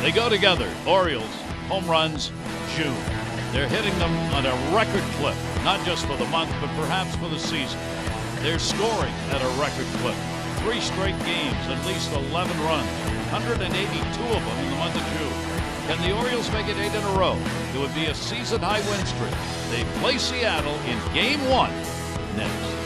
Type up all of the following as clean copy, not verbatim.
They go together. Orioles, home runs, June. They're hitting them on a record clip, not just for the month, but perhaps for the season. They're scoring at a record clip. 3 straight games, at least 11 runs, 182 of them in the month of June. Can the Orioles make it 8 in a row? It would be a season-high win streak. They play Seattle in Game 1 next.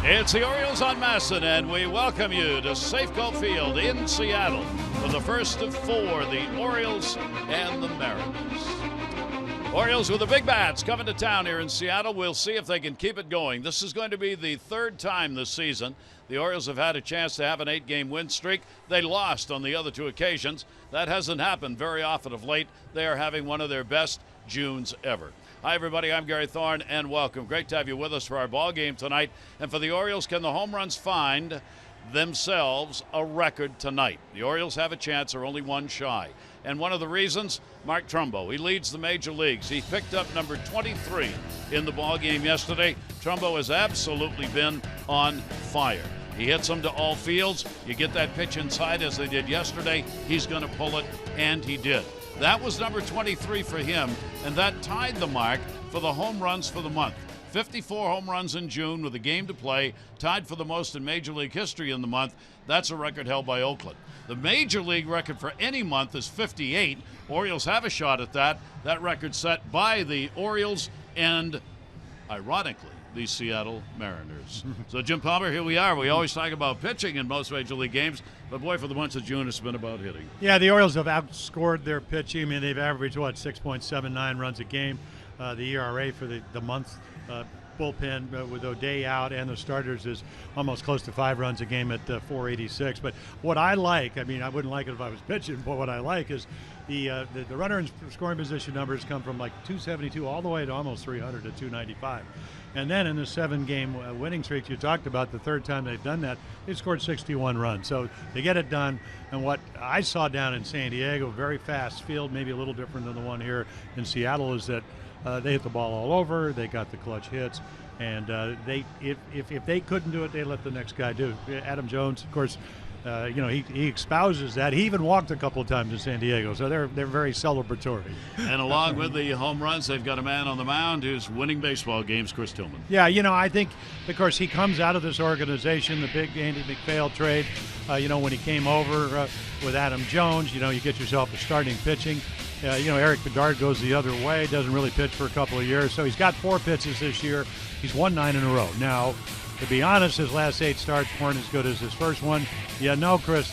It's the Orioles on MASN, and we welcome you to Safeco Field in Seattle for the first of 4, the Orioles and the Mariners. Orioles with the big bats coming to town here in Seattle. We'll see if they can keep it going. This is going to be the 3rd time this season the Orioles have had a chance to have an 8-game win streak. They lost on the other 2 occasions. That hasn't happened very often of late. They are having one of their best Junes ever. Hi, everybody. I'm Gary Thorne, and welcome. Great to have you with us for our ball game tonight. And for the Orioles, can the home runs find themselves a record tonight? The Orioles have a chance. They're only 1 shy. And one of the reasons, Mark Trumbo. He leads the major leagues. He picked up number 23 in the ball game yesterday. Trumbo has absolutely been on fire. He hits them to all fields. You get that pitch inside as they did yesterday, he's going to pull it, and he did. That was number 23 for him, and that tied the mark for the home runs for the month. 54 home runs in June with a game to play, tied for the most in Major League history in the month. That's a record held by Oakland. The Major League record for any month is 58. Orioles have a shot at that. That record set by the Orioles and, ironically, the Seattle Mariners. So, Jim Palmer, here we are. We always talk about pitching in most Major League games, but boy, for the month of June, it's been about hitting. Yeah, the Orioles have outscored their pitching. I mean, they've averaged, 6.79 runs a game. The ERA for the month bullpen with O'Day out and the starters is almost close to 5 runs a game at 486. But what I like, I mean, I wouldn't like it if I was pitching, but what I like is the runner in scoring position numbers come from like 272 all the way to almost 300 to 295. And then in the 7-game winning streak you talked about, the 3rd time they've done that, they scored 61 runs. So they get it done. And what I saw down in San Diego, very fast field, maybe a little different than the one here in Seattle, is that they hit the ball all over. They got the clutch hits. And if they couldn't do it, they let the next guy do it. Adam Jones, of course, he espouses that. He even walked a couple of times in San Diego, so they're very celebratory. And along with the home runs, they've got a man on the mound who's winning baseball games, Chris Tillman. Yeah, I think, of course, he comes out of this organization, the big Andy MacPhail trade. When he came over with Adam Jones, you get yourself a starting pitching. Eric Bedard goes the other way, doesn't really pitch for a couple of years, so he's got 4 pitches this year. He's won 9 in a row. Now, to be honest, his last 8 starts weren't as good as his first one. Chris,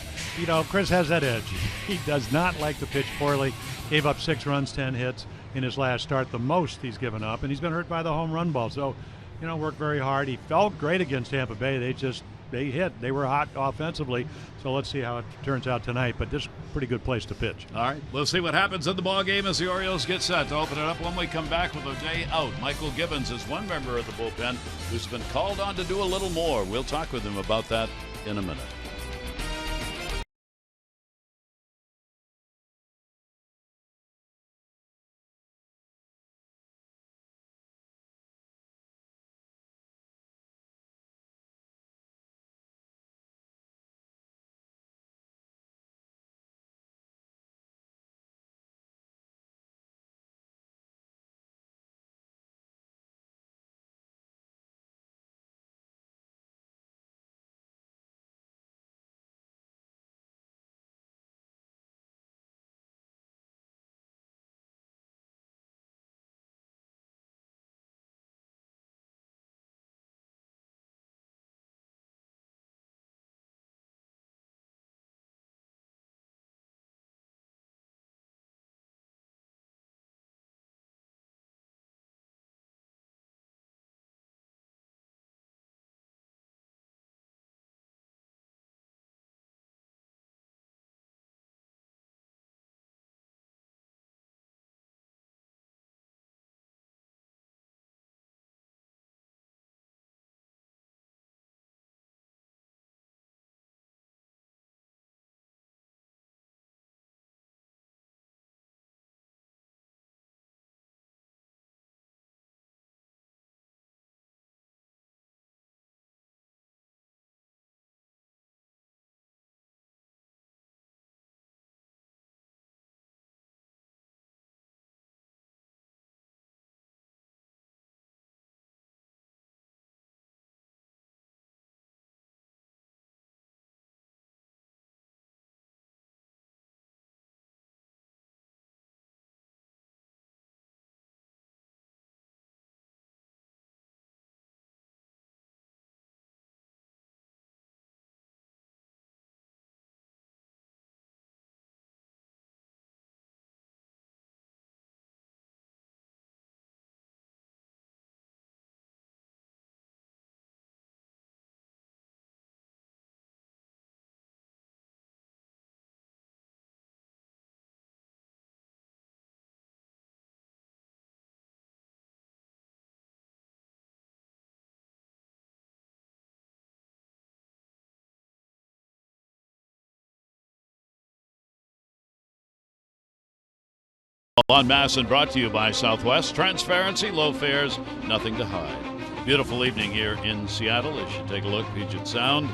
Chris has that edge. He does not like to pitch poorly. Gave up 6 runs, 10 hits in his last start, the most he's given up, and he's been hurt by the home run ball. So, worked very hard. He felt great against Tampa Bay. They hit. They were hot offensively. So let's see how it turns out tonight. But this is a pretty good place to pitch. All right. We'll see what happens in the ball game as the Orioles get set to open it up when we come back with O'Day out. Michael Gibbons is one member of the bullpen who's been called on to do a little more. We'll talk with him about that in a minute. On Masson, brought to you by Southwest. Transparency, low fares, nothing to hide. Beautiful evening here in Seattle as you take a look, Puget Sound,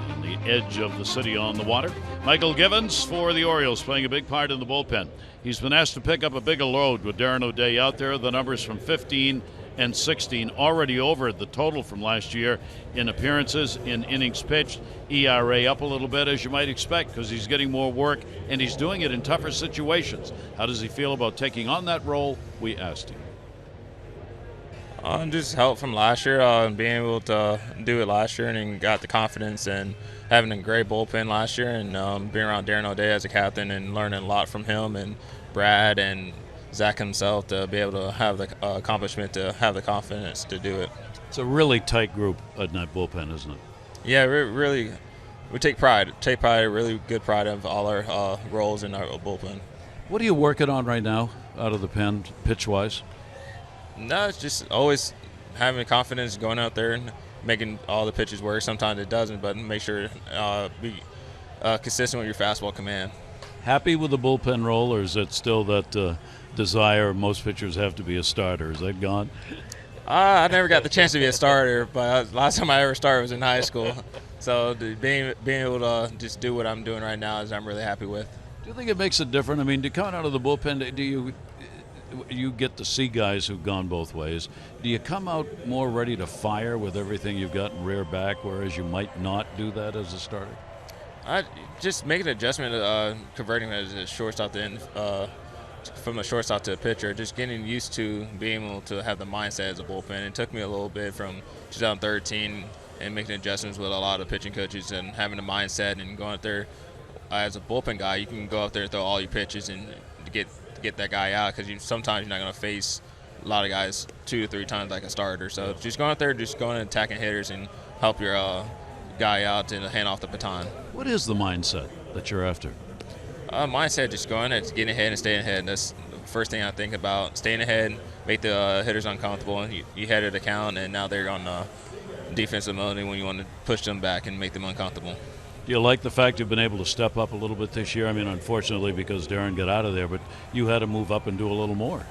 on the edge of the city on the water. Michael Givens for the Orioles playing a big part in the bullpen. He's been asked to pick up a bigger load with Darren O'Day out there. The numbers from 15 and 16 already over the total from last year in appearances, in innings pitched. ERA up a little bit, as you might expect, because he's getting more work and he's doing it in tougher situations. How does he feel about taking on that role? We asked him. Just help from last year, being able to do it last year, and then got the confidence and having a great bullpen last year, and being around Darren O'Day as a captain and learning a lot from him and Brad and Zach himself to be able to have the accomplishment, to have the confidence to do it. It's a really tight group in that bullpen, isn't it? Yeah, we take really good pride of all our roles in our bullpen. What are you working on right now out of the pen, pitch-wise? No, it's just always having confidence, going out there and making all the pitches work. Sometimes it doesn't, but make sure be consistent with your fastball command. Happy with the bullpen role, or is it still that desire most pitchers have to be a starter? Is that gone? I never got the chance to be a starter, but last time I ever started was in high school. So being able to just do what I'm doing right now is I'm really happy with. Do you think it makes a difference? I mean, to come out of the bullpen, do you get to see guys who've gone both ways? Do you come out more ready to fire with everything you've got in rear back, whereas you might not do that as a starter? I just make an adjustment, converting as a shortstop from a shortstop to a pitcher, just getting used to being able to have the mindset as a bullpen. It took me a little bit from 2013 and making adjustments with a lot of pitching coaches and having the mindset and going out there as a bullpen guy. You can go out there and throw all your pitches and get that guy out, because sometimes you're not going to face a lot of guys 2 to 3 times like a starter. So just going out there, just going and attacking hitters and help your guy out and hand off the baton. What is the mindset that you're after? Mindset, just going and getting ahead and staying ahead. That's the first thing I think about. Staying ahead, make the hitters uncomfortable. You headed the count, and now they're on defensive mode when you want to push them back and make them uncomfortable. Do you like the fact you've been able to step up a little bit this year? I mean, unfortunately, because Darren got out of there, but you had to move up and do a little more.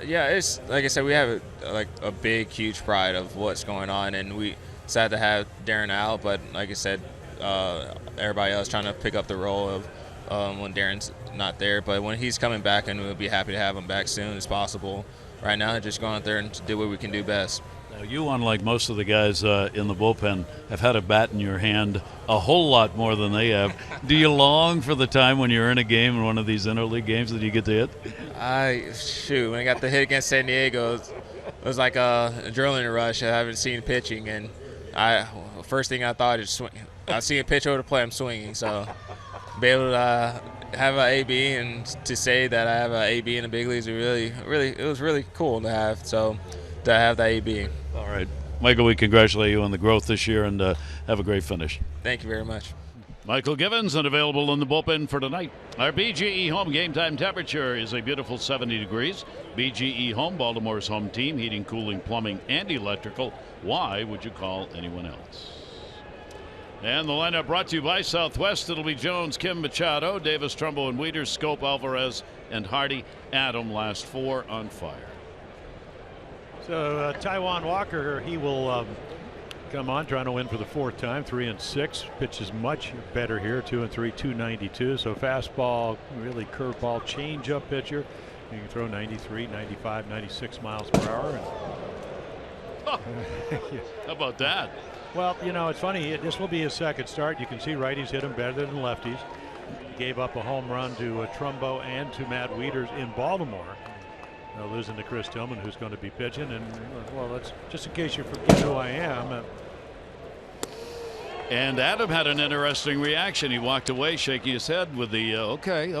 Yeah, it's like I said, we have a big, huge pride of what's going on, and we sad to have Darren out, but like I said, everybody else trying to pick up the role of when Darren's not there. But when he's coming back, and we'll be happy to have him back soon as possible. Right now, just going out there and do what we can do best. Now, you, unlike most of the guys in the bullpen, have had a bat in your hand a whole lot more than they have. Do you long for the time when you're in a game, in one of these interleague games, that you get to hit? When I got the hit against San Diego, it was like a adrenaline rush. I haven't seen pitching, and first thing I thought is swing. I see a pitch over the plate, I'm swinging. So be able to have an AB, and to say that I have an AB in the big leagues, it was really cool to have. So to have that AB. All right, Michael, we congratulate you on the growth this year, and have a great finish. Thank you very much. Michael Givens, and available in the bullpen for tonight. Our BGE home game time temperature is a beautiful 70 degrees. BGE Home, Baltimore's home team, heating, cooling, plumbing, and electrical. Why would you call anyone else? And the lineup brought to you by Southwest. It'll be Jones, Kim Machado, Davis, Trumbo, and Wieters, Scope, Alvarez, and Hardy. Adam, last 4 on fire. So Taijuan Walker, he will come on, trying to win for the 4th time, 3-6. Pitches much better here, 2-3, 292. So fastball, really curveball, changeup pitcher. You can throw 93, 95, 96 miles per hour. How about that? Well, you know, it's funny. This will be his 2nd start. You can see righties hit him better than lefties. Gave up a home run to Trumbo and to Matt Wieters in Baltimore. Losing to Chris Tillman, who's going to be pitching. And, well, that's just in case you forget who I am. And Adam had an interesting reaction. He walked away shaking his head with the, okay.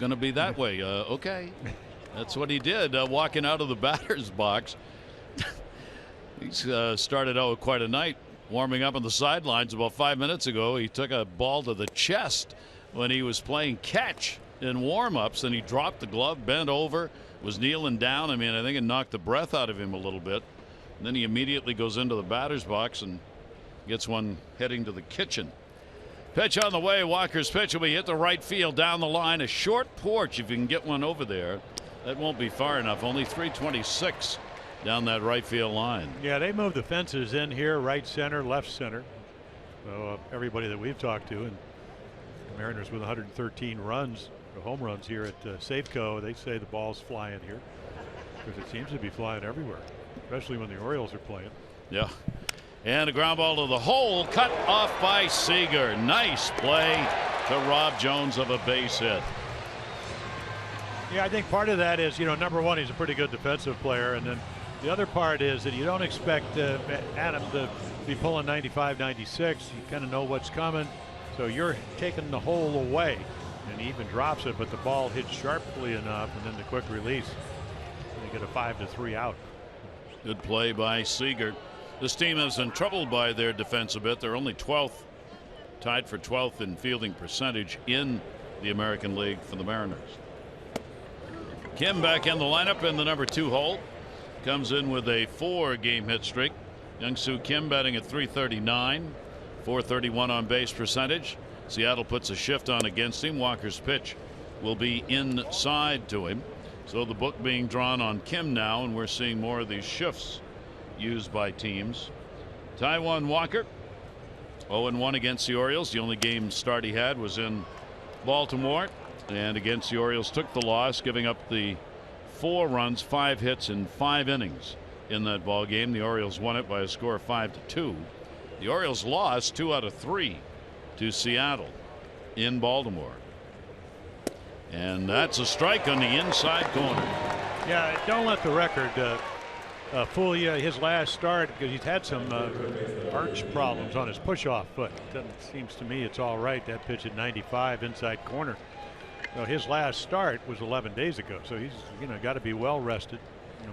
Going to be that way. Okay. That's what he did, walking out of the batter's box. He's started out with quite a night, warming up on the sidelines. About 5 minutes ago, he took a ball to the chest when he was playing catch in warm-ups, and he dropped the glove, bent over, was kneeling down. I mean, I think it knocked the breath out of him a little bit. And then he immediately goes into the batter's box and gets one heading to the kitchen. Pitch on the way. Walker's pitch will be hit the right field down the line. A short porch if you can get one over there. That won't be far enough. Only 326 down that right field line. Yeah, they moved the fences in here, right center, left center. So everybody that we've talked to, and the Mariners with 113 runs, home runs here at Safeco, they say the ball's flying here because it seems to be flying everywhere, especially when the Orioles are playing. Yeah. And a ground ball to the hole, cut off by Seager. Nice play to rob Jones of a base hit. Yeah, I think part of that is, number one, he's a pretty good defensive player. And then the other part is that you don't expect Adam to be pulling 95, 96. You kind of know what's coming. So you're taking the hole away. And he even drops it, but the ball hits sharply enough. And then the quick release. And they get a 5-3 out. Good play by Seager. This team is in trouble by their defense a bit. They're only 12th, tied for 12th in fielding percentage in the American League for the Mariners. Kim back in the lineup in the number 2 hole. Comes in with a 4-game hit streak. Young-Soo Kim batting at .339, .431 on base percentage. Seattle puts a shift on against him. Walker's pitch will be inside to him. So the book being drawn on Kim now, and we're seeing more of these shifts used by teams. Taijuan Walker 0-1 against the Orioles. The only game start he had was in Baltimore, and against the Orioles took the loss, giving up the 4 runs, 5 hits in 5 innings in that ball game. The Orioles won it by a score of 5-2. The Orioles lost 2 out of 3 to Seattle in Baltimore, and that's a strike on the inside corner. Yeah, don't let the record fool you. His last start, because he's had some arch problems on his push-off foot. Seems to me it's all right. That pitch at 95 inside corner. So his last start was 11 days ago. So he's got to be well rested.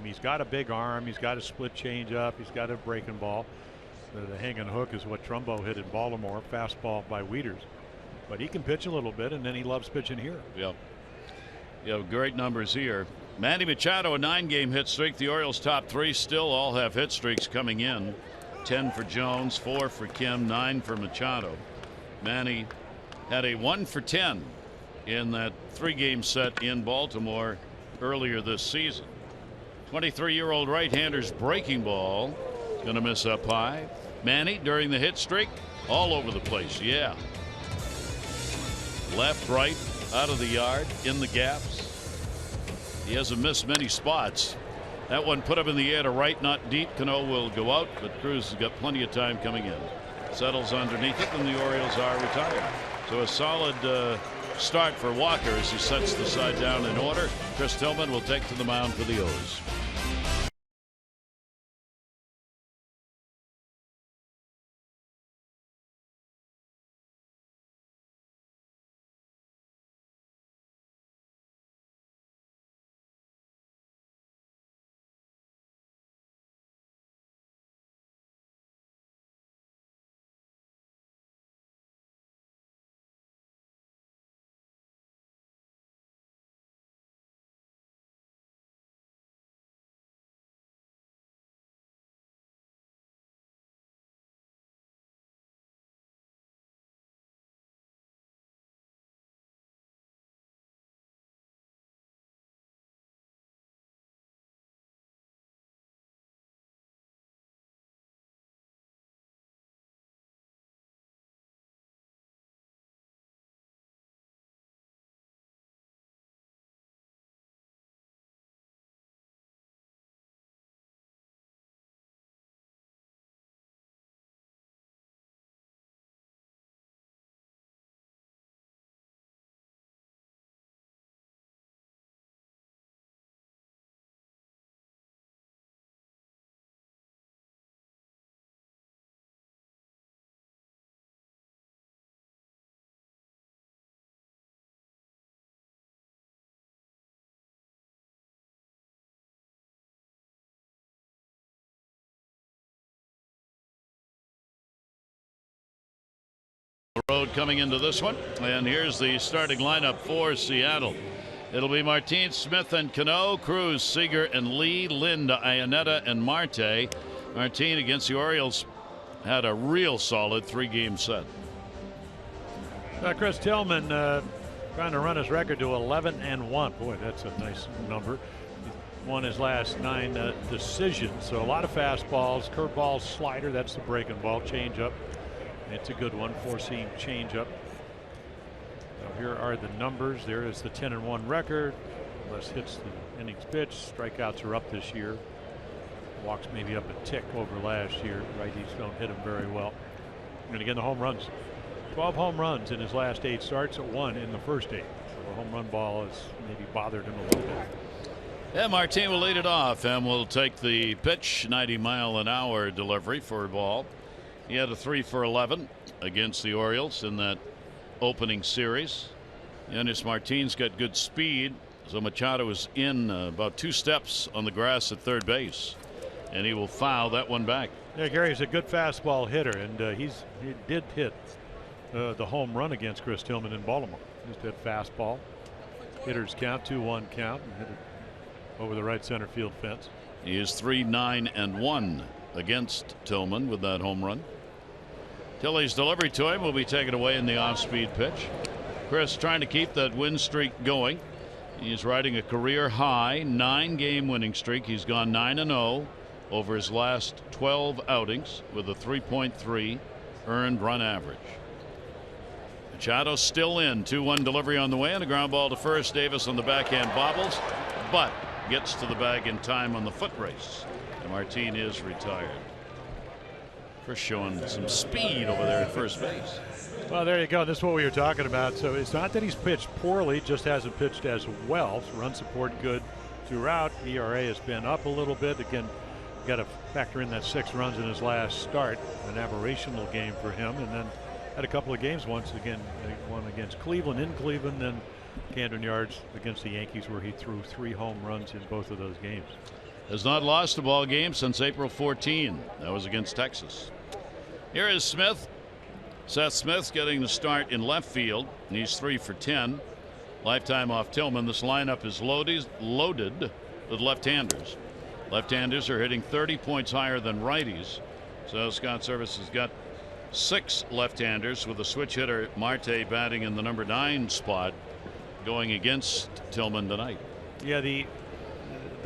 He's got a big arm. He's got a split changeup. He's got a breaking ball. The hanging hook is what Trumbo hit in Baltimore. Fastball by Wieters. But he can pitch a little bit, and then he loves pitching here. Yep. Yeah, great numbers here. Manny Machado, a 9-game hit streak. The Orioles' top 3 still all have hit streaks coming in. 10 for Jones, 4 for Kim, 9 for Machado. Manny had a 1 for 10 in that 3-game set in Baltimore earlier this season. 23-year-old right-hander's breaking ball is going to miss up high. Manny during the hit streak all over the place. Yeah. Left, right, out of the yard, in the gaps. He hasn't missed many spots. That one put up in the air to right, not deep. Cano will go out, but Cruz has got plenty of time coming in. Settles underneath it, and the Orioles are retired. So a solid start for Walker as he sets the side down in order. Chris Tillman will take to the mound for the O's. Road coming into this one, and here's the starting lineup for Seattle. It'll be Martin, Smith, and Cano, Cruz, Seager, and Lee, Lind, Iannetta, and Marte. Martin against the Orioles had a real solid 3-game set. Chris Tillman trying to run his record to 11-1. Boy, that's a nice number. He won his last 9 decisions. So a lot of fastballs, curveball, slider. That's the breaking ball. Changeup. It's a good one. 4-seam changeup. So here are the numbers. There is the 10-1 record. Less hits the innings pitched. Strikeouts are up this year. Walks maybe up a tick over last year. Righties don't hit him very well. I'm going to get the home runs. 12 home runs in his last 8 starts, 1 in the first 8. So the home run ball has maybe bothered him a little bit. Yeah, Martin will lead it off and will take the pitch. 90-mile-an-hour delivery for a ball. He had a 3 for 11 against the Orioles in that opening series. Yanis Martin's got good speed. So Machado is in about 2 steps on the grass at third base, and he will foul that one back. Yeah, Gary's a good fastball hitter, and he did hit the home run against Chris Tillman in Baltimore. Just hit fastball. Hitters count, 2-1 count, and hit it over the right center field fence. He is 3-9-1 against Tillman with that home run. Tilley's delivery to him will be taken away in the off-speed pitch. Chris trying to keep that win streak going. He's riding a career high 9-game winning streak. He's gone 9-0 over his last 12 outings with a 3.3 earned run average. Machado still in. 2-1 delivery on the way and a ground ball to first. Davis on the backhand bobbles, but gets to the bag in time on the foot race. And Martin is retired. Chris showing some speed over there at first base. Well, there you go. This is what we were talking about. So it's not that he's pitched poorly, just hasn't pitched as well. So run support good throughout. ERA has been up a little bit. Again, got to factor in that 6 runs in his last start. An aberrational game for him. And then had a couple of games once again. One against Cleveland in Cleveland, then Camden Yards against the Yankees, where he threw 3 home runs in both of those games. Has not lost a ball game since April 14. That was against Texas. Here is Smith. Seth Smith's getting the start in left field. He's 3 for 10. Lifetime off Tillman. This lineup is loaded with left-handers. Left-handers are hitting 30 points higher than righties. So Scott Service has got 6 left-handers with a switch hitter Marte batting in the number 9 spot going against Tillman tonight. Yeah, the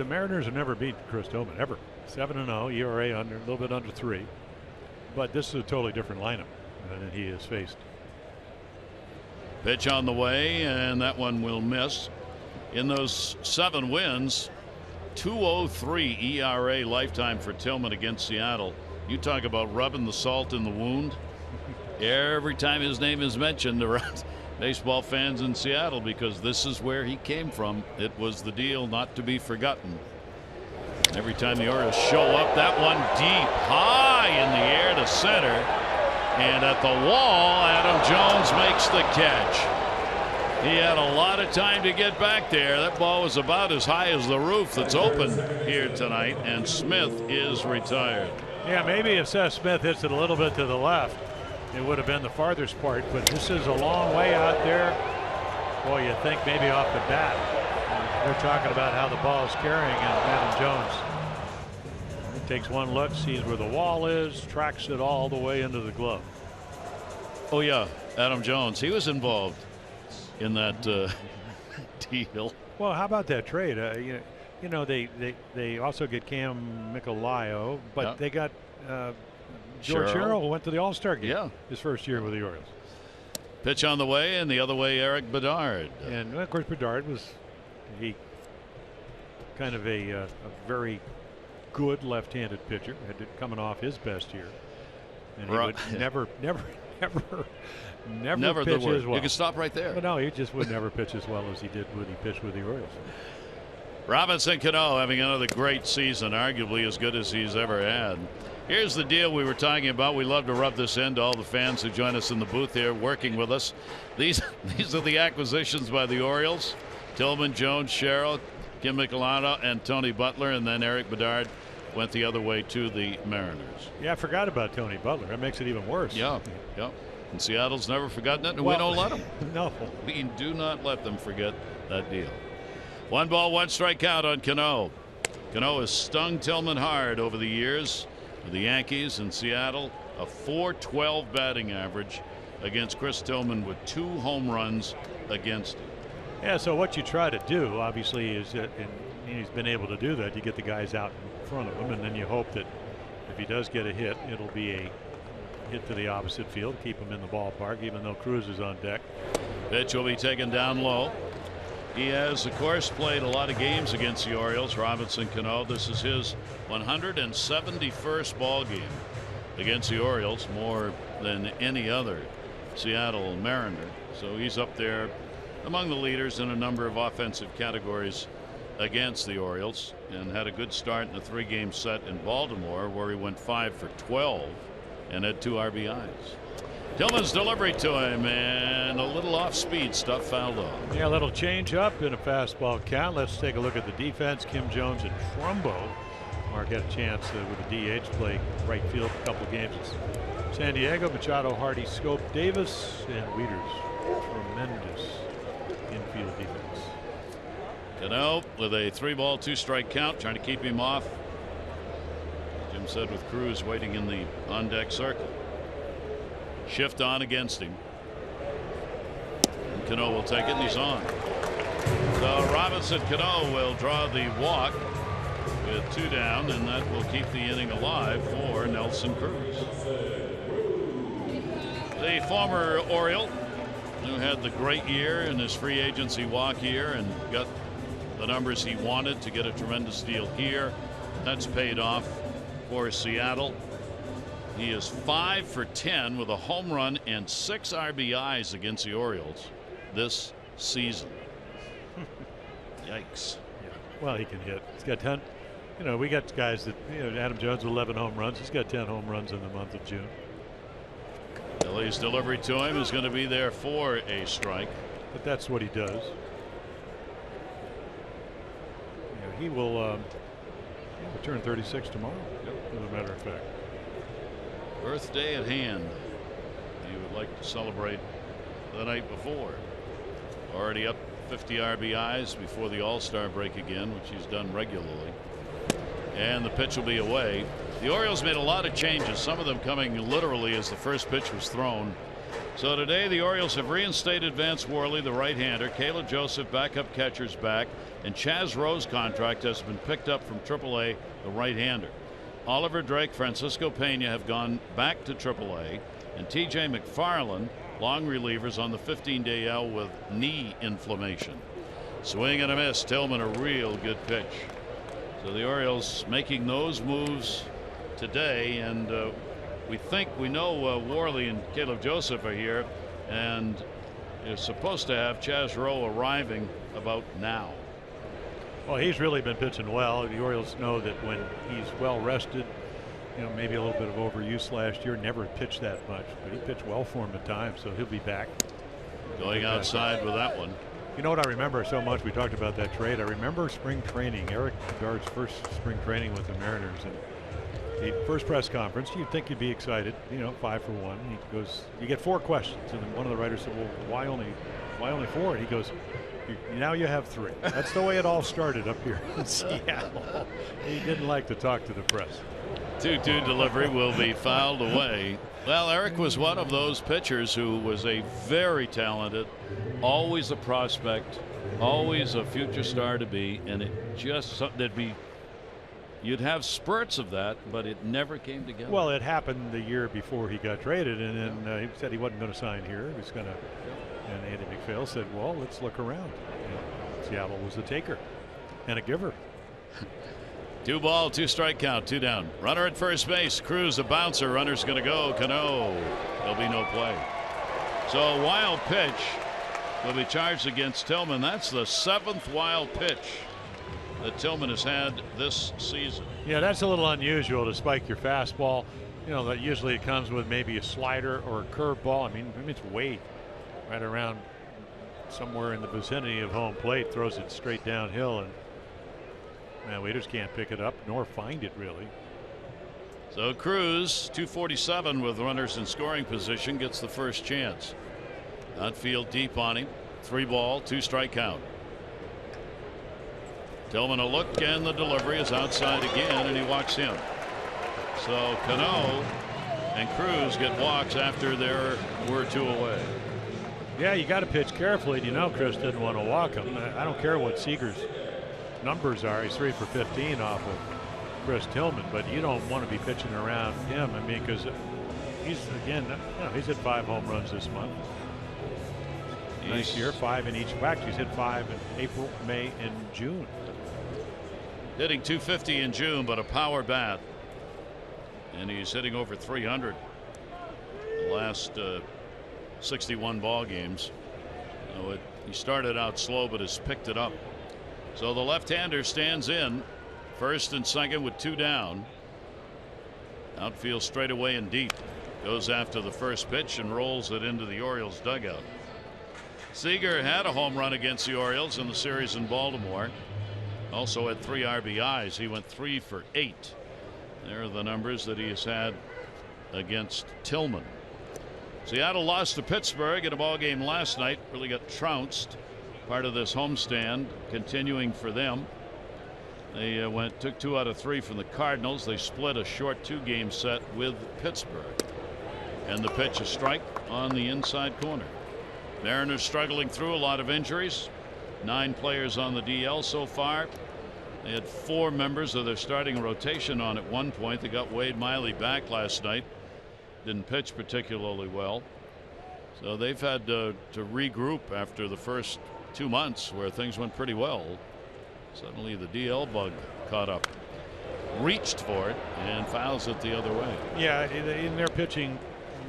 Mariners have never beat Chris Tillman ever. 7-0 ERA under a little bit under 3. But this is a totally different lineup than he has faced. Pitch on the way, and that one will miss. In those 7 wins, 2.03 ERA lifetime for Tillman against Seattle. You talk about rubbing the salt in the wound. Every time his name is mentioned around baseball fans in Seattle, because this is where he came from. It was the deal not to be forgotten. Every time the Orioles show up, that one deep, high in the air to center. And at the wall, Adam Jones makes the catch. He had a lot of time to get back there. That ball was about as high as the roof that's open here tonight, and Smith is retired. Yeah, maybe if Seth Smith hits it a little bit to the left, it would have been the farthest part, but this is a long way out there. Boy, you think maybe off the bat. They're talking about how the ball is carrying, and Adam Jones takes one look, sees where the wall is, tracks it all the way into the glove. Oh yeah, Adam Jones, he was involved in that deal. Well, how about that trade? You know, they also get Cam Michelio, but they got George Sherrill, who went to the All-Star game his first year with the Orioles. Pitch on the way, and the other way, Eric Bedard. And of course, Bedard was kind of a very good left-handed pitcher, coming off his best year, and he would never pitch as well. You can stop right there. But no, he just would never pitch as well as he did when he pitched with the Orioles. Robinson Cano having another great season, arguably as good as he's ever had. Here's the deal we were talking about. We love to rub this in to all the fans who join us in the booth here working with us. These are the acquisitions by the Orioles. Tillman, Jones, Sherrill, Kim Michelado, and Tony Butler, and then Eric Bedard went the other way to the Mariners. Yeah, I forgot about Tony Butler. That makes it even worse. Yeah. And Seattle's never forgotten it, and we don't let them. No. We do not let them forget that deal. 1 ball, 1 strike count on Cano. Cano has stung Tillman hard over the years with the Yankees and Seattle. A .412 batting average against Chris Tillman with 2 home runs against him. Yeah, so what you try to do, obviously, is that, and he's been able to do that, you get the guys out in front of him, and then you hope that if he does get a hit, it'll be a hit to the opposite field, keep him in the ballpark, even though Cruz is on deck. Pitch will be taken down low. He has, of course, played a lot of games against the Orioles. Robinson Cano, this is his 171st ball game against the Orioles, more than any other Seattle Mariner. So he's up there among the leaders in a number of offensive categories against the Orioles, and had a good start in the 3-game set in Baltimore, where he went 5 for 12 and had 2 RBIs. Tillman's delivery to him, and a little off-speed stuff fouled off. Yeah, a little change up in a fastball count. Let's take a look at the defense. Kim Jones and Trumbo. Mark had a chance with the DH play right field a couple of games in San Diego. Machado, Hardy, Scope, Davis, and Wieters. Tremendous infield defense. Cano with a 3-ball 2-strike count, trying to keep him off. Jim said with Cruz waiting in the on-deck circle. Shift on against him. And Cano will take it, and he's on. So Robinson Cano will draw the walk with 2 down, and that will keep the inning alive for Nelson Cruz. The former Oriole, who had the great year in his free agency walk year and got the numbers he wanted to get a tremendous deal here. That's paid off for Seattle. He is 5 for 10 with a home run and 6 RBIs against the Orioles this season. Yikes. Yeah. Well, he can hit. He's got 10. You know, we got guys that, Adam Jones with 11 home runs. He's got 10 home runs in the month of June. Ellio's delivery to him is going to be there for a strike. But that's what he does. He will turn 36 tomorrow, as a matter of fact. Birthday at hand. He would like to celebrate the night before. Already up 50 RBIs before the All-Star break again, which he's done regularly. And the pitch will be away. The Orioles made a lot of changes, some of them coming literally as the first pitch was thrown. So today the Orioles have reinstated Vance Worley, the right-hander. Caleb Joseph, backup catcher's back, and Chaz Rowe's contract has been picked up from AAA, the right-hander. Oliver Drake, Francisco Pena have gone back to AAA, and TJ McFarland, long relievers, on the 15-day IL with knee inflammation. Swing and a miss. Tillman, a real good pitch. So the Orioles making those moves today, and we know Worley and Caleb Joseph are here, and you're supposed to have Chaz Rowe arriving about now. Well, he's really been pitching well. The Orioles know that when he's well rested, maybe a little bit of overuse last year, never pitched that much, but he pitched well for him at times, so he'll be back. Going outside with that one. You know what I remember so much? We talked about that trade. I remember spring training, Eric Bedard's first spring training with the Mariners, and the first press conference. You'd think you'd be excited, 5 for 1. He goes, you get 4 questions, and then one of the writers said, well, why only 4? And he goes, now you have 3. That's the way it all started up here in Seattle. He didn't like to talk to the press. 2-2 delivery will be fouled away. Well, Eric was one of those pitchers who was a very talented, always a prospect, always a future star to be, and it just you'd have spurts of that, but it never came together. Well, it happened the year before he got traded, and then he said he wasn't going to sign here. He was going to, and Andy MacPhail said, well, let's look around. Seattle was a taker and a giver. 2-ball, 2-strike count, 2 down. Runner at first base. Cruz a bouncer. Runner's going to go. Cano. There'll be no play. So a wild pitch will be charged against Tillman. That's the 7th wild pitch that Tillman has had this season. Yeah, that's a little unusual to spike your fastball. That usually it comes with maybe a slider or a curveball. I mean it's weight right around somewhere in the vicinity of home plate, throws it straight downhill, and Waiters can't pick it up nor find it really. So Cruz, 247 with runners in scoring position, gets the first chance. Outfield deep on him. 3-ball, 2-strike count. Tillman a look, and the delivery is outside again, and he walks him. So Cano and Cruz get walks after there were 2 away. Yeah, you got to pitch carefully. You know, Chris didn't want to walk him. I don't care what Seager's numbers are. He's 3 for 15 off of Chris Tillman, but you don't want to be pitching around him. I mean, because he's, again, he's hit 5 home runs this month. Nice year, 5 in each. In fact, he's hit 5 in April, May, and June. Hitting .250 in June, but a power bat. And he's hitting over .300 the last 61 ball games. He started out slow, but has picked it up. So the left-hander stands in first and second with 2 down. Outfield straight away and deep. Goes after the first pitch and rolls it into the Orioles dugout. Seager had a home run against the Orioles in the series in Baltimore. Also had 3 RBIs. He went 3 for 8. There are the numbers that he has had against Tillman. Seattle lost to Pittsburgh in a ball game last night. Really got trounced. Part of this homestand continuing for them. They took 2 out of 3 from the Cardinals. They split a short 2-game set with Pittsburgh. And the pitch, a strike on the inside corner. Mariners struggling through a lot of injuries. 9 players on the DL so far. They had 4 members of their starting rotation on at one point. They got Wade Miley back last night. Didn't pitch particularly well. So they've had to regroup after the first 2 months where things went pretty well. Suddenly the DL bug caught up. Reached for it and fouls it the other way. Yeah, in their pitching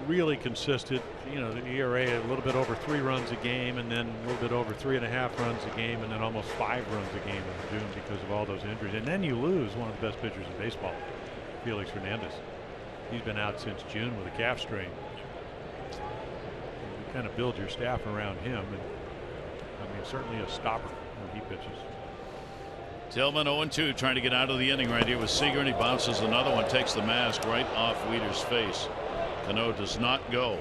really consistent. You know, the ERA a little bit over 3 runs a game, and then a little bit over 3.5 runs a game, and then almost 5 runs a game in June because of all those injuries. And then you lose one of the best pitchers in baseball, Felix Hernandez. He's been out since June with a calf strain. You kind of build your staff around him, and I mean, certainly a stopper when he pitches. Tillman 0-2, trying to get out of the inning right here with Seager, and he bounces another one, takes the mask right off Wieters' face. Cano does not go.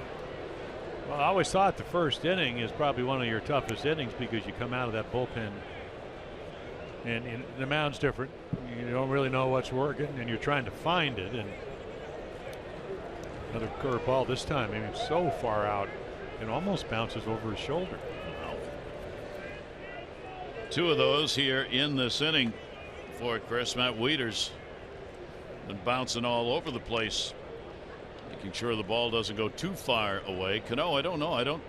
Well, I always thought the first inning is probably one of your toughest innings because you come out of that bullpen and the mound's different. You don't really know what's working and you're trying to find it. And another curveball this time. I mean, it's so far out it almost bounces over his shoulder. Wow. 2 of those here in this inning for Chris. Matt Wieters been bouncing all over the place, making sure the ball doesn't go too far away. Cano, I don't know. I don't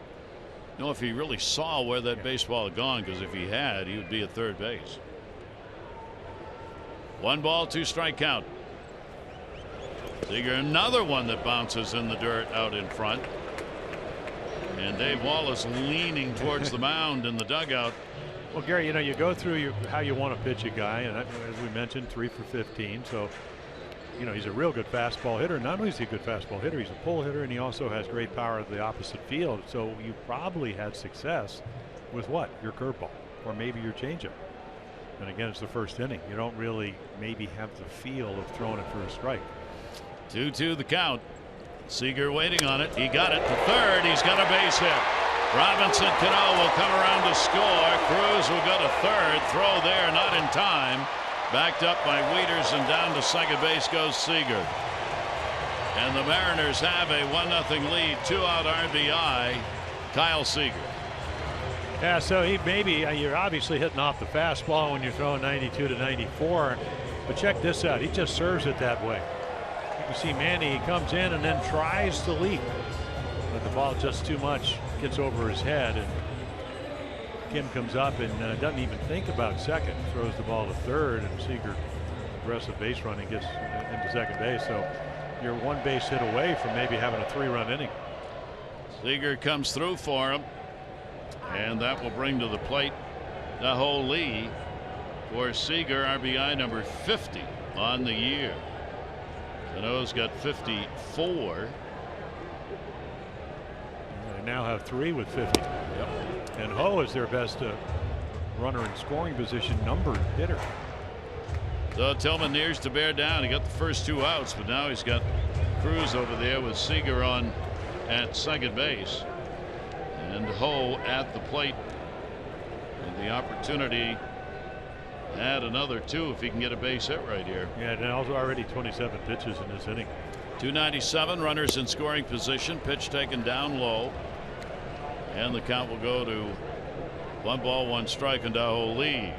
know if he really saw where that baseball had gone, because if he had, he would be at third base. 1 ball, 2 strike count. Seager, another one that bounces in the dirt out in front. And Dave Wallace leaning towards the mound in the dugout. Well, Gary, you know, you go through how you want to pitch a guy, and as we mentioned, 3 for 15. So, you know, he's a real good fastball hitter. Not only is he a good fastball hitter, he's a pull hitter, and he also has great power at the opposite field. So you probably had success with what? Your curveball, or maybe your changeup. And again, it's the first inning. You don't really maybe have the feel of throwing it for a strike. 2-2 the count. Seager waiting on it. He got it to third. He's got a base hit. Robinson Cano will come around to score. Cruz will go to third. Throw there, not in time. Backed up by Wieters, and down to second base goes Seager. And the Mariners have a 1-0 lead. 2-out RBI. Kyle Seager. Yeah, so you're obviously hitting off the fastball when you're throwing 92 to 94. But check this out. He just serves it that way. You can see Manny, he comes in and then tries to leap. But the ball just too much gets over his head, and Kim comes up and doesn't even think about second. Throws the ball to third, and Seager, aggressive base running, gets into second base. So you're 1 base hit away from maybe having a 3-run inning. Seager comes through for him, and that will bring to the plate Taho Lee for Seager, RBI number 50 on the year. Cano's got 54. They now have 3 with 50. Yep. And Ho is their best runner in scoring position, numbered hitter. So Tillman nears to bear down. He got the first 2 outs, but now he's got Cruz over there with Seager on at second base, and Ho at the plate. And the opportunity to add another 2 if he can get a base hit right here. Yeah, and also already 27 pitches in this inning. 297, runners in scoring position. Pitch taken down low. And the count will go to 1 ball, 1 strike, and Idaho lead.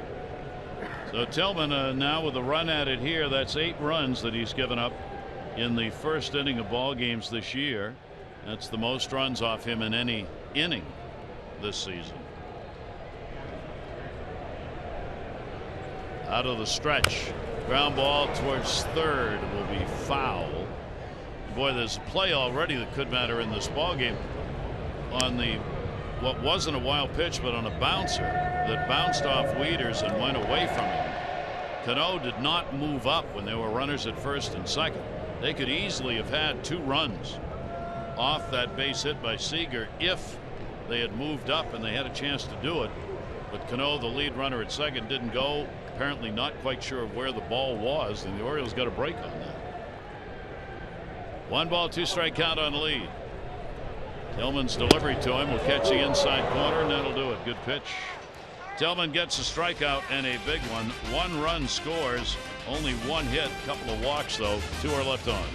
So Tillman now with a run at it here. That's 8 runs that he's given up in the first inning of ball games this year. That's the most runs off him in any inning this season. Out of the stretch. Ground ball towards third will be foul. Boy, there's a play already that could matter in this ball game on the what wasn't a wild pitch, but on a bouncer that bounced off Wieters and went away from him. Cano did not move up when there were runners at first and second. They could easily have had 2 runs off that base hit by Seager if they had moved up and they had a chance to do it. But Cano, the lead runner at second, didn't go. Apparently not quite sure of where the ball was, and the Orioles got a break on that. 1 ball, 2 strike count on lead. Tillman's delivery to him will catch the inside corner, and that'll do it. Good pitch. Tillman gets a strikeout and a big one. 1 run scores, only 1 hit, couple of walks though. 2 are left on.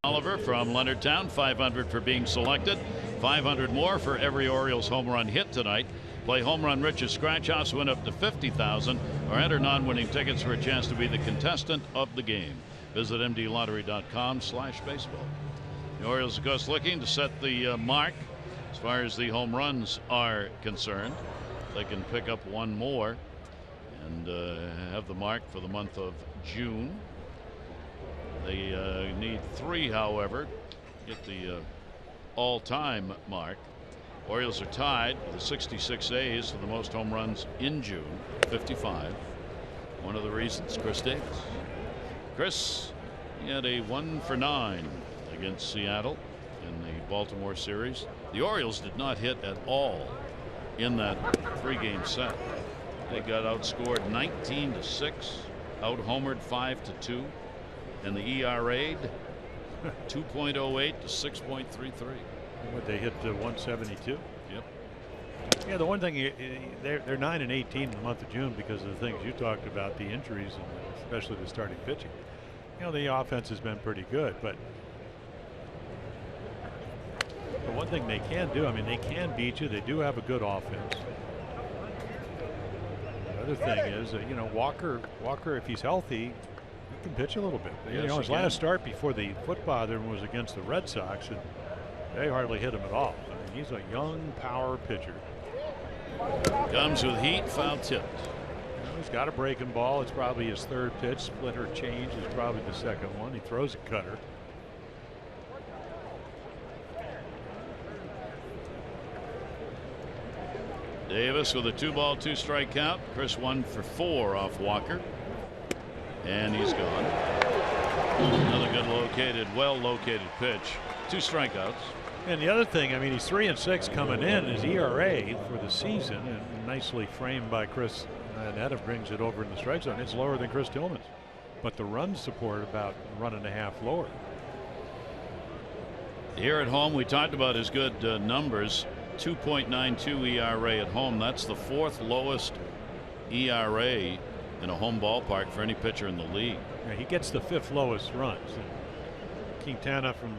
Oliver from Leonardtown, 500 for being selected, 500 more for every Orioles home run hit tonight. Play Home Run Rich's Scratch Offs, win up to $50,000, or enter non-winning tickets for a chance to be the contestant of the game. Visit mdlottery.com/baseball. The Orioles, of course, looking to set the mark as far as the home runs are concerned. They can pick up 1 more and have the mark for the month of June. They need 3, however, get the all-time mark. Orioles are tied with the 66 A's for the most home runs in June, 55. One of the reasons, Chris Davis. Chris, he had a 1 for 9 against Seattle in the Baltimore series. The Orioles did not hit at all in that 3-game set. They got outscored 19-6, out-homered 5-2. And the ERA 2.08 to 6.33. What, they hit 172? Yep. Yeah, the one thing, they're 9-18 in the month of June because of the things you talked about, the injuries, and especially the starting pitching. You know, the offense has been pretty good, but the one thing they can do, I mean, they can beat you. They do have a good offense. The other thing is, you know, Walker, if he's healthy, can pitch a little bit. Yes, you know, his last start before the foot bother was against the Red Sox, and they hardly hit him at all. I mean, he's a young power pitcher. Comes with heat, foul tipped. You know, he's got a breaking ball. It's probably his 3rd pitch. Splitter change is probably the 2nd one. He throws a cutter. Davis with a 2 ball, 2 strike count. Chris 1 for 4 off Walker. And he's gone. Another good located, well located pitch. 2 strikeouts. And the other thing, I mean, he's 3-6 coming in. His ERA for the season, and nicely framed by Chris Netta, brings it over in the strike zone. It's lower than Chris Tillman's, but the run support about 1.5 lower. Here at home, we talked about his good numbers. 2.92 ERA at home. That's the 4th lowest ERA in a home ballpark for any pitcher in the league. Yeah, he gets the 5th lowest runs. Quintana from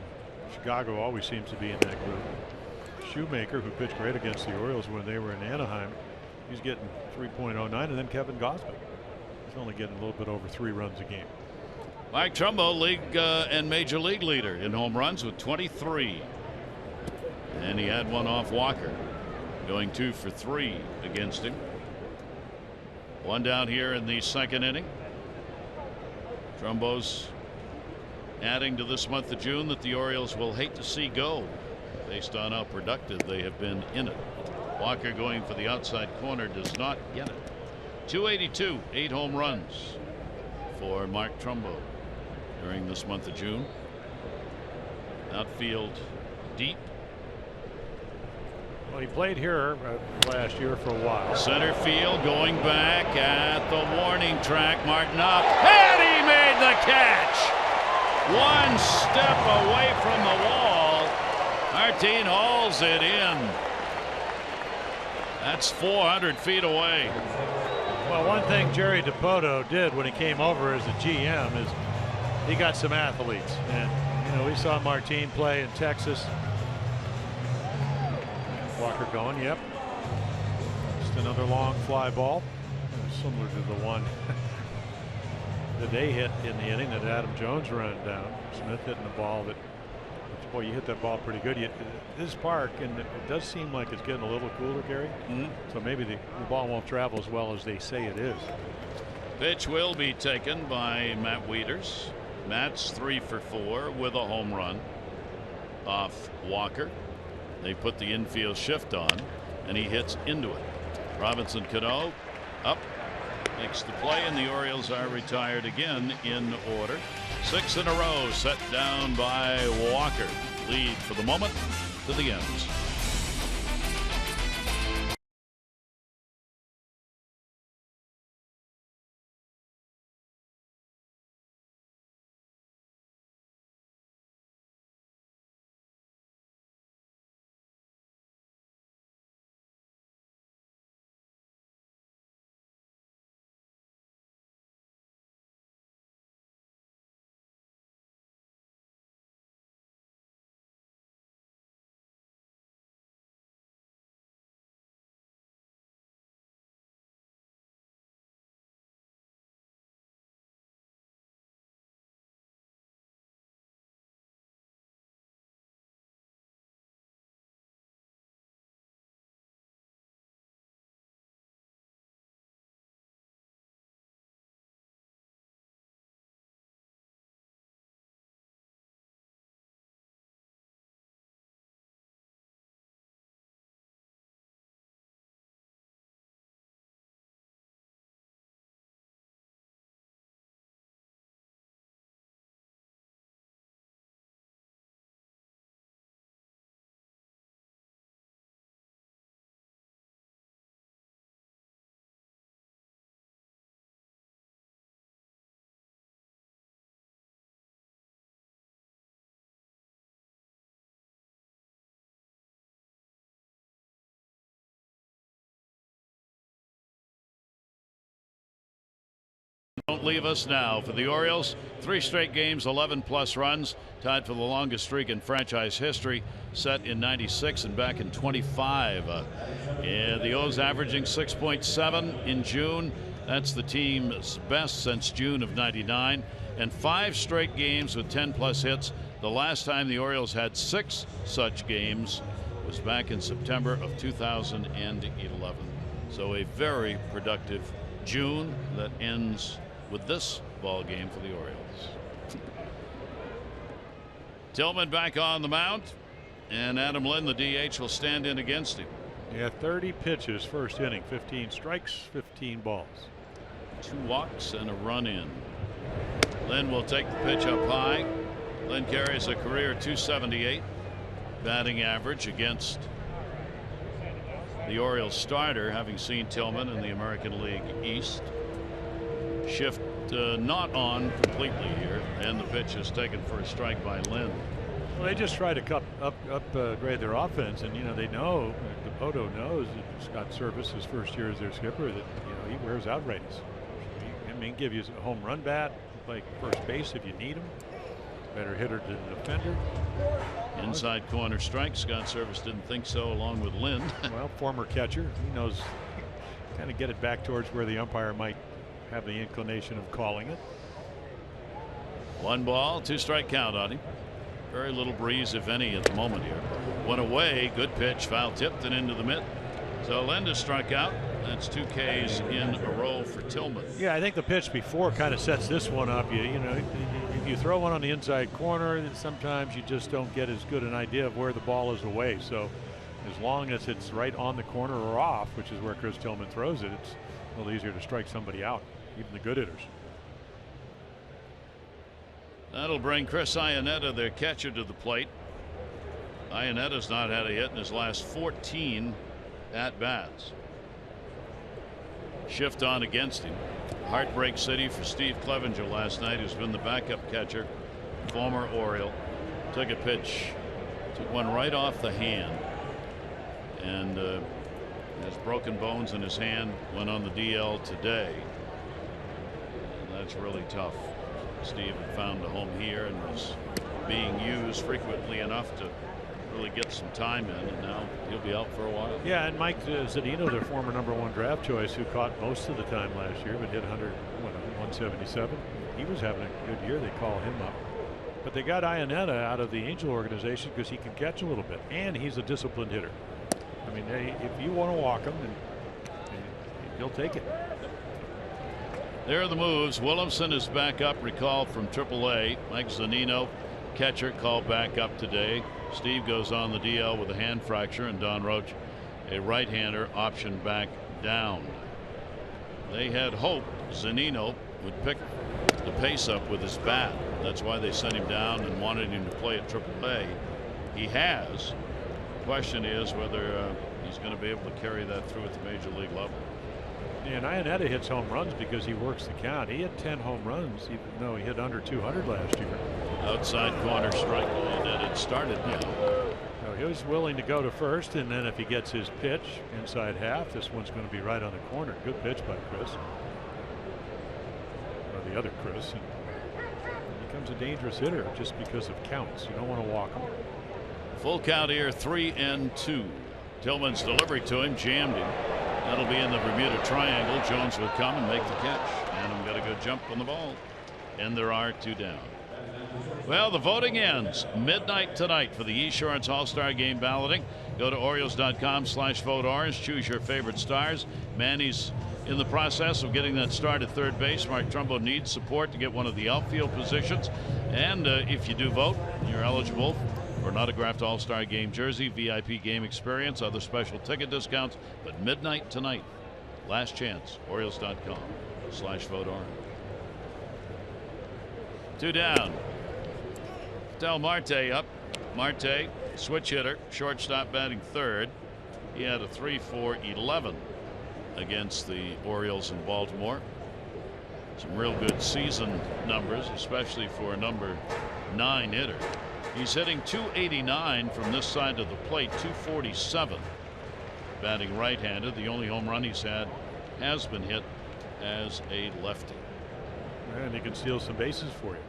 Chicago always seems to be in that group. Shoemaker, who pitched great against the Orioles when they were in Anaheim, he's getting 3.09, and then Kevin Gausman. He's only getting a little bit over 3 runs a game. Mike Trumbo, league and major league leader in home runs with 23. And he had one off Walker, going 2 for 3 against him. One down here in the 2nd inning. Trumbo's adding to this month of June that the Orioles will hate to see go based on how productive they have been in it. Walker going for the outside corner does not get it. 282, 8 home runs for Mark Trumbo during this month of June. Outfield deep. Well, he played here last year for a while. Center field going back at the warning track. Martin up, and he made the catch. One step away from the wall. Martin hauls it in. That's 400 feet away. Well, one thing Jerry Dipoto did when he came over as a GM is he got some athletes. And, you know, we saw Martin play in Texas. Walker going, yep. Just another long fly ball. Similar to the one that they hit in the inning that Adam Jones ran down. Smith hitting the ball that, boy, you hit that ball pretty good. This park, and it does seem like it's getting a little cooler, Gary. So maybe the ball won't travel as well as they say it is. Pitch will be taken by Matt Wieters. Matt's 3 for 4 with a home run off Walker. They put the infield shift on, and he hits into it. Robinson Cano up, makes the play, and the Orioles are retired again in order. 6 in a row set down by Walker. Lead for the moment to the ends. Don't leave us now. For the Orioles, 3 straight games, 11+ runs, tied for the longest streak in franchise history, set in '96 and back in '25. The O's averaging 6.7 in June. That's the team's best since June of '99, and 5 straight games with 10+ hits. The last time the Orioles had 6 such games was back in September of 2011. So a very productive June that ends with this ball game for the Orioles. Tillman back on the mound, and Adam Lind, the DH, will stand in against him. Yeah, 30 pitches first inning, 15 strikes, 15 balls. 2 walks and a run in. Lind will take the pitch up high. Lind carries a career 278. batting average against the Orioles starter, having seen Tillman in the American League East. Shift not on completely here, and the pitch is taken for a strike by Lind. Well, they just try to upgrade their offense, and they know, Dipoto knows that Scott Service, his first year as their skipper, that he wears outrighties. He can give you a home run bat, play first base if you need him. Better hitter than defender. Inside corner strike. Scott Service didn't think so, along with Lind. Well, former catcher, he knows kind of get it back towards where the umpire might have the inclination of calling it. 1 ball, 2 strike count on him. Very little breeze, if any, at the moment here. One away, good pitch, foul tipped and into the mid. So Lind is struck out. That's 2 Ks in a row for Tillman. Yeah, I think the pitch before kind of sets this one up. If you throw one on the inside corner, sometimes you just don't get as good an idea of where the ball is away. So as long as it's right on the corner or off, which is where Chris Tillman throws it, it's a little easier to strike somebody out, even the good hitters. That'll bring Chris Iannetta, their catcher, to the plate. Iannetta's not had a hit in his last 14 at-bats. Shift on against him. Heartbreak City for Steve Clevenger last night, who's been the backup catcher, former Oriole. Took a pitch, took one right off the hand, and has broken bones in his hand. Went on the DL today. And that's really tough. Steve had found a home here and was being used frequently enough to really get some time in, and now he'll be out for a while. Yeah, and Mike Zunino, their former #1 draft choice, who caught most of the time last year but hit 177. He was having a good year. They call him up. But they got Iannetta out of the Angel organization because he can catch a little bit, and he's a disciplined hitter. I mean, if you want to walk him, he'll take it. There are the moves. Williamson is back up, recalled from AAA. Mike Zunino, catcher, called back up today. Steve goes on the DL with a hand fracture, and Don Roach, a right-hander, option back down. They had hoped Zunino would pick the pace up with his bat. That's why they sent him down and wanted him to play at AAA. He has. The question is whether he's going to be able to carry that through at the major league level. And Iannetta hits home runs because he works the count. He had 10 home runs, even though he hit under 200 last year. Outside corner strike, and it started now. So he was willing to go to first, and then if he gets his pitch inside half, this one's going to be right on the corner. Good pitch by Chris. Or the other Chris. And he becomes a dangerous hitter just because of counts. You don't want to walk him. Full count here, 3-2. Tillman's delivery to him jammed him. That'll be in the Bermuda Triangle. Jones will come and make the catch. Adam got a good jump on the ball. And there are 2 down. Well, the voting ends midnight tonight for the Esurance All-Star Game balloting. Go to Orioles.com/vote orange. Choose your favorite stars. Manny's in the process of getting that start at third base. Mark Trumbo needs support to get one of the outfield positions. And if you do vote, you're eligible for an autographed All-Star Game jersey, VIP game experience, other special ticket discounts. But midnight tonight, last chance. Orioles.com/vote orange. 2 down. Del Marte up. Marte, switch hitter, shortstop, batting third. He had a 3-4-11 against the Orioles in Baltimore. Some real good season numbers, especially for a number 9 hitter. He's hitting .289 from this side of the plate, .247. Batting right-handed. The only home run he's had has been hit as a lefty. And he can steal some bases for you.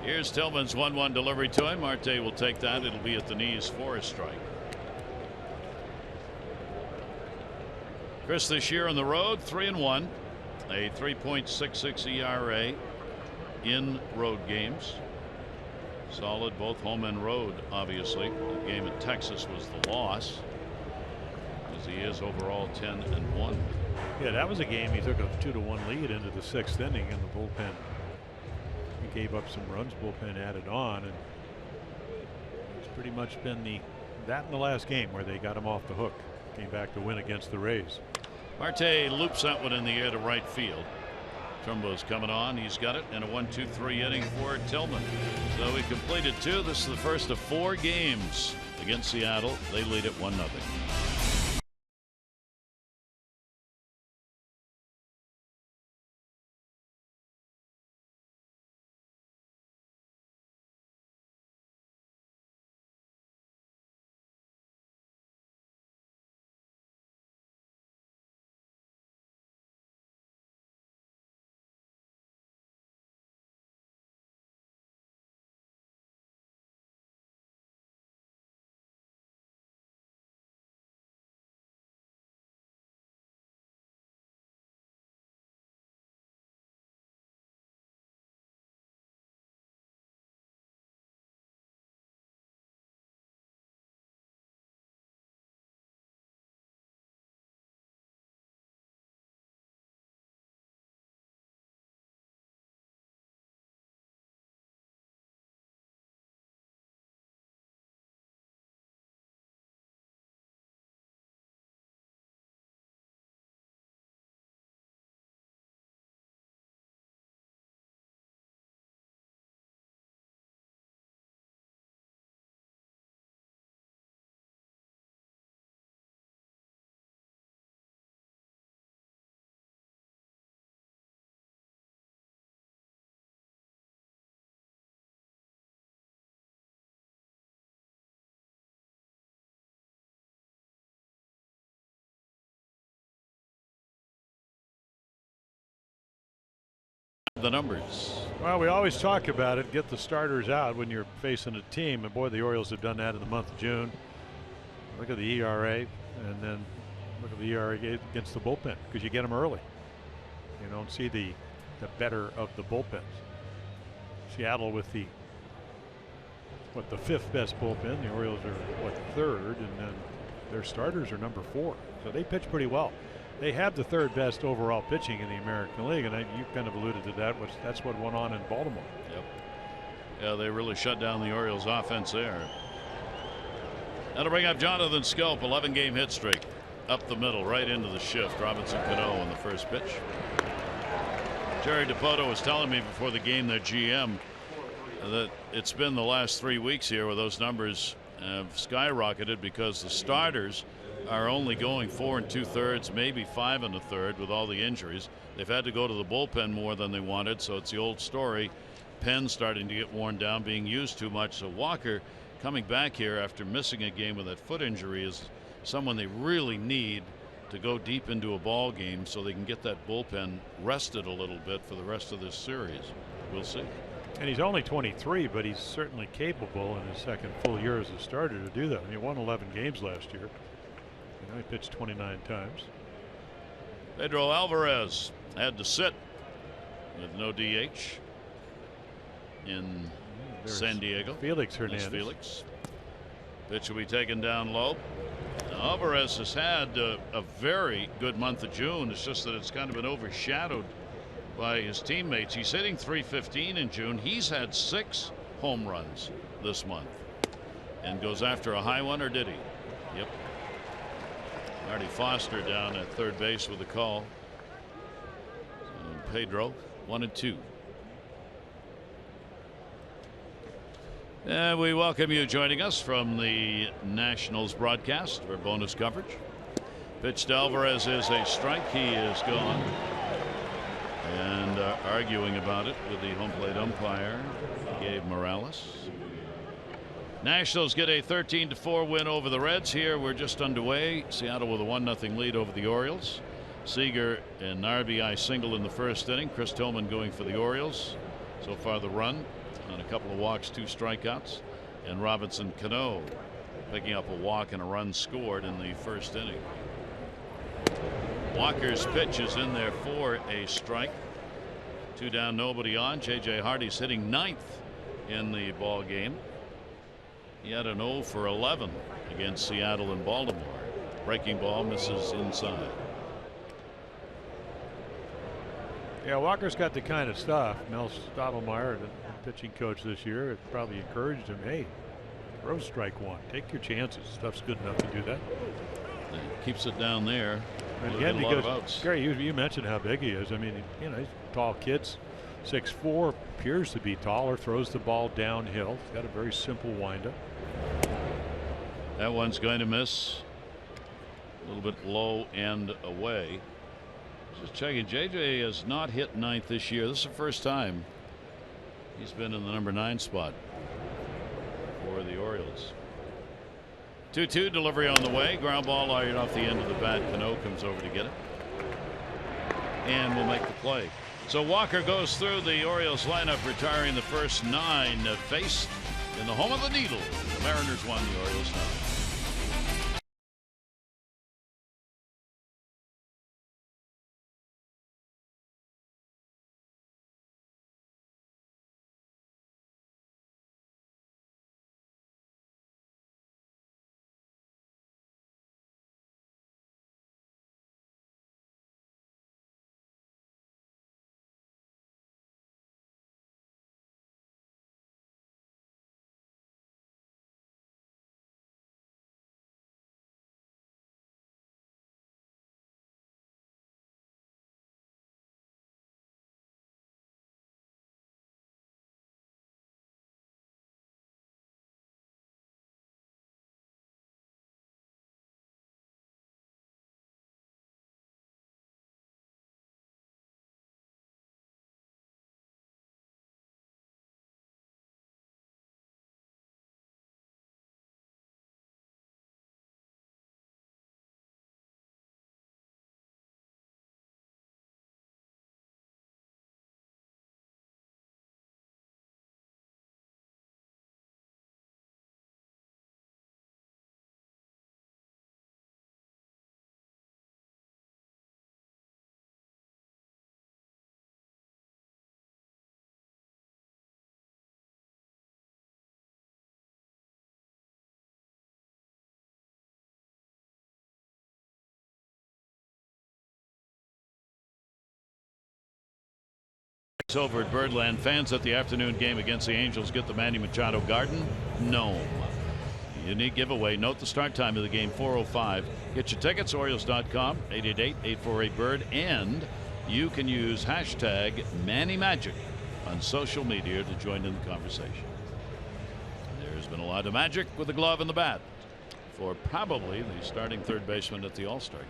Here's Tillman's 1-1 delivery to him. Marte will take that. It'll be at the knees for a strike. Chris this year on the road, 3-1, a 3.66 ERA in road games. Solid both home and road, obviously. The game at Texas was the loss, as he is overall 10-1. Yeah, that was a game he took a 2-1 lead into the 6th inning in the bullpen. He gave up some runs, bullpen added on, and it's pretty much been that in the last game where they got him off the hook. Came back to win against the Rays. Marte loops that one in the air to right field. Trumbo's coming on. He's got it in a 1-2-3 inning for Tillman. So he completed 2. This is the first of 4 games against Seattle. They lead it 1-0. The numbers. Well, we always talk about it. Get the starters out when you're facing a team, and boy, the Orioles have done that in the month of June. Look at the ERA, and then look at the ERA against the bullpen, because you get them early. You don't see the better of the bullpens. Seattle with the 5th best bullpen. The Orioles are 3rd, and then their starters are number 4. So they pitch pretty well. They have the 3rd best overall pitching in the American League, and you kind of alluded to that. That's what went on in Baltimore. Yep. Yeah, they really shut down the Orioles' offense there. That'll bring up Jonathan Schoop, 11-game hit streak, up the middle, right into the shift. Robinson Cano on the first pitch. Jerry Dipoto was telling me before the game, their GM, that it's been the last 3 weeks here where those numbers have skyrocketed because the starters are only going 4 2/3, maybe 5 1/3 with all the injuries. They've had to go to the bullpen more than they wanted, so it's the old story. Penn starting to get worn down, being used too much. So Walker coming back here after missing a game with that foot injury is someone they really need to go deep into a ball game so they can get that bullpen rested a little bit for the rest of this series. We'll see. And he's only 23, but he's certainly capable in his 2nd full year as a starter to do that. I mean, he won 11 games last year. He pitched 29 times. Pedro Alvarez had to sit with no DH in San Diego. Felix Hernandez. Felix. Pitch will be taken down low. Alvarez has had a very good month of June. It's just that it's kind of been overshadowed by his teammates. He's hitting .315 in June. He's had 6 home runs this month and goes after a high one, or did he? Yep. Marty Foster down at third base with a call. So Pedro 1-2. And we welcome you joining us from the Nationals broadcast for bonus coverage. Pitch to Alvarez is a strike. He is gone. And arguing about it with the home plate umpire, Gabe Morales. Nationals get a 13-4 win over the Reds. Here we're just underway. Seattle with a 1-0 lead over the Orioles. Seager an RBI single in the first inning. Chris Tillman going for the Orioles. So far the run on a couple of walks, 2 strikeouts, and Robinson Cano picking up a walk and a run scored in the first inning. Walker's pitch is in there for a strike. 2 down, nobody on. J.J. Hardy's hitting 9th in the ball game. He had an 0 for 11 against Seattle and Baltimore. Breaking ball misses inside. Yeah, Walker's got the kind of stuff. Mel Stottlemyre, the pitching coach this year, had probably encouraged him, hey, throw strike 1. Take your chances. Stuff's good enough to do that. Keeps it down there. And Again, again, a lot of because outs. Gary, you mentioned how big he is. I mean, he's a tall kid, 6'4", appears to be taller, throws the ball downhill. He's got a very simple windup. That one's going to miss. A little bit low and away. Just checking. JJ has not hit ninth this year. This is the first time he's been in the number 9 spot for the Orioles. 2-2 delivery on the way. Ground ball ironed off the end of the bat. Cano comes over to get it and will make the play. So Walker goes through the Orioles lineup, retiring the first 9 faced in the home of the Needle. The Mariners won, the Orioles 9. Over at Birdland, fans at the afternoon game against the Angels get the Manny Machado Garden Gnome. Unique giveaway. Note the start time of the game, 4:05. Get your tickets, Orioles.com, 888-848-BIRD, and you can use hashtag MannyMagic on social media to join in the conversation. There's been a lot of magic with the glove and the bat for probably the starting third baseman at the All-Star game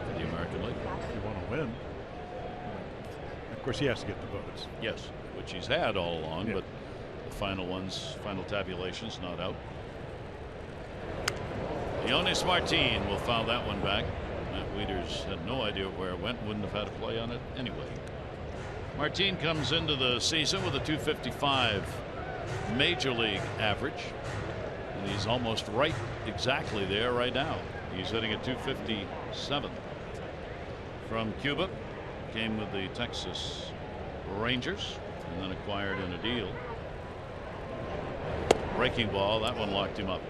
for the American League. You want to win. Of course, he has to get the votes. Yes, which he's had all along, yeah. But the final tabulations not out. Leonis Martin will foul that one back. Matt Wieters had no idea where it went, wouldn't have had a play on it anyway. Martin comes into the season with a .255 major league average, and he's almost right exactly there right now. He's hitting a .257 from Cuba. Came with the Texas Rangers and then acquired in a deal. Breaking ball, that one locked him up.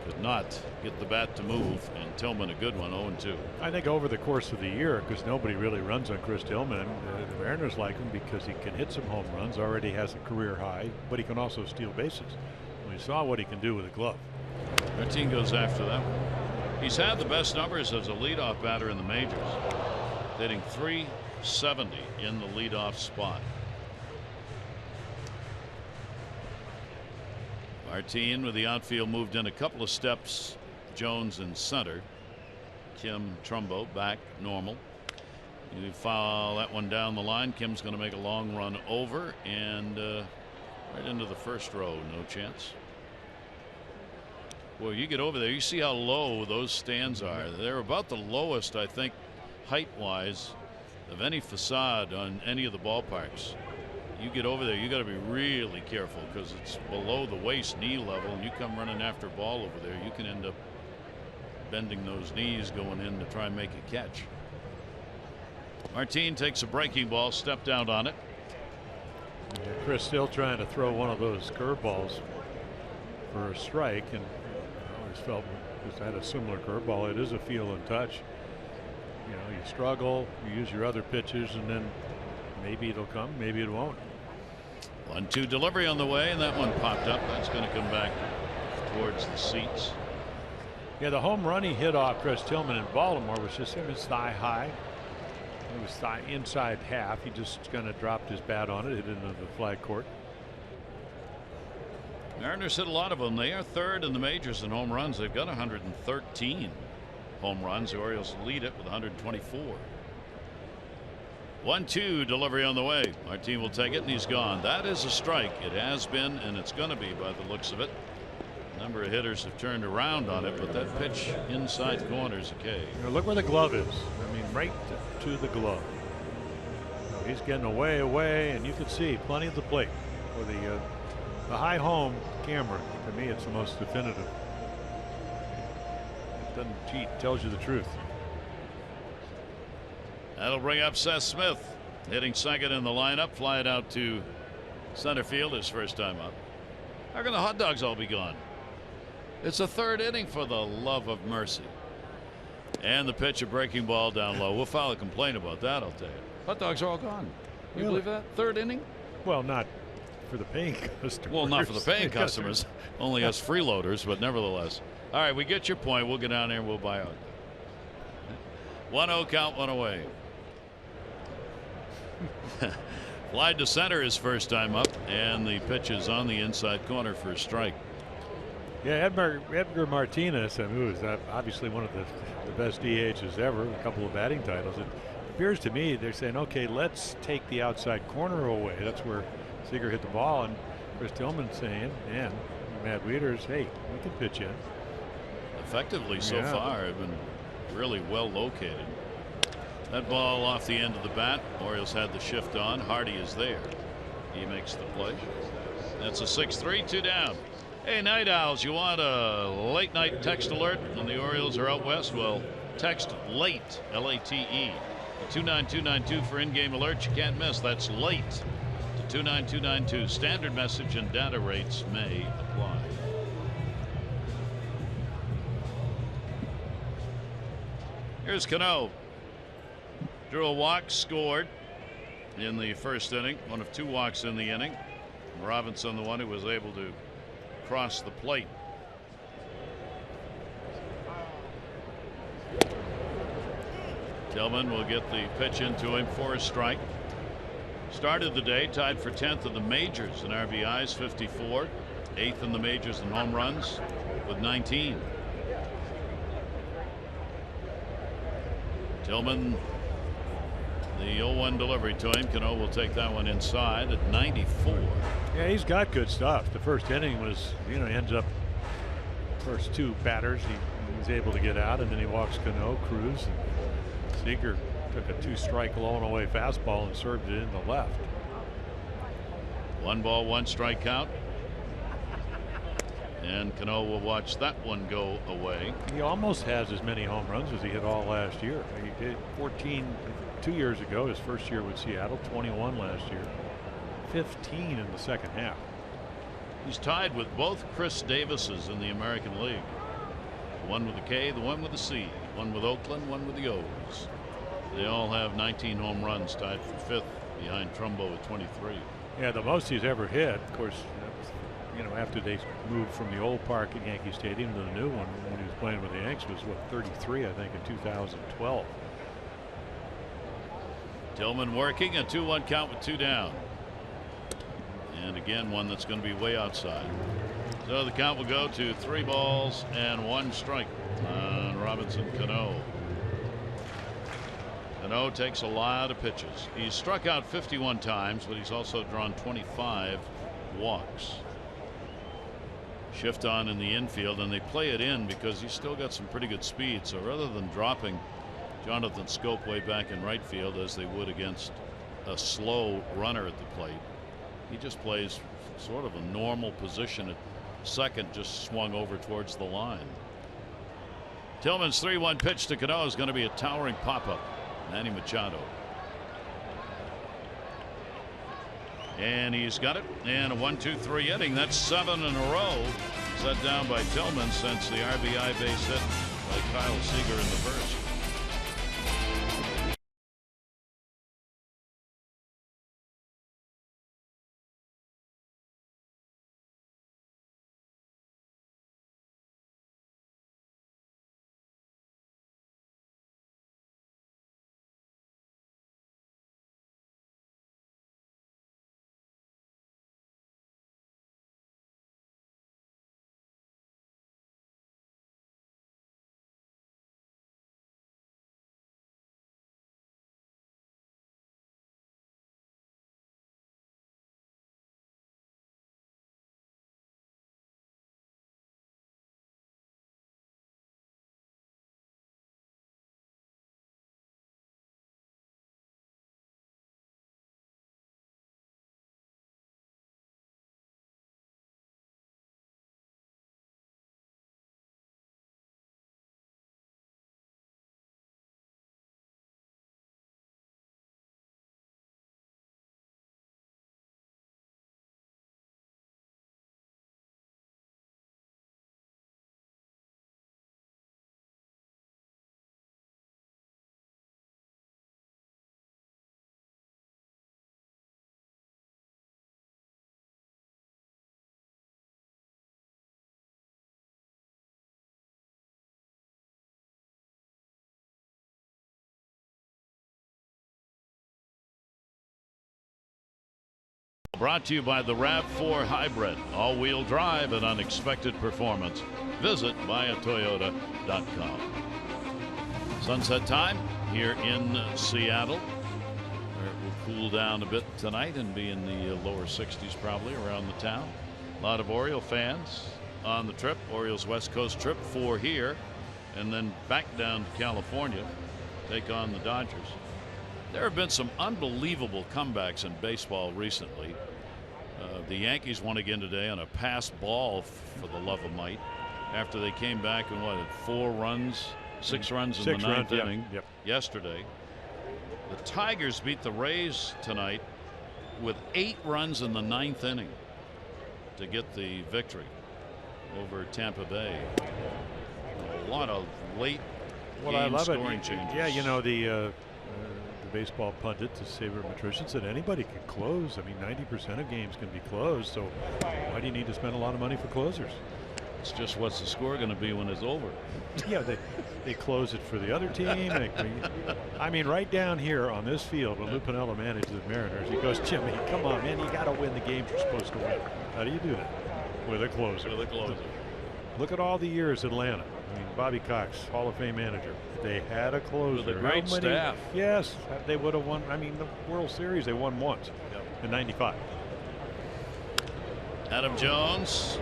Could not get the bat to move, and Tillman a good one, 0-2. I think over the course of the year, because nobody really runs on Chris Tillman, the Mariners like him because he can hit some home runs, already has a career high, but he can also steal bases. We saw what he can do with a glove. Martin goes after that one. He's had the best numbers as a leadoff batter in the majors, hitting .370 in the leadoff spot. Martin with the outfield moved in a couple of steps. Jones in center. Kim Trumbo back normal. You foul that one down the line. Kim's going to make a long run over and right into the first row. No chance. Well, you get over there, you see how low those stands are. They're about the lowest, I think, height-wise, of any facade on any of the ballparks. You get over there, you got to be really careful because it's below the waist knee level, and you come running after a ball over there, you can end up bending those knees going in to try and make a catch. Martin takes a breaking ball, stepped out on it. Yeah, Chris still trying to throw one of those curveballs for a strike, and I always felt just had a similar curveball. It is a feel and touch. You know, you struggle, you use your other pitches, and then maybe it'll come, maybe it won't. 1-2 delivery on the way, and that one popped up. That's going to come back towards the seats. Yeah, the home run he hit off Chris Tillman in Baltimore was just his thigh high. It was thigh inside half. He just kind of dropped his bat on it, hit it into the flag court. Mariners hit a lot of them. They are third in the majors in home runs. They've got 113 home runs. The Orioles lead it with 124. 1-2 delivery on the way. Martin will take it, and he's gone. That is a strike. It has been, and it's going to be by the looks of it. A number of hitters have turned around on it, but that pitch inside corner is a K. Look where the glove is. I mean, right to the glove. He's getting away, and you can see plenty of the plate. For the high home camera, to me, it's the most definitive. It doesn't cheat, tells you the truth. That'll bring up Seth Smith, hitting second in the lineup. Fly it out to center field his first time up. How can the hot dogs all be gone? It's a third inning, for the love of mercy. And the pitch, a breaking ball down low. We'll file a complaint about that, I'll tell you. Hot dogs are all gone. You Really? believe that? Third inning? Well, not for the paying customers. Well, not for the paying customers. Only us freeloaders, but nevertheless. All right, we get your point. We'll get down there and we'll buy out. 1-0 count, one away. Fly to center his first time up, and the pitch is on the inside corner for a strike. Yeah, Edgar Martinez, who is obviously one of the best DHs ever, a couple of batting titles. It appears to me they're saying, okay, let's take the outside corner away. That's where Seager hit the ball, and Chris Tillman saying, and Matt Wieters, hey, we can pitch in. Effectively so far, have been really well located. That ball off the end of the bat. Orioles had the shift on. Hardy is there. He makes the play. That's a 6-3, 2 down. Hey, Night Owls, you want a late night text alert when the Orioles are out west? Well, text LATE, L-A-T-E, to 29292 for in-game alerts you can't miss. That's LATE to 29292. Standard message and data rates may apply. Here's Cano. Drew a walk, scored in the first inning. One of two walks in the inning. Robinson, the one who was able to cross the plate. Tillman will get the pitch into him for a strike. Started the day tied for 10th in the majors in RBIs, 54. 8th in the majors in home runs with 19. Tillman, the 0-1 delivery to him. Cano will take that one inside at 94. Yeah, he's got good stuff. The first inning was, ends up first two batters. He's able to get out, and then he walks Cano, Cruz, and Seager took a 2-strike blown away fastball and served it in the left. 1 ball, 1 strike count. And Cano will watch that one go away. He almost has as many home runs as he hit all last year. He did 14 2 years ago, his first year with Seattle, 21 last year, 15 in the second half. He's tied with both Chris Davises in the American League. The one with the K, the one with the C, one with Oakland, one with the O's. They all have 19 home runs, tied for 5th behind Trumbo with 23. Yeah, the most he's ever hit, of course, after they moved from the old park at Yankee Stadium to the new one when he was playing with the Yanks, was 33, I think, in 2012. Tillman working a 2-1 count with 2 down. And again, one that's going to be way outside. So the count will go to 3 balls and 1 strike on Robinson Cano. Cano takes a lot of pitches. He's struck out 51 times, but he's also drawn 25 walks. Shift on in the infield, and they play it in because he's still got some pretty good speed. So rather than dropping Jonathan Scope way back in right field as they would against a slow runner at the plate, he just plays sort of a normal position at second, just swung over towards the line. Tillman's 3-1 pitch to Cano is going to be a towering pop-up. Manny Machado. And he's got it. And a 1-2-3 inning. That's 7 in a row. Set down by Tillman since the RBI base hit by Kyle Seager in the first. Brought to you by the RAV4 Hybrid. All-wheel drive and unexpected performance. Visit buyatoyota.com. Sunset time here in Seattle. It will cool down a bit tonight and be in the lower 60s probably around the town. A lot of Oriole fans on the trip. Orioles West Coast trip, 4 here, and then back down to California, take on the Dodgers. There have been some unbelievable comebacks in baseball recently. The Yankees won again today on a pass ball, for the love of might, after they came back and what, 4 runs, 6 runs in the ninth inning yesterday. The Tigers beat the Rays tonight with 8 runs in the 9th inning to get the victory over Tampa Bay. A lot of late game scoring changes. Yeah, you know, the baseball pundit, to Saber Matrician, said anybody can close. I mean, 90% of games can be closed, so why do you need to spend a lot of money for closers? It's just what's the score going to be when it's over. Yeah, they close it for the other team. I mean, right down here on this field, when Lou Piniella managed the Mariners, he goes, Jimmy, come on, man, you got to win the games you're supposed to win. How do you do that? With a closer. With a closer. Look at all the years Atlanta. I mean, Bobby Cox, Hall of Fame manager. They had a closer. With a great staff. Yes, they would have won. I mean, the World Series they won once in '95. Adam Jones.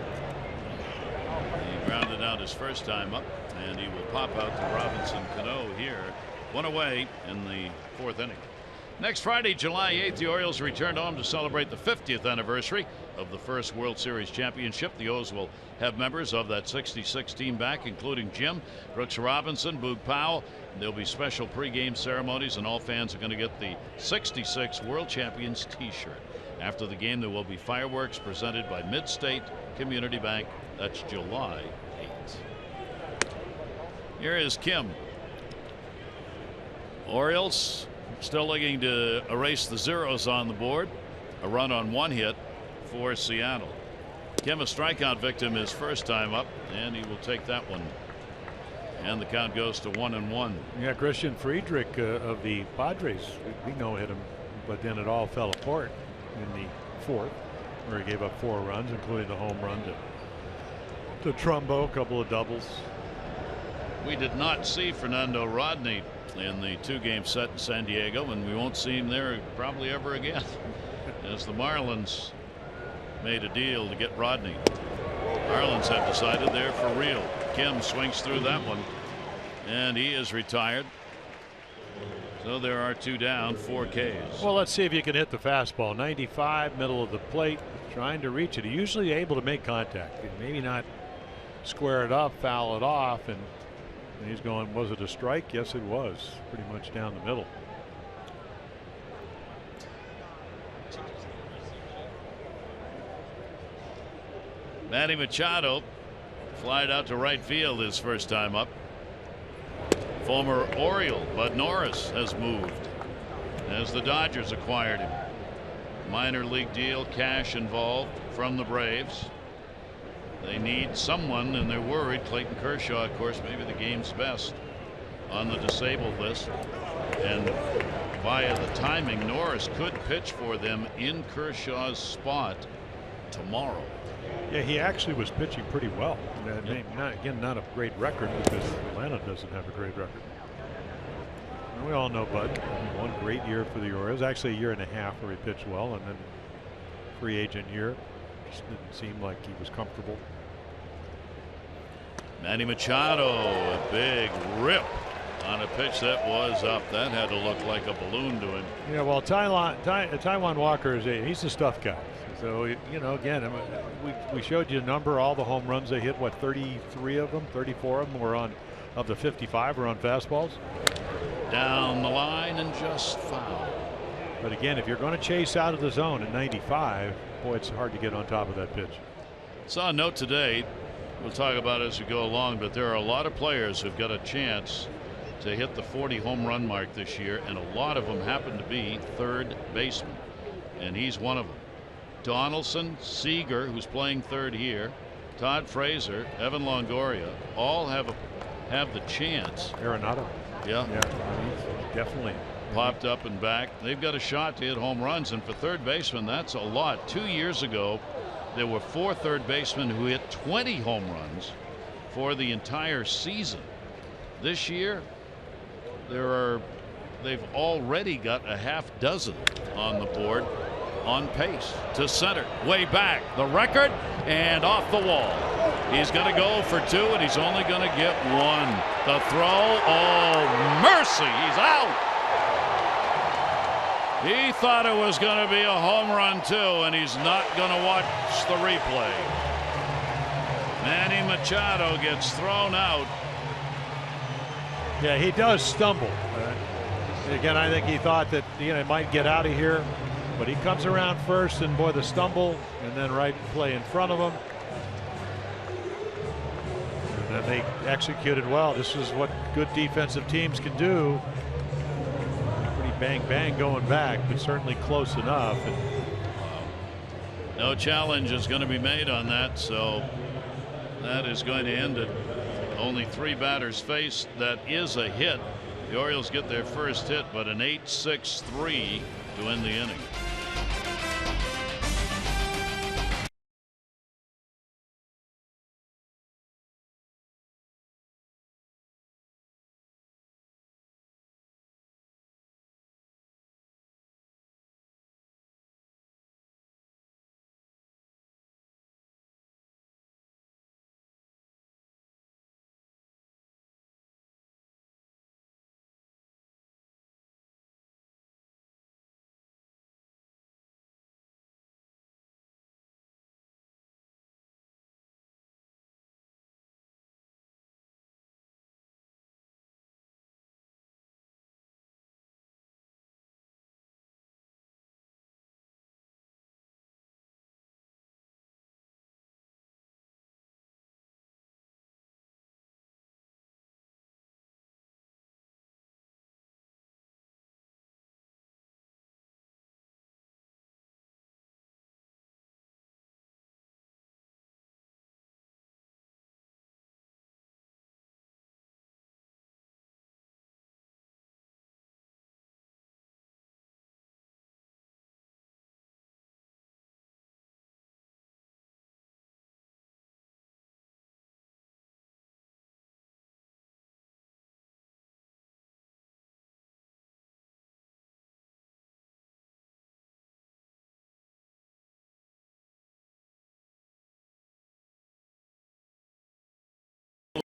He grounded out his first time up, and he will pop out to Robinson Cano here. 1 away in the 4th inning. Next Friday, July 8th, the Orioles return home to celebrate the 50th anniversary of the first World Series championship. The O's will have members of that 66 team back, including Jim, Brooks Robinson, Boog Powell. There'll be special pregame ceremonies, and all fans are going to get the 66 World Champions t-shirt. After the game, there will be fireworks presented by Mid-State Community Bank. That's July 8th. Here is Kim. Orioles still looking to erase the zeros on the board. A run on 1 hit for Seattle. Kim, a strikeout victim his first time up, and he will take that one. And the count goes to 1-1. Yeah, Christian Friedrich of the Padres, we know hit him, but then it all fell apart in the 4th, where he gave up 4 runs, including the home run to Trumbo, a couple of doubles. We did not see Fernando Rodney in the 2-game set in San Diego, and we won't see him there probably ever again, as the Marlins made a deal to get Rodney. Marlins have decided they're for real. Kim swings through that one, and he is retired. So there are 2 down, 4 Ks. Well, let's see if you can hit the fastball. 95, middle of the plate, trying to reach it. He's usually able to make contact, maybe not square it up, foul it off, and he's going, was it a strike? Yes, it was. Pretty much down the middle. Manny Machado flied out to right field his first time up. Former Oriole Bud Norris has moved as the Dodgers acquired him. Minor league deal, cash involved from the Braves. They need someone, and they're worried. Clayton Kershaw, of course, maybe the game's best, on the disabled list. And via the timing, Norris could pitch for them in Kershaw's spot tomorrow. Yeah, he actually was pitching pretty well. Not a great record, because Atlanta doesn't have a great record. And we all know Bud. One great year for the Orioles. Actually, a year and a half where he pitched well, and then free agent year. Just didn't seem like he was comfortable. Manny Machado, a big rip on a pitch that was up. That had to look like a balloon to him. Yeah, well, Taijuan Walker he's a stuff guy. So, you know, again, we showed you a number, all the home runs they hit, what, 33 of them, 34 of them were on, of the 55 were on fastballs. Down the line and just foul. But again, if you're going to chase out of the zone at 95, boy, it's hard to get on top of that pitch. Saw a note today, we'll talk about it as we go along, but there are a lot of players who've got a chance to hit the 40 home run mark this year, and a lot of them happen to be third basemen, and he's one of them. Donaldson, Seager, who's playing third here, Todd Frazier, Evan Longoria, all have the chance. Arenado. Yeah. Yeah, definitely. popped up and back. They've got a shot to hit home runs, and for third baseman, that's a lot. 2 years ago, there were 4 third basemen who hit 20 home runs for the entire season. This year, they've already got a half dozen on the board, on pace to center, way back, the record, and off the wall. He's going to go for 2, and he's only going to get 1. The throw, oh mercy, he's out. He thought it was going to be a home run too, and he's not going to watch the replay. Manny Machado gets thrown out. Yeah, he does stumble. Again, I think he thought that he might get out of here, but he comes around first, and boy, the stumble, and then right play in front of him. And then they executed well. This is what good defensive teams can do. Pretty bang bang going back, but certainly close enough. And no challenge is going to be made on that, so that is going to end it. Only 3 batters faced. That is a hit. The Orioles get their first hit, but an 8-6-3 to end the inning.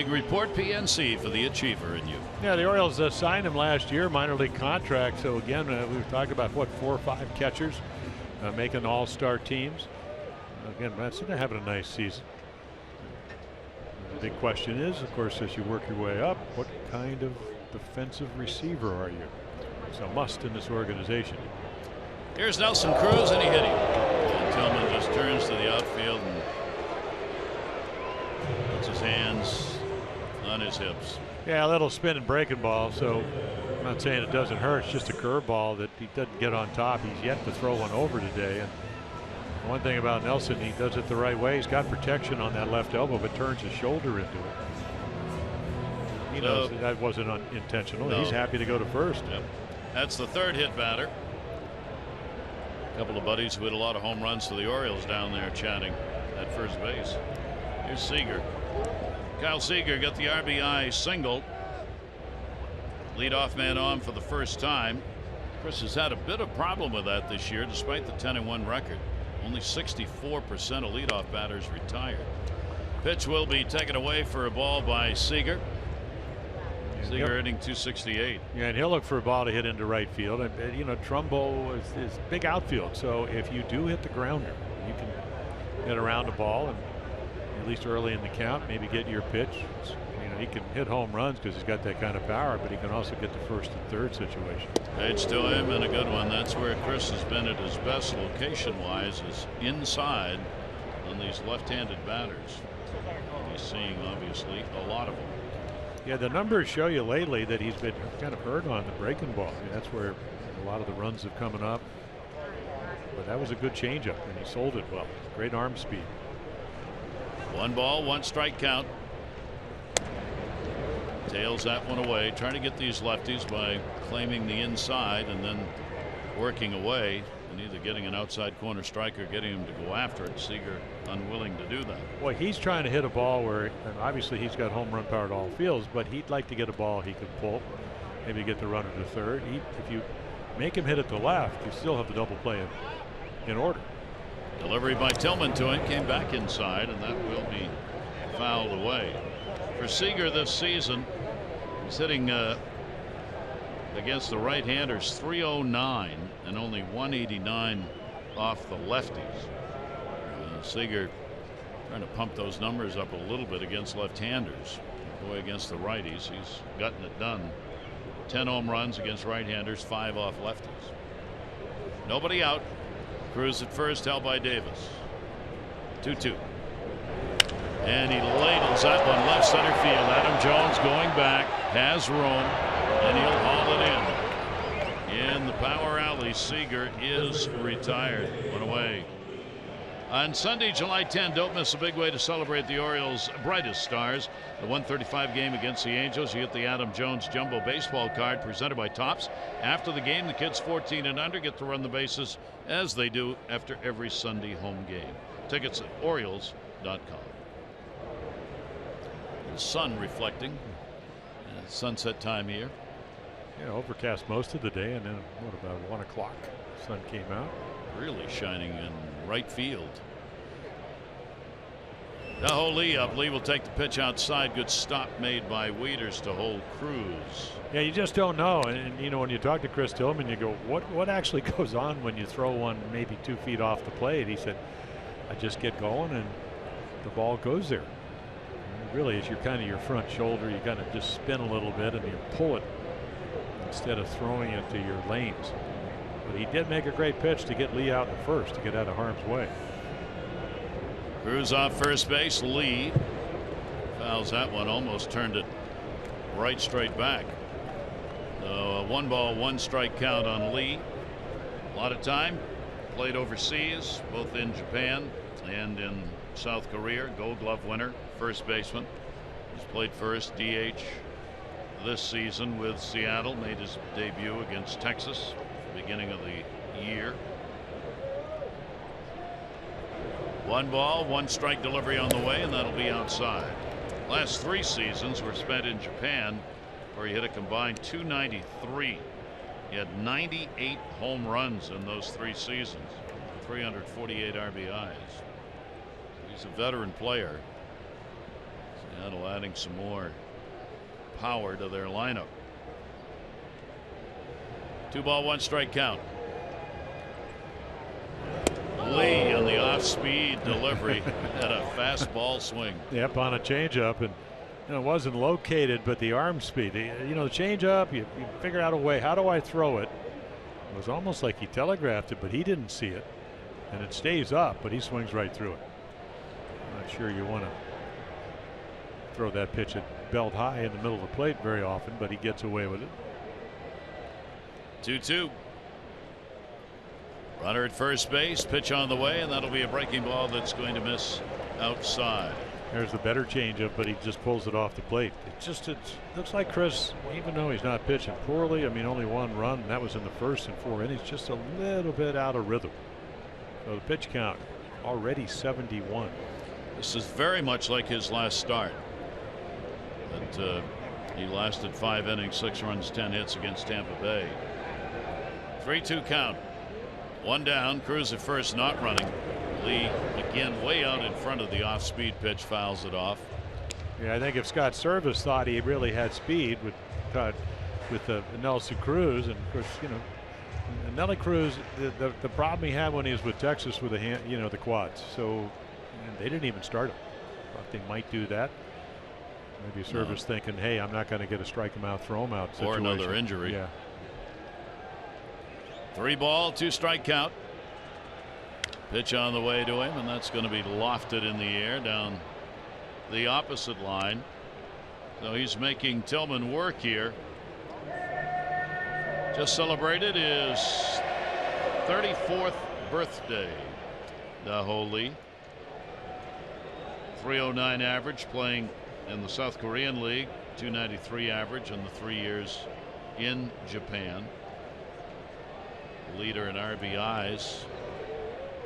Report PNC for the achiever in you. yeah, the Orioles signed him last year, minor league contract. So again, we've talked about what, 4 or 5 catchers making all-star teams. Again, Matson having a nice season. The big question is, of course, as you work your way up, what kind of defensive receiver are you? It's a must in this organization. Here's Nelson Cruz, and he hit him. And Tillman just turns to the outfield and puts his hands on his hips. Yeah, a little spin and breaking ball. So I'm not saying it doesn't hurt. It's just a curveball that he doesn't get on top. He's yet to throw one over today. And one thing about Nelson, he does it the right way. He's got protection on that left elbow, but turns his shoulder into it. He knows that wasn't intentional. No. He's happy to go to first. Yep. That's the 3rd hit batter. A couple of buddies who hit a lot of home runs for the Orioles down there chatting at first base. Here's Seager. Kyle Seager got the RBI single. Leadoff man on for the first time. Chris has had a bit of problem with that this year, despite the 10-1 record. Only 64% of leadoff batters retired. Pitch will be taken away for a ball by Seager. Seager hitting 268. Yeah, and he'll look for a ball to hit into right field. And Trumbo is big outfield, so if you do hit the grounder, you can get around the ball and at least early in the count, maybe get your pitch. He can hit home runs because he's got that kind of power, but he can also get the first and third situation. Pitch to him, and a good one. That's where Chris has been at his best location-wise, is inside on these left-handed batters. He's seeing, obviously, a lot of them. Yeah, the numbers show you lately that he's been kind of hurt on the breaking ball. That's where a lot of the runs have coming up. But that was a good changeup, and he sold it well. Great arm speed. 1 ball, 1 strike count. Tails that one away, trying to get these lefties by claiming the inside and then working away and either getting an outside corner strike or getting him to go after it. Seager unwilling to do that. Well, he's trying to hit a ball where, and obviously he's got home run power at all fields, but he'd like to get a ball he can pull, maybe get the runner to third. If you make him hit it to left, you still have the double play in order. Delivery by Tillman to him, came back inside, and that will be fouled away. For Seager this season, he's hitting against the right-handers .309 and only .189 off the lefties. Seager trying to pump those numbers up a little bit against left-handers. Boy, against the righties, he's gotten it done. 10 home runs against right-handers, 5 off lefties. Nobody out. Cruz at first, held by Davis. 2-2. And he ladles that one left center field. Adam Jones going back, has room, and he'll haul it in. In the power alley, Seager is retired. One away. On Sunday, July 10, don't miss a big way to celebrate the Orioles' brightest stars. The 1:35 game against the Angels. You get the Adam Jones Jumbo Baseball card presented by Topps. After the game, the kids 14 and under get to run the bases as they do after every Sunday home game. Tickets at Orioles.com. The sun reflecting. Sunset time here. Yeah, overcast most of the day, and then what about 1 o'clock? Sun came out. Really shining in right field. Now Lee up. Lee will take the pitch outside. Good stop made by Wieters to hold Cruz. Yeah, you just don't know. And you know, when you talk to Chris Tillman, you go, what actually goes on when you throw one maybe 2 feet off the plate? He said, I just get going and the ball goes there. And really, it's your front shoulder. You kind of just spin a little bit and you pull it instead of throwing it to your lanes. But he did make a great pitch to get Lee out in the first to get out of harm's way. Cruz off first base. Lee fouls that one, almost turned it right straight back. So a 1-ball, 1-strike count on Lee. A lot of time played overseas, both in Japan and in South Korea. Gold Glove winner, first baseman. He's played first DH this season with Seattle. Made his debut against Texas beginning of the year. 1-ball, 1-strike delivery on the way, and that'll be outside. Last 3 seasons were spent in Japan, where he hit a combined .293. He had 98 home runs in those 3 seasons, 348 RBIs. He's a veteran player. Seattle adding some more power to their lineup. 2-ball, 1-strike count. Lee on the off-speed delivery had a fastball swing. Yep, on a changeup, and it wasn't located, but the arm speed. You know, the changeup, you figure out a way. How do I throw it? It was almost like he telegraphed it, but he didn't see it, and it stays up, but he swings right through it. I'm not sure you want to throw that pitch at belt high in the middle of the plate very often, but he gets away with it. 2-2. Runner at first base, pitch on the way, and that'll be a breaking ball that's going to miss outside. There's the better changeup, but he just pulls it off the plate. It looks like Chris, even though he's not pitching poorly, I mean, only 1 run, and that was in the first and 4 innings, just a little bit out of rhythm. So the pitch count already 71. This is very much like his last start. But he lasted 5 innings, 6 runs, 10 hits against Tampa Bay. 3-2 count. 1 down. Cruz at first, not running. Lee again way out in front of the off-speed pitch, fouls it off. Yeah, I think if Scott Service thought he really had speed with Nelson Cruz, and of course, you know, Nelly Cruz, the problem he had when he was with Texas with the quads. So they didn't even start him. Thought they might do that. Maybe Service thinking, hey, I'm not going to get a strike him out, throw him out situation. Or another injury. Yeah. 3-ball, 2-strike count. Pitch on the way to him, and that's going to be lofted in the air down the opposite line. So he's making Tillman work here. Just celebrated his 34th birthday. Da-Ho Lee. 309 average, playing in the South Korean League. .293 average in the 3 years in Japan. Leader in RBIs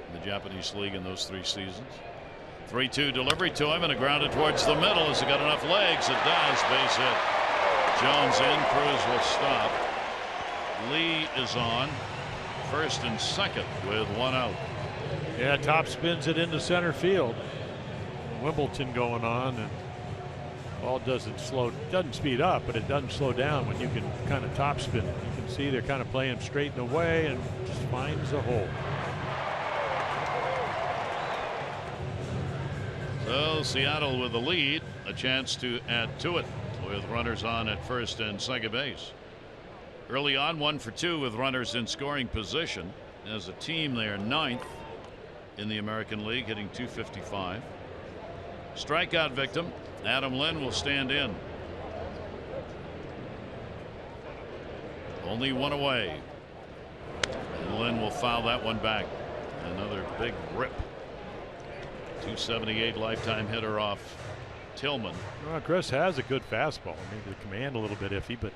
in the Japanese league in those 3 seasons. 3-2 delivery to him and a grounded towards the middle. Has it got enough legs? It does. Base hit. Jones in. Cruz will stop. Lee is on first and second with 1 out. Yeah, top spins it into center field. Wimbledon going on, and ball doesn't speed up, but it doesn't slow down when you can kind of top spin it. You can see they're kind of playing straight and away and just finds a hole. So Seattle with the lead, a chance to add to it with runners on at first and second base. Early on, 1 for 2 with runners in scoring position. As a team, they are 9th in the American League, hitting .255. Strikeout victim Adam Lynn will stand in. Only 1 away, and Lynn will foul that one back. Another big rip. .278 lifetime hitter off Tillman. Well, Chris has a good fastball. I mean, the command a little bit iffy, but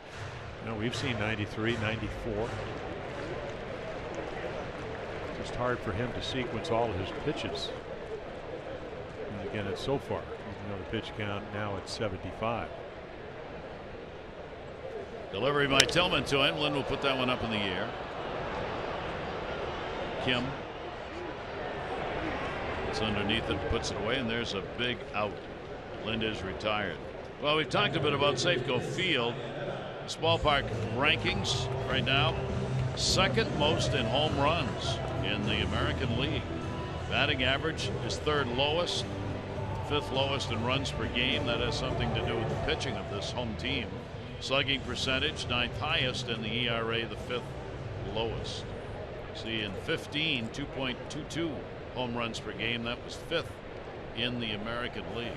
we've seen 93, 94. It's just hard for him to sequence all of his pitches. And again, it's so far. The pitch count now at 75. Delivery by Tillman to him. Lynn will put that one up in the air. Kim. It's underneath it, puts it away, and there's a big out. Lynn is retired. Well, we've talked a bit about Safeco Field. This ballpark rankings right now, 2nd most in home runs in the American League. Batting average is 3rd lowest. 5th lowest in runs per game. That has something to do with the pitching of this home team. Slugging percentage 9th highest, and the ERA the 5th lowest. See, in 15, 2.22 home runs per game. That was 5th in the American League.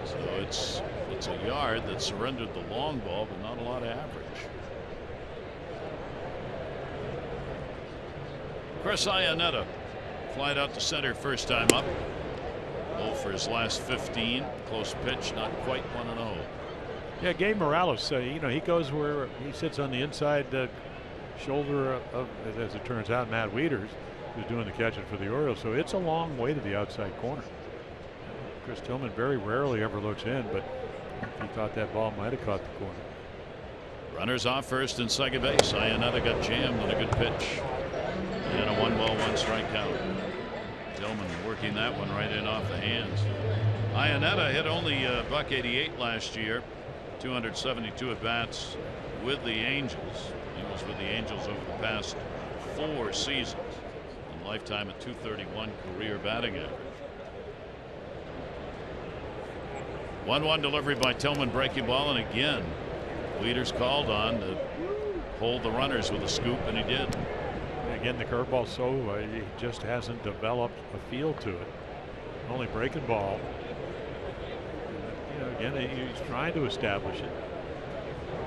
So it's a yard that surrendered the long ball, but not a lot of average. Chris Iannetta flied out to center first time up. 0 for his last 15. Close pitch, not quite 1-0. Yeah, Gabe Morales, he goes where he sits on the inside shoulder of, as it turns out, Matt Wieters, who's doing the catching for the Orioles. So it's a long way to the outside corner. Chris Tillman very rarely ever looks in, but he thought that ball might have caught the corner. Runners off first and second base. Iannetta got jammed on a good pitch. And a 1-ball-1-strike count. Tillman working that one right in off the hands. Iannetta hit only $188 last year. 272 at bats with the Angels. He was with the Angels over the past 4 seasons. And lifetime at .231 career batting average. 1-1 delivery by Tillman, breaking ball, and again Wieters called on to hold the runners with a scoop, and he did. Again, the curveball, he just hasn't developed a feel to it. Only breaking ball. Again, he's trying to establish it.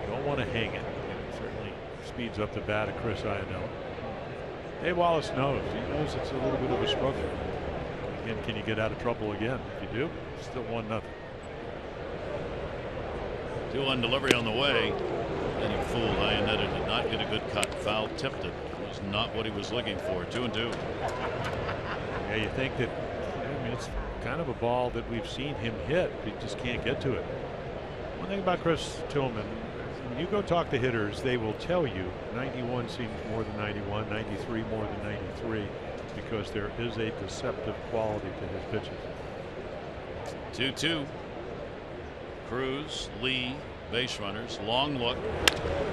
You don't want to hang it. It certainly speeds up the bat of Chris Iannetta. Dave Wallace knows. He knows it's a little bit of a struggle. Again, can you get out of trouble again? If you do, still 1-0. 2-1 delivery on the way, and he fooled. Iannetta did not get a good cut. Foul tipped it. Was not what he was looking for. 2-2. Yeah, you think that, it's kind of a ball that we've seen him hit. He just can't get to it. One thing about Chris Tillman, when you go talk to hitters, they will tell you 91 seems more than 91, 93 more than 93, because there is a deceptive quality to his pitches. 2-2. Cruz, Lee, base runners, long look,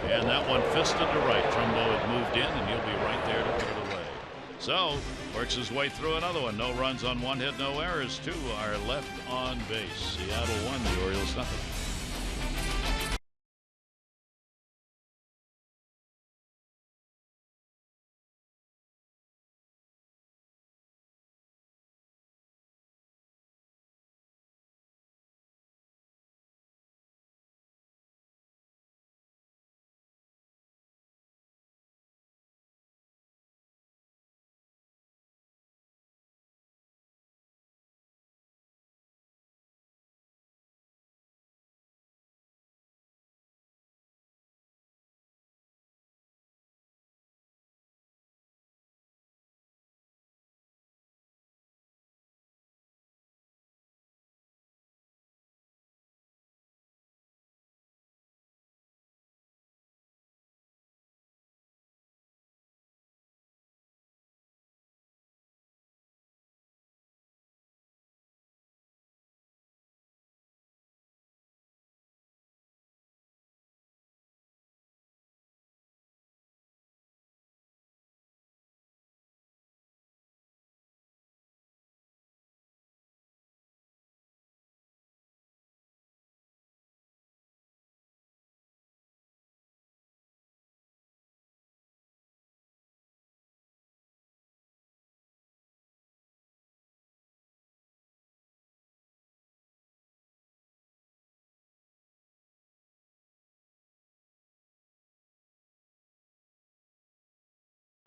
and that one fisted to right. Trumbo had moved in, and he'll be right there to put it away. So works his way through another one. No runs on 1 hit, no errors. 2 are left on base. Seattle 1, the Orioles nothing.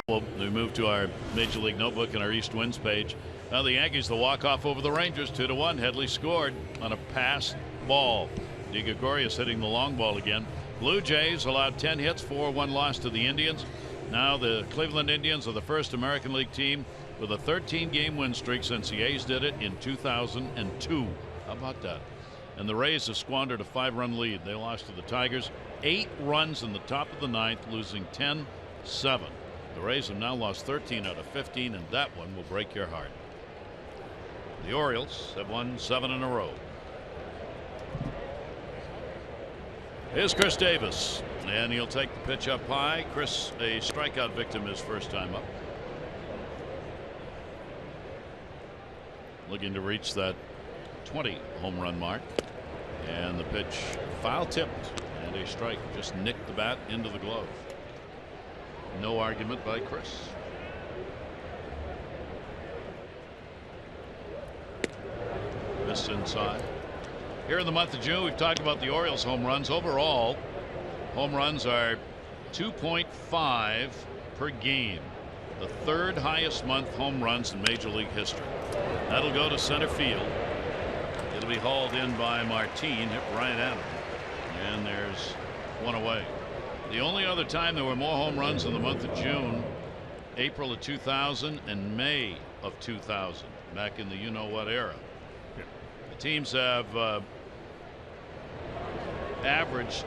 We move to our Major League Notebook and our East Winds page. Now the Yankees, the walk-off over the Rangers, 2-1. Headley scored on a pass ball. De Gregorius hitting the long ball again. Blue Jays allowed 10 hits, 4-1 loss to the Indians. Now the Cleveland Indians are the first American League team with a 13-game win streak since the A's did it in 2002. How about that? And the Rays have squandered a 5-run lead. They lost to the Tigers. 8 runs in the top of the ninth, losing 10-7. The Rays have now lost 13 out of 15, and that one will break your heart. The Orioles have won 7 in a row. Here's Chris Davis, and he'll take the pitch up high. Chris, a strikeout victim his first time up. Looking to reach that 20 home run mark. And the pitch foul tipped, and a strike just nicked the bat into the glove. No argument by Chris. Missed inside. Here in the month of June, we've talked about the Orioles' home runs. Overall, home runs are 2.5 per game. The 3rd highest month home runs in Major League history. That'll go to center field. It'll be hauled in by Martin, hit Ryan Adams. And there's one away. The only other time there were more home runs in the month of June, April of 2000 and May of 2000, back in the you-know-what era. The teams have averaged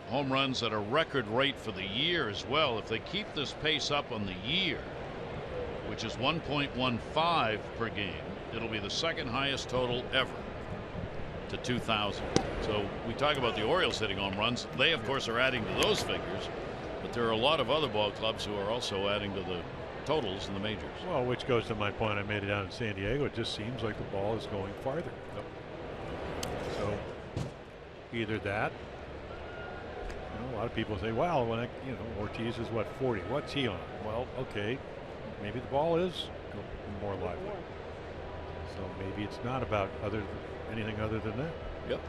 home runs at a record rate for the year as well. If they keep this pace up on the year, which is 1.15 per game, it'll be the 2nd highest total ever to 2000. So we talk about the Orioles hitting home runs. They of course are adding to those figures, but there are a lot of other ball clubs who are also adding to the totals in the majors. Well, which goes to my point I made it down in San Diego. It just seems like the ball is going farther. So either that, a lot of people say, well, when Ortiz is what, 40, what's he on? Well, okay, maybe the ball is more lively. So maybe it's not about anything other than that. Yep.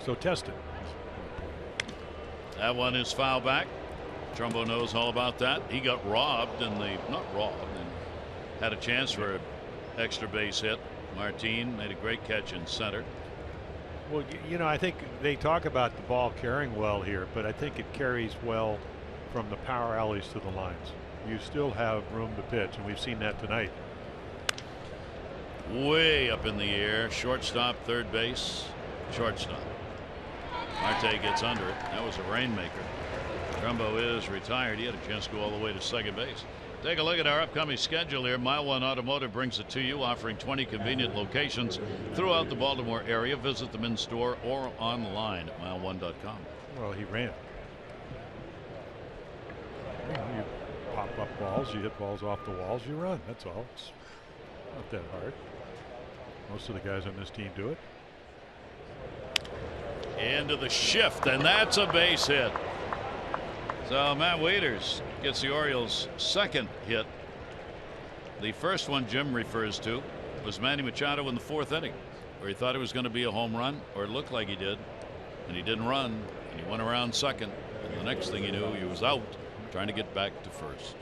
So test it. That one is foul back. Trumbo knows all about that. He got robbed and had a chance for an extra base hit. Martin made a great catch in center. Well, I think they talk about the ball carrying well here, but I think it carries well from the power alleys to the lines. You still have room to pitch, and we've seen that tonight. Way up in the air. Shortstop, third base, shortstop. Marte gets under it. That was a rainmaker. Trumbo is retired. He had a chance to go all the way to second base. Take a look at our upcoming schedule here. Mile One Automotive brings it to you, offering 20 convenient locations throughout the Baltimore area. Visit them in store or online at mile1.com. Well, he ran. You pop up balls, you hit balls off the walls, you run. That's all. It's not that hard. Most of the guys on this team do it. Into the shift, and that's a base hit. So Matt Wieters gets the Orioles' 2nd hit. The first one Jim refers to was Manny Machado in the 4th inning, where he thought it was going to be a home run, or it looked like he did, and he didn't run, and he went around second, and the next thing he knew, he was out trying to get back to first.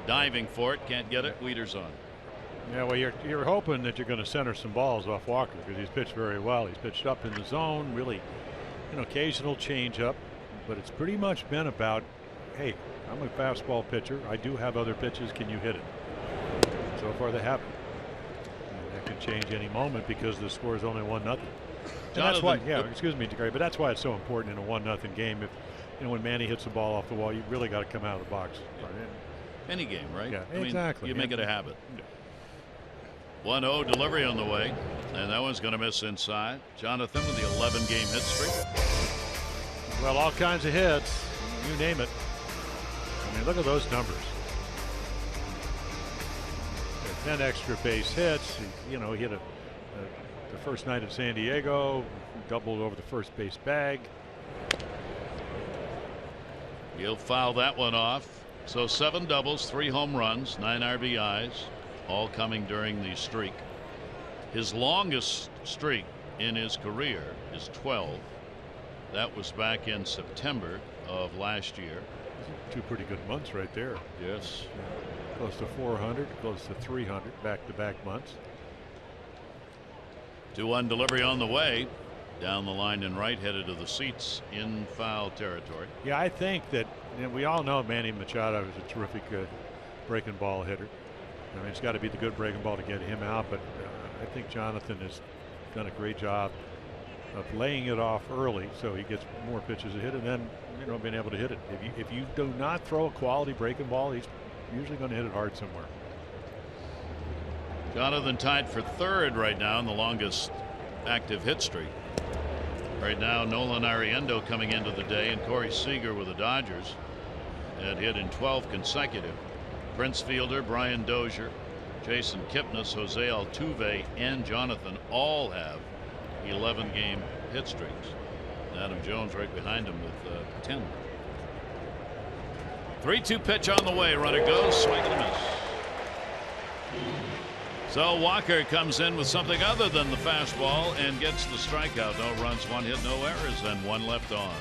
Diving for it, can't get it. Wieters on. Yeah, well, you're hoping that you're going to center some balls off Walker because he's pitched very well. He's pitched up in the zone, really, occasional change up, but it's pretty much been about, hey, I'm a fastball pitcher. I do have other pitches. Can you hit it? So far they haven't. And that can change any moment because the score is only 1-0. That's why, excuse me, Gary, but that's why it's so important in a 1-0 game. If when Manny hits the ball off the wall, you really got to come out of the box. Any game, right? Yeah, I mean, exactly. You make it a habit. Yeah. 1-0 delivery on the way, and that one's going to miss inside. Jonathan with the 11-game hit streak. Well, all kinds of hits, you name it. I mean, look at those numbers. 10 extra base hits. He hit the first night in San Diego, doubled over the first base bag. He'll foul that one off. So 7 doubles, 3 home runs, 9 RBIs, all coming during the streak. His longest streak in his career is 12. That was back in September of last year. two pretty good months right there. Yes. Close to 400, close to 300 back-to-back months. 2-1 delivery on the way. Down the line and right, headed to the seats in foul territory. Yeah, I think that we all know Manny Machado is a terrific breaking ball hitter. I mean, it's got to be the good breaking ball to get him out, but I think Jonathan has done a great job of laying it off early so he gets more pitches to hit, and then being able to hit it. If you do not throw a quality breaking ball, he's usually going to hit it hard somewhere. Jonathan tied for third right now in the longest active hit streak. Right now, Nolan Ariendo coming into the day, and Corey Seager with the Dodgers had hit in 12 consecutive. Prince Fielder, Brian Dozier, Jason Kipnis, Jose Altuve, and Jonathan all have 11-game hit streaks. Adam Jones right behind him with 10. 3-2 pitch on the way. Runner goes, swing and a miss. So Walker comes in with something other than the fastball and gets the strikeout. No runs, 1 hit, no errors, and 1 left on.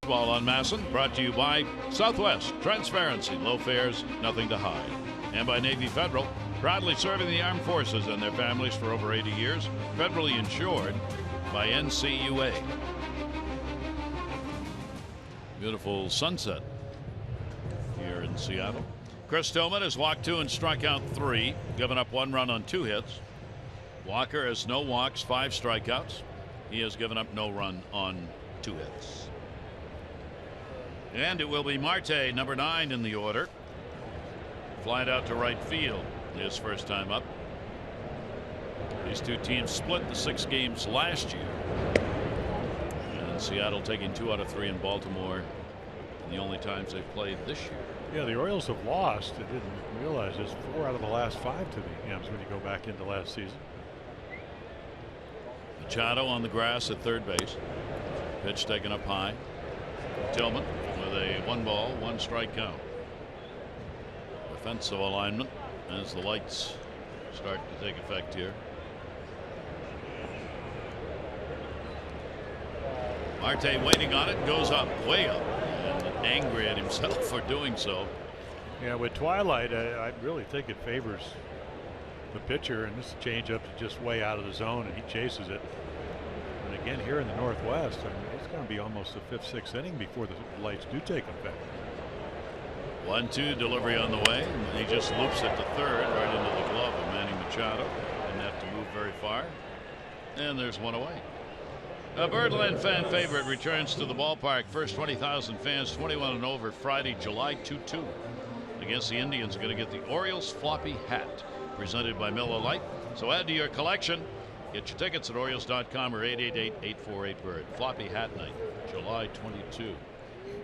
Baseball on Masson, brought to you by Southwest. Transparency, low fares, nothing to hide. And by Navy Federal, proudly serving the armed forces and their families for over 80 years, federally insured by NCUA. Beautiful sunset here in Seattle. Chris Tillman has walked 2 and struck out 3, given up 1 run on 2 hits. Walker has no walks, 5 strikeouts. He has given up no run on 2 hits. And it will be Marte, number 9 in the order. Flied out to right field his first time up. These two teams split the 6 games last year. And Seattle taking 2 out of 3 in Baltimore. The only times they've played this year. Yeah, the Orioles have lost. I didn't realize this. 4 out of the last 5 to the Hams when you go back into last season. Machado on the grass at third base. Pitch taken up high. Tillman with a 1-ball, 1-strike count. Defensive alignment as the lights start to take effect here. Marte waiting on it, goes up, way up, and angry at himself for doing so. Yeah, with twilight, I really think it favors the pitcher, and this changeup is just way out of the zone, and he chases it. And again, here in the Northwest, I mean, it's going to be almost the 5th, 6th inning before the lights do take effect. 1-2 delivery on the way. He just loops it to third, right into the glove of Manny Machado. Didn't have to move very far. And there's 1 away. A Birdland fan favorite returns to the ballpark. First 20,000 fans, 21 and over, Friday, July 2-2. Against the Indians, are going to get the Orioles floppy hat, presented by Miller Lite. So add to your collection. Get your tickets at Orioles.com or 888-848-BIRD. Floppy hat night, July 22.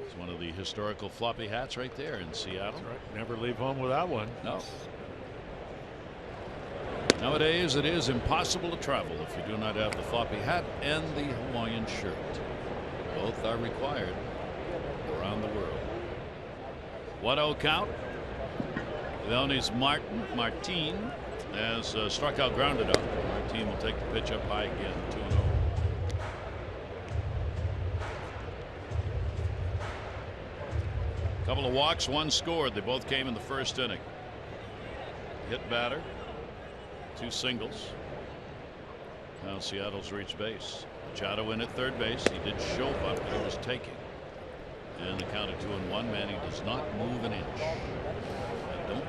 It's one of the historical floppy hats right there in Seattle. That's right. Never leave home without one. No. Nowadays, it is impossible to travel if you do not have the floppy hat and the Hawaiian shirt. Both are required around the world. 1-0 count. Leonis Martin has struck out, grounded out. Martin will take the pitch up high again. 2-0. Couple of walks, one scored. They both came in the first inning. Hit batter, 2 singles. Now Seattle's reached base. Machado in at third base. He did show up, but he was taking. And the count of 2-1. Manny does not move an inch. I don't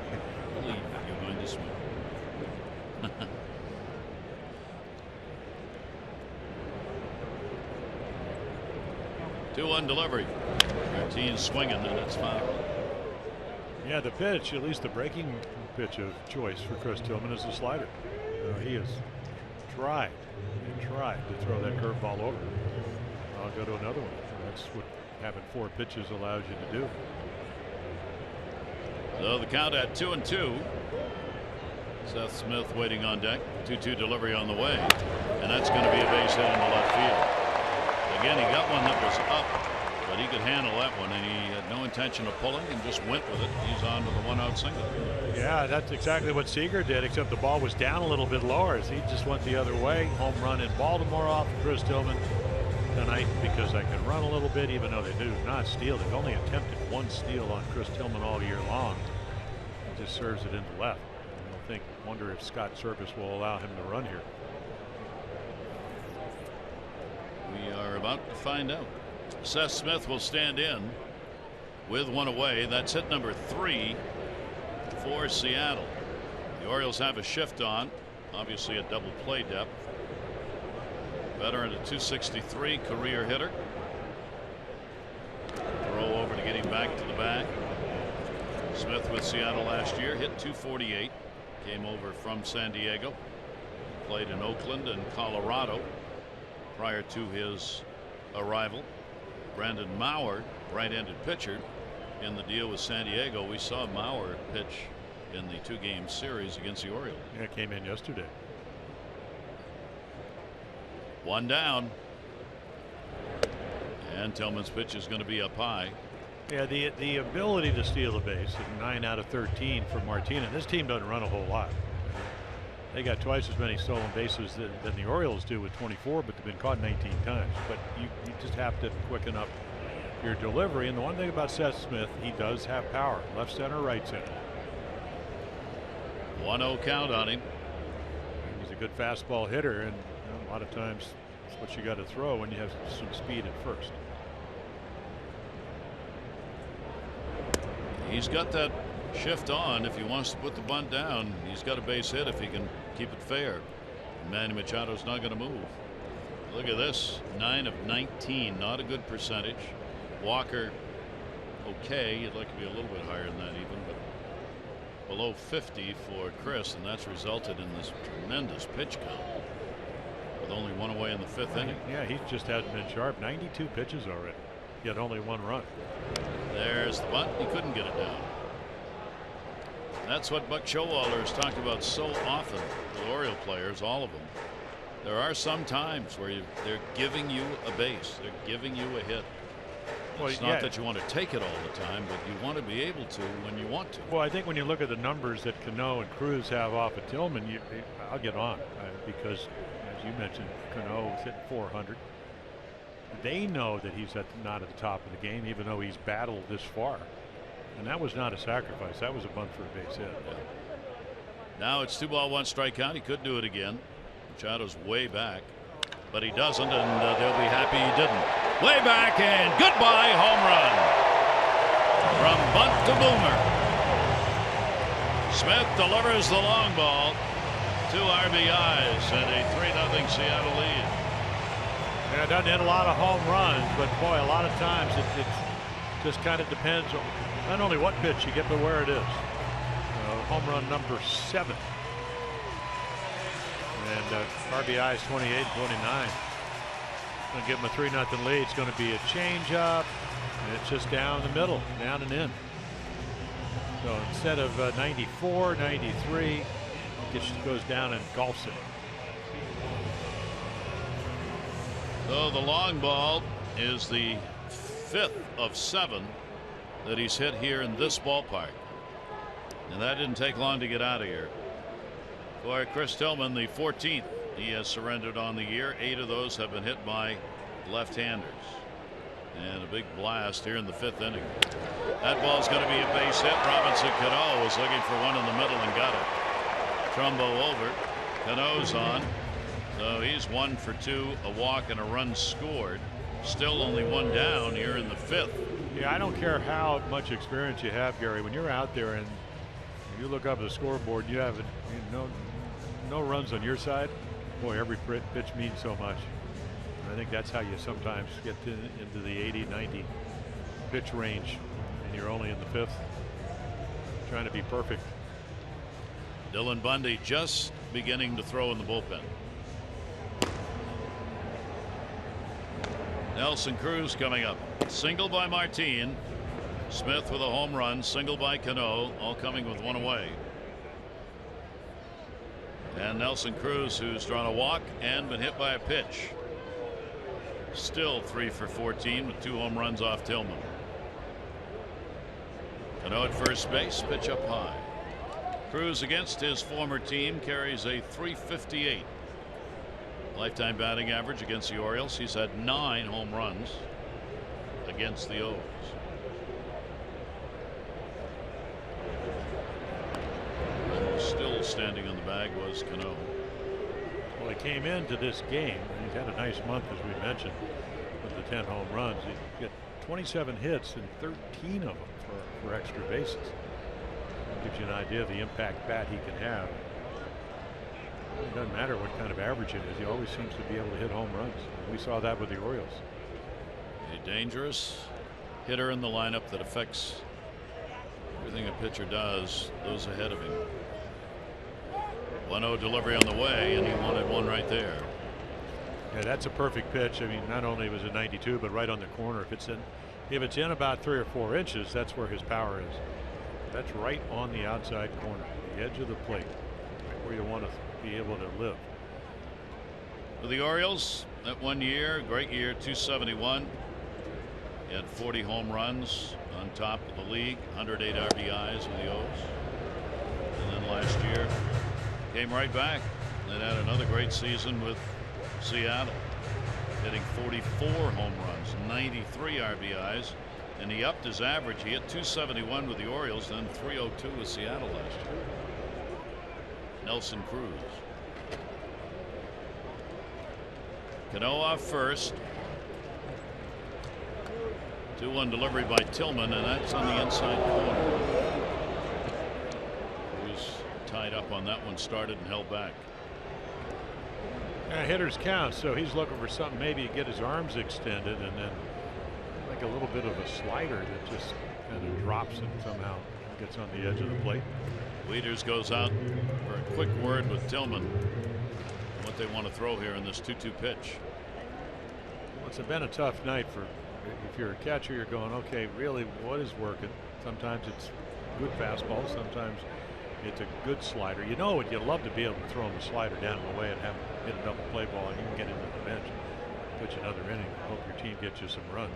believe you're going to swing. 2-1 delivery. Martin swinging, and it's foul. Yeah, the pitch, at least the breaking pitch of choice for Chris Tillman, is the slider. He has tried and tried to throw that curveball over. I'll go to another one. That's what having 4 pitches allows you to do. So the count at 2-2. Seth Smith waiting on deck. 2-2 delivery on the way, and that's going to be a base hit into left field. Again, he got one that was up, but he could handle that one, and he had no intention of pulling and just went with it. He's on to the 1-out single. Yeah, that's exactly what Seager did, except the ball was down a little bit lower. He just went the other way. Home run in Baltimore off of Chris Tillman tonight, because I can run a little bit, even though they do not steal. They've only attempted 1 steal on Chris Tillman all year long. He just serves it into left. Wonder if Scott Servais will allow him to run here. We are about to find out. Seth Smith will stand in with 1 away. That's hit number 3 for Seattle. The Orioles have a shift on, obviously a double play depth. Veteran at 263, career hitter. Throw over to get him back to the bag. Smith with Seattle last year hit 248. Came over from San Diego. Played in Oakland and Colorado prior to his arrival. Brandon Mauer, right-handed pitcher, in the deal with San Diego. We saw Mauer pitch in the 2-game series against the Orioles. Yeah, came in yesterday. 1 down. And Tillman's pitch is going to be up high. Yeah, the ability to steal a base at 9 out of 13 for Martina. This team doesn't run a whole lot. They got twice as many stolen bases than the Orioles do with 24, but they've been caught 19 times. But you just have to quicken up your delivery. And the one thing about Seth Smith, he does have power. Left center, right center. 1-0 count on him. He's a good fastball hitter, and a lot of times that's what you got to throw when you have some speed at first. He's got that shift on. If he wants to put the bunt down, he's got a base hit if he can keep it fair. Manny Machado's not going to move. Look at this, 9 of 19, not a good percentage. Walker, okay, you'd like to be a little bit higher than that even, but below 50 for Chris, and that's resulted in this tremendous pitch count with only 1 away in the 5th inning. Yeah, he just hasn't been sharp. 92 pitches already, yet only 1 run. There's the bunt. He couldn't get it down. That's what Buck Showalter has talked about so often with Oriole players, all of them. There are some times where they're giving you a base. They're giving you a hit. Well, it's not that you want to take it all the time, but you want to be able to when you want to. Well, I think when you look at the numbers that Cano and Cruz have off of Tillman, I'll get on because, as you mentioned, Cano is hitting 400. They know that he's not at the top of the game, even though he's battled this far. And that was not a sacrifice. That was a bunt for a base hit. Yeah. Now it's 2 ball, 1 strike count. He could do it again. Machado's way back, but he doesn't, and they'll be happy he didn't. Way back and goodbye home run from bunt to boomer. Smith delivers the long ball, 2 RBIs and a 3-0 Seattle lead. Yeah, it doesn't hit a lot of home runs, but boy, a lot of times it just kind of depends on not only what pitch you get, but where it is. Home run number 7. And RBIs 28, 29. Going to give him a 3-0 lead. It's going to be a changeup, and it's just down the middle, down and in. So instead of 94, 93, Just goes down and golfs it. So the long ball is the 5th of 7 that he's hit here in this ballpark. And that didn't take long to get out of here. For Chris Tillman, the 14th he has surrendered on the year. 8 of those have been hit by left-handers. And a big blast here in the 5th inning. That ball's going to be a base hit. Robinson Cano was looking for one in the middle and got it. Trumbo over. Cano's on. So he's 1 for 2, a walk and a run scored. Still only 1 down here in the 5th. Yeah, I don't care how much experience you have, Gary. When you're out there and you look up at the scoreboard, you have no runs on your side. Boy, every pitch means so much. I think that's how you sometimes get into the 80, 90 pitch range, and you're only in the 5th, trying to be perfect. Dylan Bundy just beginning to throw in the bullpen. Nelson Cruz coming up. Single by Martin. Smith with a home run. Single by Cano. All coming with 1 away. And Nelson Cruz, who's drawn a walk and been hit by a pitch. Still 3 for 14 with 2 home runs off Tillman. Cano at first base. Pitch up high. Cruz against his former team carries a .358 lifetime batting average against the Orioles. He's had 9 home runs against the O's. And still standing on the bag was Cano. Well, he came into this game, and he's had a nice month, as we mentioned, with the 10 home runs. He got 27 hits and 13 of them for extra bases. Gives you an idea of the impact bat he can have. It doesn't matter what kind of average it is. He always seems to be able to hit home runs. We saw that with the Orioles. A dangerous hitter in the lineup that affects everything a pitcher does. Those ahead of him. 1-0 delivery on the way, and he wanted one right there. Yeah, that's a perfect pitch. I mean, not only was it 92, but right on the corner. If it's in about 3 or 4 inches, that's where his power is. That's right on the outside corner, the edge of the plate, where you want to be able to live. For the Orioles, that 1 year, great year, 271. He had 40 home runs on top of the league, 108 RBIs with the O's. And then last year came right back and had another great season with Seattle, hitting 44 home runs, 93 RBIs, and he upped his average. He hit 271 with the Orioles, then 302 with Seattle last year. Nelson Cruz. Cano off first. 2-1 delivery by Tillman, and that's on the inside corner. Cruz tied up on that one, started and held back. Hitters count, so he's looking for something, maybe get his arms extended, and then like a little bit of a slider that just kind of drops and somehow gets on the edge of the plate. Wieters goes out for a quick word with Tillman. What they want to throw here in this 2-2 pitch. Well, it's been a tough night for, if you're a catcher, you're going, okay, really, what is working? Sometimes it's good fastball, sometimes it's a good slider. You know what, you'd love to be able to throw him a slider down and away and have him hit a double play ball, and you can get into the bench, pitch another inning, hope your team gets you some runs.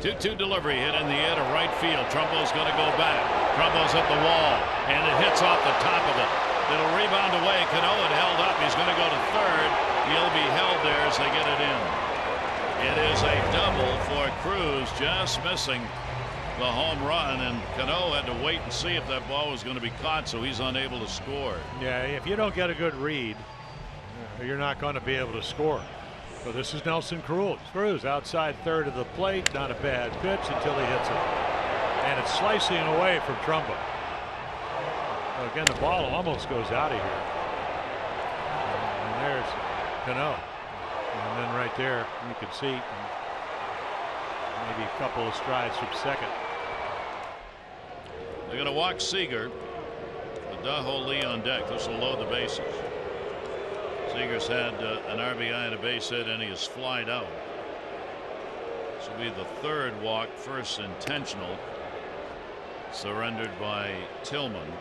2-2 delivery hit in the air to right field. Trumbo's going to go back. Trumbo's at the wall, and it hits off the top of it. It'll rebound away. Cano had held up. He's going to go to third. He'll be held there as they get it in. It is a double for Cruz, just missing the home run, and Cano had to wait and see if that ball was going to be caught, so he's unable to score. Yeah, if you don't get a good read, you're not going to be able to score. So this is Nelson Cruz outside third of the plate. Not a bad pitch until he hits it. And it's slicing away from Trumbo. So again, the ball almost goes out of here. And there's Cano. And then right there, you can see maybe a couple of strides from second. They're going to walk Seager. Adaho Lee on deck. This will load the bases. Seager's had an RBI and a base hit, and he is flied out. This will be the third walk, first intentional, surrendered by Tillman.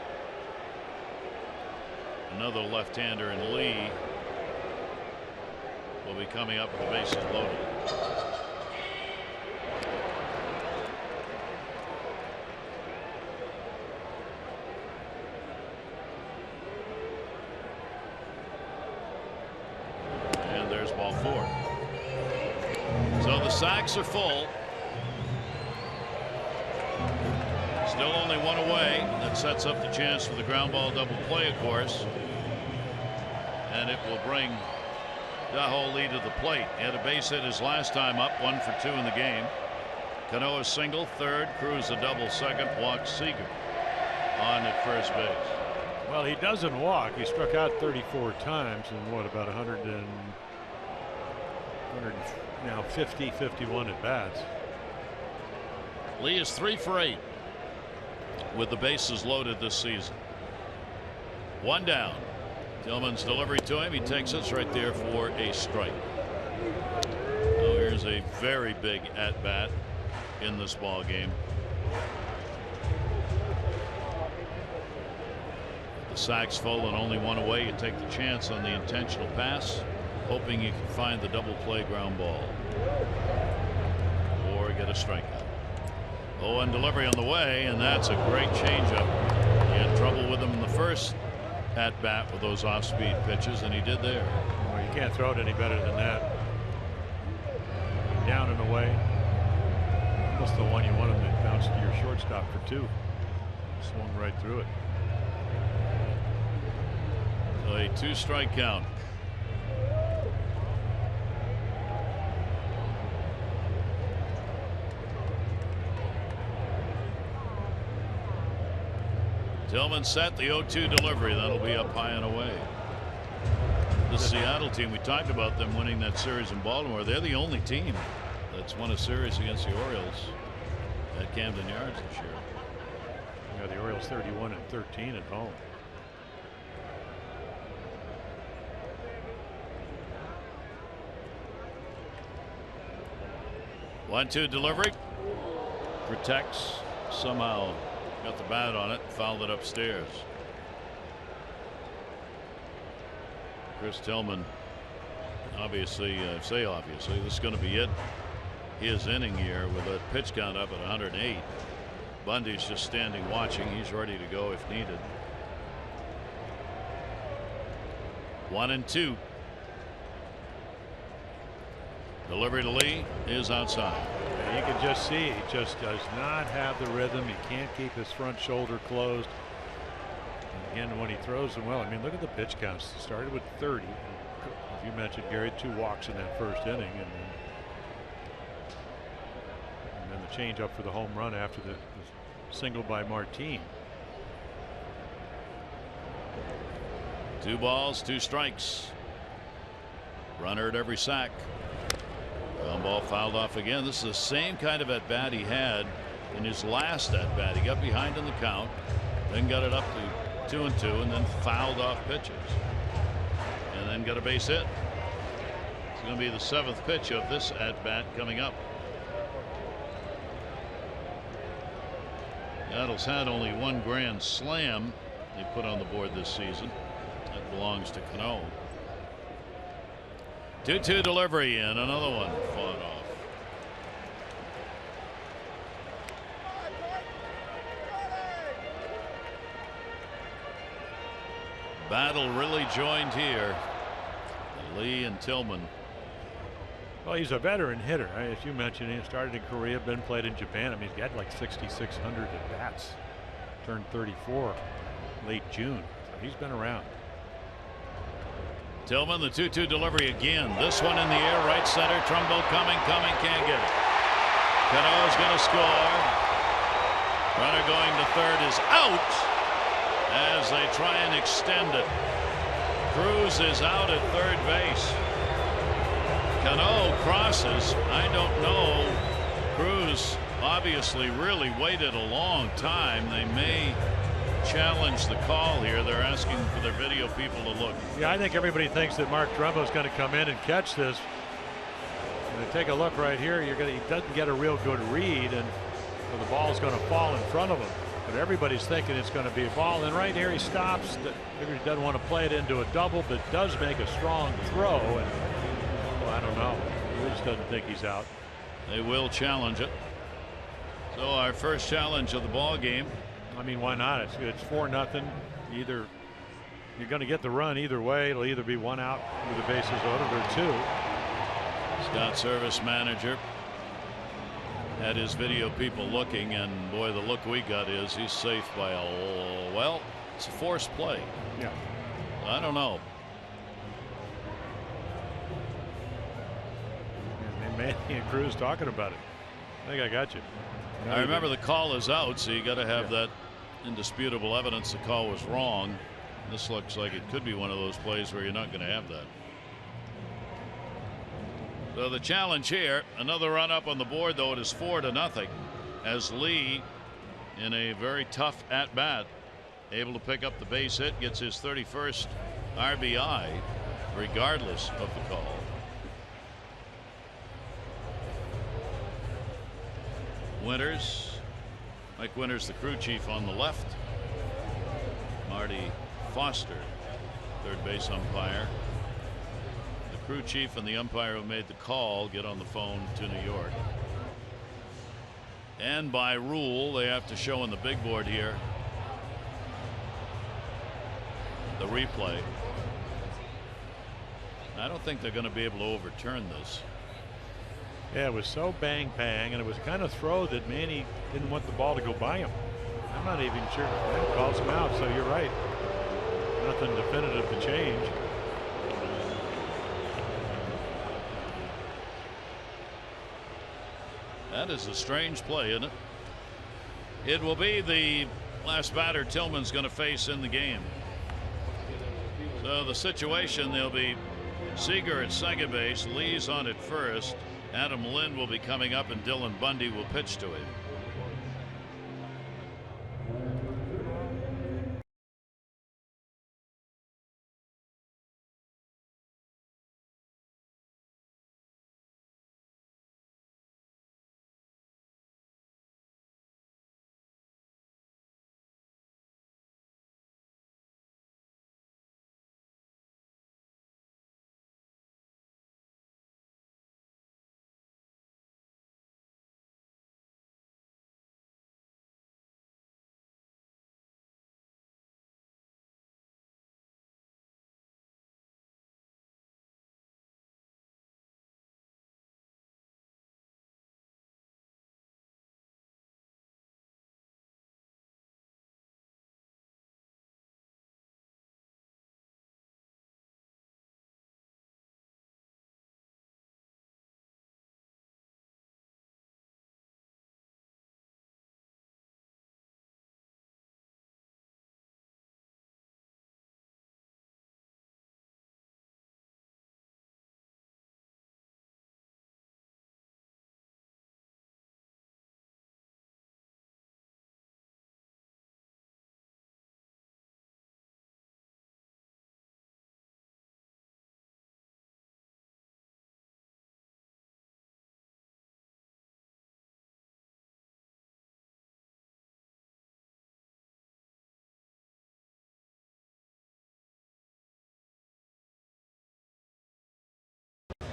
Another left-hander in Lee will be coming up with the bases loaded. And there's ball 4. So the sacks are full. Still only one away. That sets up the chance for the ground ball double play, of course. And it will bring Daho Lee to the plate. He had a base hit his last time up, 1 for 2 in the game. Cano a single, third. Cruz a double, second. Walks Seager on at first base. Well, he doesn't walk. He struck out 34 times in what, about 51 at bats. Lee is 3 for 8 with the bases loaded this season. 1 down. Tillman's delivery to him. He takes us right there for a strike. Oh, here's a very big at bat in this ball game. The sack's full and only one away. You take the chance on the intentional pass, hoping you can find the double play ground ball or get a strikeout. 0-1 delivery on the way, and that's a great changeup. He had trouble with him in the first at bat with those off-speed pitches, and he did there. Well, you can't throw it any better than that. Down and away. Almost the one you want him to bounce to your shortstop for 2. Swung right through it. So a 2-strike count. Tillman set the 0-2 delivery. That'll be up high and away. The Seattle team, we talked about them winning that series in Baltimore. They're the only team that's won a series against the Orioles at Camden Yards this year. Yeah, the Orioles 31-13 at home. One-two delivery. Protects. Somehow got the bat on it. Fouled it upstairs. Chris Tillman. Obviously, this is going to be it. His inning here with a pitch count up at 108. Bundy's just standing watching. He's ready to go if needed. 1-2. Delivery to Lee is outside. You can just see he just does not have the rhythm. He can't keep his front shoulder closed. And again, when he throws them well, I mean, look at the pitch counts. Started with 30. As you mentioned, Gary, 2 walks in that first inning, and then the change up for the home run after the single by Martin. 2 balls, 2 strikes. Runner at every sack. Ground ball fouled off again. This is the same kind of at bat he had in his last at bat. He got behind in the count, then got it up to 2-2, and then fouled off pitches, and then got a base hit. It's going to be the 7th pitch of this at bat coming up. Seattle's had only 1 grand slam they put on the board this season. That belongs to Cano. 2-2 delivery, and another one fought off. Battle really joined here. Lee and Tillman. Well, he's a veteran hitter. As you mentioned, he started in Korea, been played in Japan. I mean, he's got like 6,600 at bats. Turned 34 late June. So he's been around. Tillman, the 2-2 delivery again. This one in the air, right center. Trumbo coming, can't get it. Cano's going to score. Runner going to third is out as they try and extend it. Cruz is out at third base. Cano crosses. I don't know. Cruz obviously really waited a long time. They may challenge the call here. They're asking for their video people to look. Yeah, I think everybody thinks that Mark Trumbo is going to come in and catch this. And take a look right here. He doesn't get a real good read, and the ball is going to fall in front of him. But everybody's thinking it's going to be a ball. And right here he stops. Maybe he doesn't want to play it into a double, but does make a strong throw. And well, I don't know. He just doesn't think he's out. They will challenge it. So our first challenge of the ball game. I mean, why not? It's 4-0. Either you're going to get the run either way. It'll either be 1 out with the bases loaded or 2. Scott Service manager had his video people looking, and boy, the look we got is he's safe by a, well, it's a forced play. Yeah. I don't know. And Manny and Cruz talking about it. I think I got you. I remember the call is out, so you got to have that indisputable evidence the call was wrong. This looks like it could be one of those plays where you're not going to have that. So the challenge here, another run up on the board, though it is 4-0, as Lee, in a very tough at bat, able to pick up the base hit, gets his 31st RBI regardless of the call. Winters, Mike Winters, the crew chief, on the left. Marty Foster, third base umpire. The crew chief and the umpire who made the call get on the phone to New York. And by rule, they have to show on the big board here the replay. I don't think they're going to be able to overturn this. Yeah, it was so bang bang, and it was the kind of throw that Manny didn't want the ball to go by him. I'm not even sure. That calls him out, so you're right. Nothing definitive to change. That is a strange play, isn't it? It will be the last batter Tillman's going to face in the game. So the situation, there'll be Seager at second base, Lee's on at first, Adam Lind will be coming up, and Dylan Bundy will pitch to him.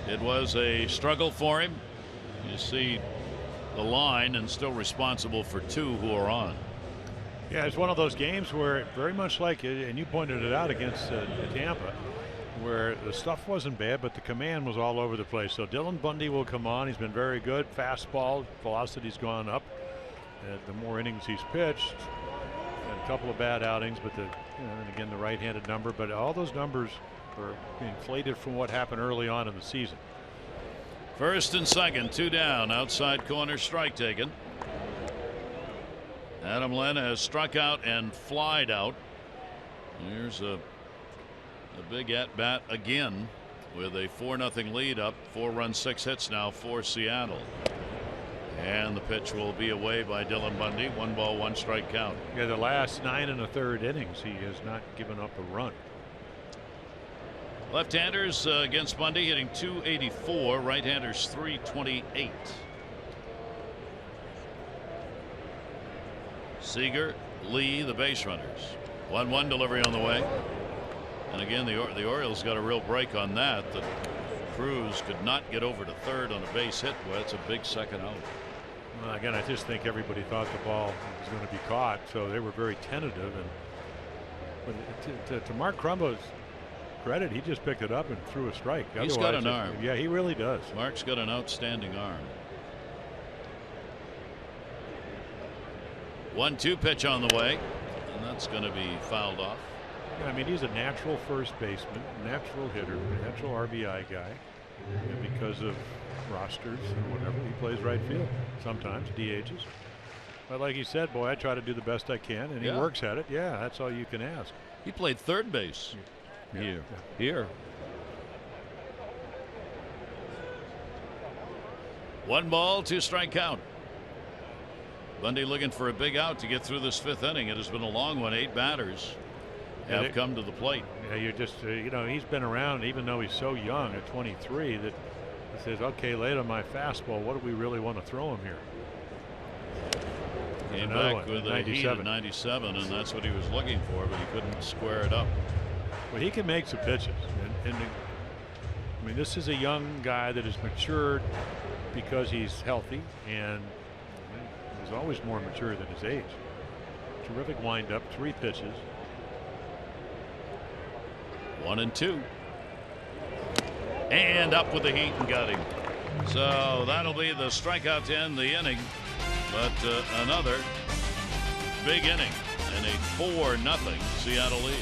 It was a struggle for him. You see the line, and still responsible for 2 who are on. Yeah, it's one of those games where, very much like it, and you pointed it out against Tampa, where the stuff wasn't bad, but the command was all over the place. So Dylan Bundy will come on. He's been very good. Fastball velocity's gone up. The more innings he's pitched, and a couple of bad outings, but and again the right-handed number. But all those numbers are inflated from what happened early on in the season. First and second, 2 down, outside corner, strike taken. Adam Lind has struck out and flied out. Here's a big at bat again with a 4-0 lead up. 4 runs, 6 hits now for Seattle. And the pitch will be away by Dylan Bundy. 1 ball, 1 strike count. Yeah, the last 9 1/3 innings, he has not given up a run. Left-handers against Bundy, hitting .284. Right-handers .328. Seager, Lee, the base runners. 1-1 delivery on the way. And again, the Orioles got a real break on that. The Cruz could not get over to third on a base hit. Well, that's a big second out. Well, again, I just think everybody thought the ball was going to be caught, so they were very tentative. And to Mark Crumbo's credit, he just picked it up and threw a strike. He's got an arm. Yeah, he really does. Mark's got an outstanding arm. 1-2 pitch on the way, and that's going to be fouled off. Yeah, I mean, he's a natural first baseman, natural hitter, natural RBI guy. And because of rosters or whatever, he plays right field. Sometimes DHs. But like he said, boy, I try to do the best I can, and he works at it. Yeah, that's all you can ask. He played third base here. 1 ball, 2 strike count. Bundy looking for a big out to get through this 5th inning. It has been a long one. 8 batters have come to the plate. Yeah, you're just, you know, he's been around, even though he's so young at 23, that he says, okay, late on my fastball, what do we really want to throw him here? Came back with a heat at 97, and that's what he was looking for, but he couldn't square it up. Well, he can make some pitches. And I mean, this is a young guy that has matured because he's healthy, and he's always more mature than his age. Terrific windup, 3 pitches. 1-2. And up with the heat and got him. So that'll be the strikeout to end the inning. But another big inning and a 4-0 Seattle lead.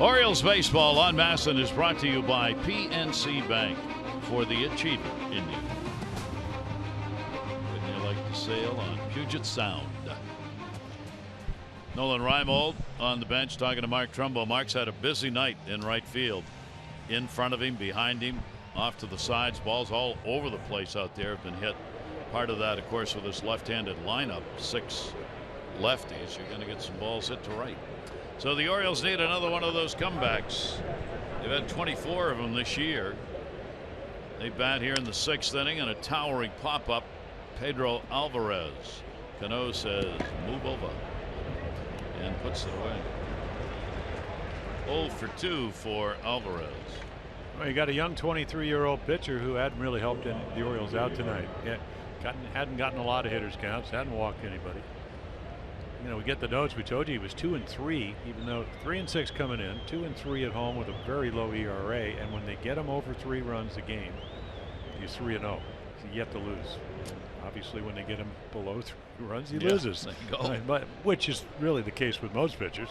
Orioles baseball on MASN is brought to you by PNC Bank for the Achiever in you. Wouldn't you like to sail on Puget Sound? Nolan Reimold on the bench talking to Mark Trumbo. Mark's had a busy night in right field. In front of him, behind him, off to the sides. Balls all over the place out there have been hit. Part of that, of course, with this left-handed lineup, 6 lefties, you're going to get some balls hit to right. So the Orioles need another one of those comebacks. They've had 24 of them this year. They bat here in the 6th inning, and a towering pop-up. Pedro Alvarez. Cano says, move over, and puts it away. 0 for 2 for Alvarez. Well, you got a young 23-year-old pitcher who hadn't really helped the Orioles out tonight. Hadn't gotten a lot of hitters counts, hadn't walked anybody. You know, we get the notes. We told you he was 2-3, even though 3-6 coming in, 2-3 at home with a very low ERA. And when they get him over 3 runs a game, he's 3-0. So yet to lose. Obviously, when they get him below 3 runs, he loses. But which is really the case with most pitchers.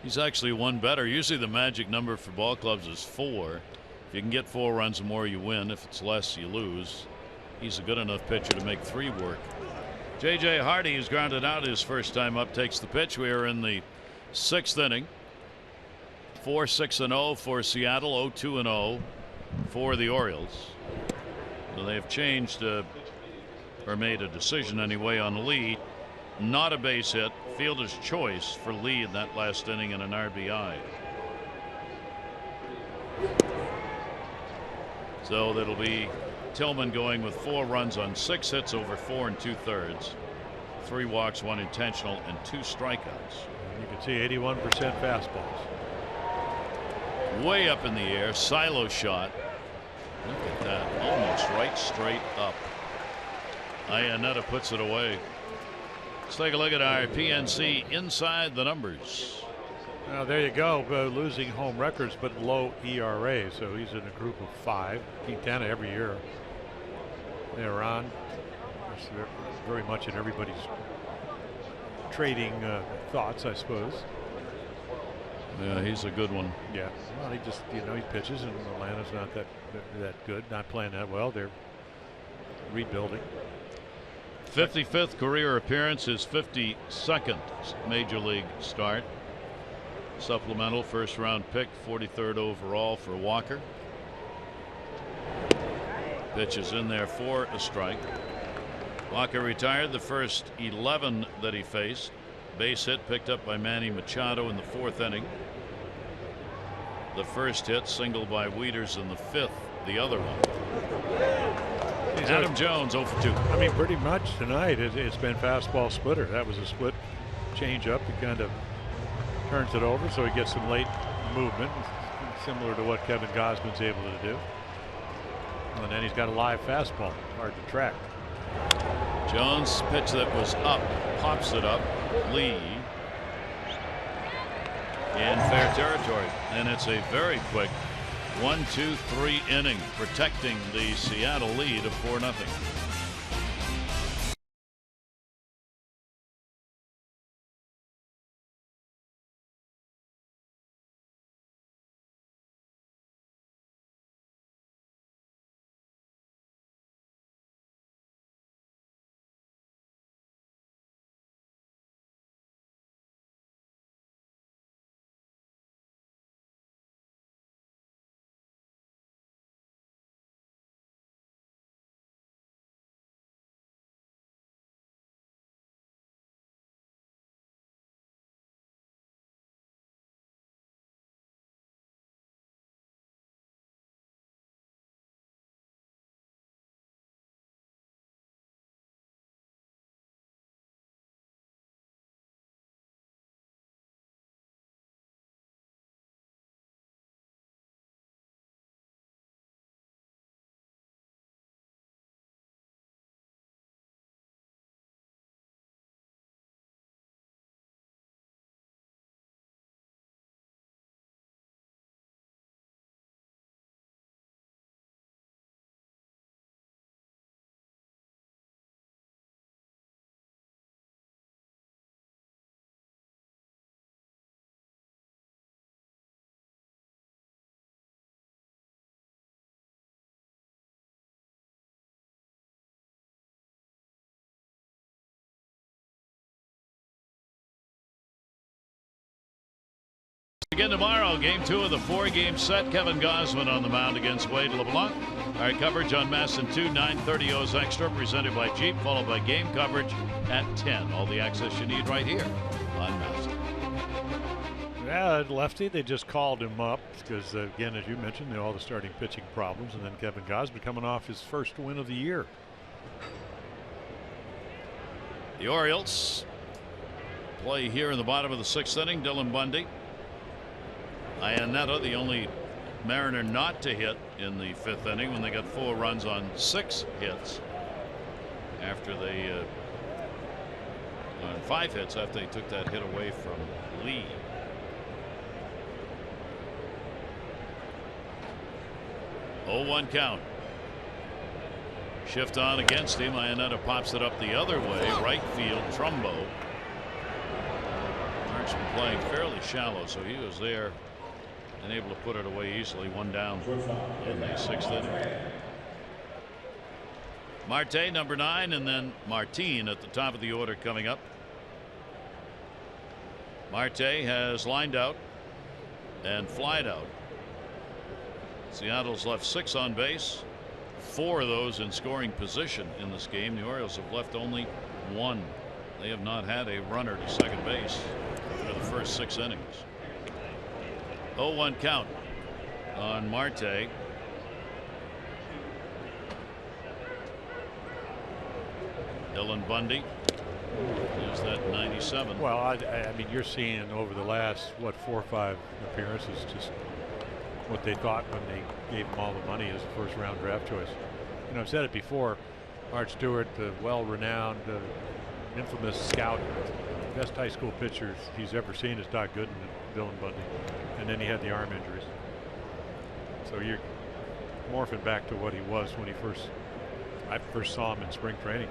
He's actually one better. Usually, the magic number for ball clubs is 4. If you can get 4 runs or more, you win. If it's less, you lose. He's a good enough pitcher to make 3 work. J.J. Hardy is grounded out his first time up, takes the pitch. We are in the 6th inning. 4-6-0 for Seattle, 0-2-0 for the Orioles. So they've changed or made a decision anyway on Lee. Not a base hit. Fielder's choice for Lee in that last inning and an RBI. So that'll be Tillman going with 4 runs on 6 hits over 4 2/3. 3 walks, 1 intentional, and 2 strikeouts. You can see 81% fastballs. Way up in the air, silo shot. Look at that, almost right straight up. Iannetta puts it away. Let's take a look at our PNC inside the numbers. Now there you go, losing home records but low ERA, so he's in a group of 5. Quintana every year they're on. They're very much in everybody's trading thoughts, I suppose. Yeah, he's a good one. Yeah, well, he just, he pitches, and Atlanta's not that good, not playing that well. They're rebuilding. 55th career appearance, his 52nd major league start. Supplemental first round pick, 43rd overall for Walker. Pitch is in there for a strike. Walker retired the first 11 that he faced. Base hit picked up by Manny Machado in the 4th inning. The first hit single by Wieters in the 5th, the other one. Adam Jones 0 for 2. I mean, pretty much tonight it's been fastball splitter. That was a split change up. He kind of turns it over so he gets some late movement, similar to what Kevin Gausman's able to do. And then he's got a live fastball, hard to track. Jones pitch that was up, pops it up. Lee in fair territory, and it's a very quick 1-2-3 inning, protecting the Seattle lead of 4-0. Again tomorrow, game 2 of the 4-game set. Kevin Gausman on the mound against Wade LeBlanc. Our coverage on MASN 2, 9:30 O's Extra, presented by Jeep, followed by game coverage at 10. All the access you need right here on MASN. Yeah, lefty, they just called him up because, again, as you mentioned, all the starting pitching problems, and then Kevin Gausman coming off his first win of the year. The Orioles play here in the bottom of the 6th inning. Dylan Bundy. Iannetta, the only Mariner not to hit in the 5th inning when they got 4 runs on 6 hits after they on 5 hits after they took that hit away from Lee. Oh, 1 count. Shift on against him. Iannetta pops it up the other way. Right field. Trumbo. Mark's been playing fairly shallow, so he was there and able to put it away easily. 1 down in the 6th inning. Marte, number 9, and then Martin at the top of the order coming up. Marte has lined out and flied out. Seattle's left 6 on base, 4 of those in scoring position in this game. The Orioles have left only 1. They have not had a runner to second base for the first 6 innings. 0-1 count on Marte. Dylan Bundy is that 97. Well, I mean, you're seeing over the last, what, 4 or 5 appearances just what they thought when they gave him all the money as a first-round draft choice. You know, I've said it before. Art Stewart, the well-renowned, infamous scout, best high school pitchers he's ever seen is Doc Gooden and Dylan Bundy. And then he had the arm injuries. So you're morphing back to what he was when I first saw him in spring training.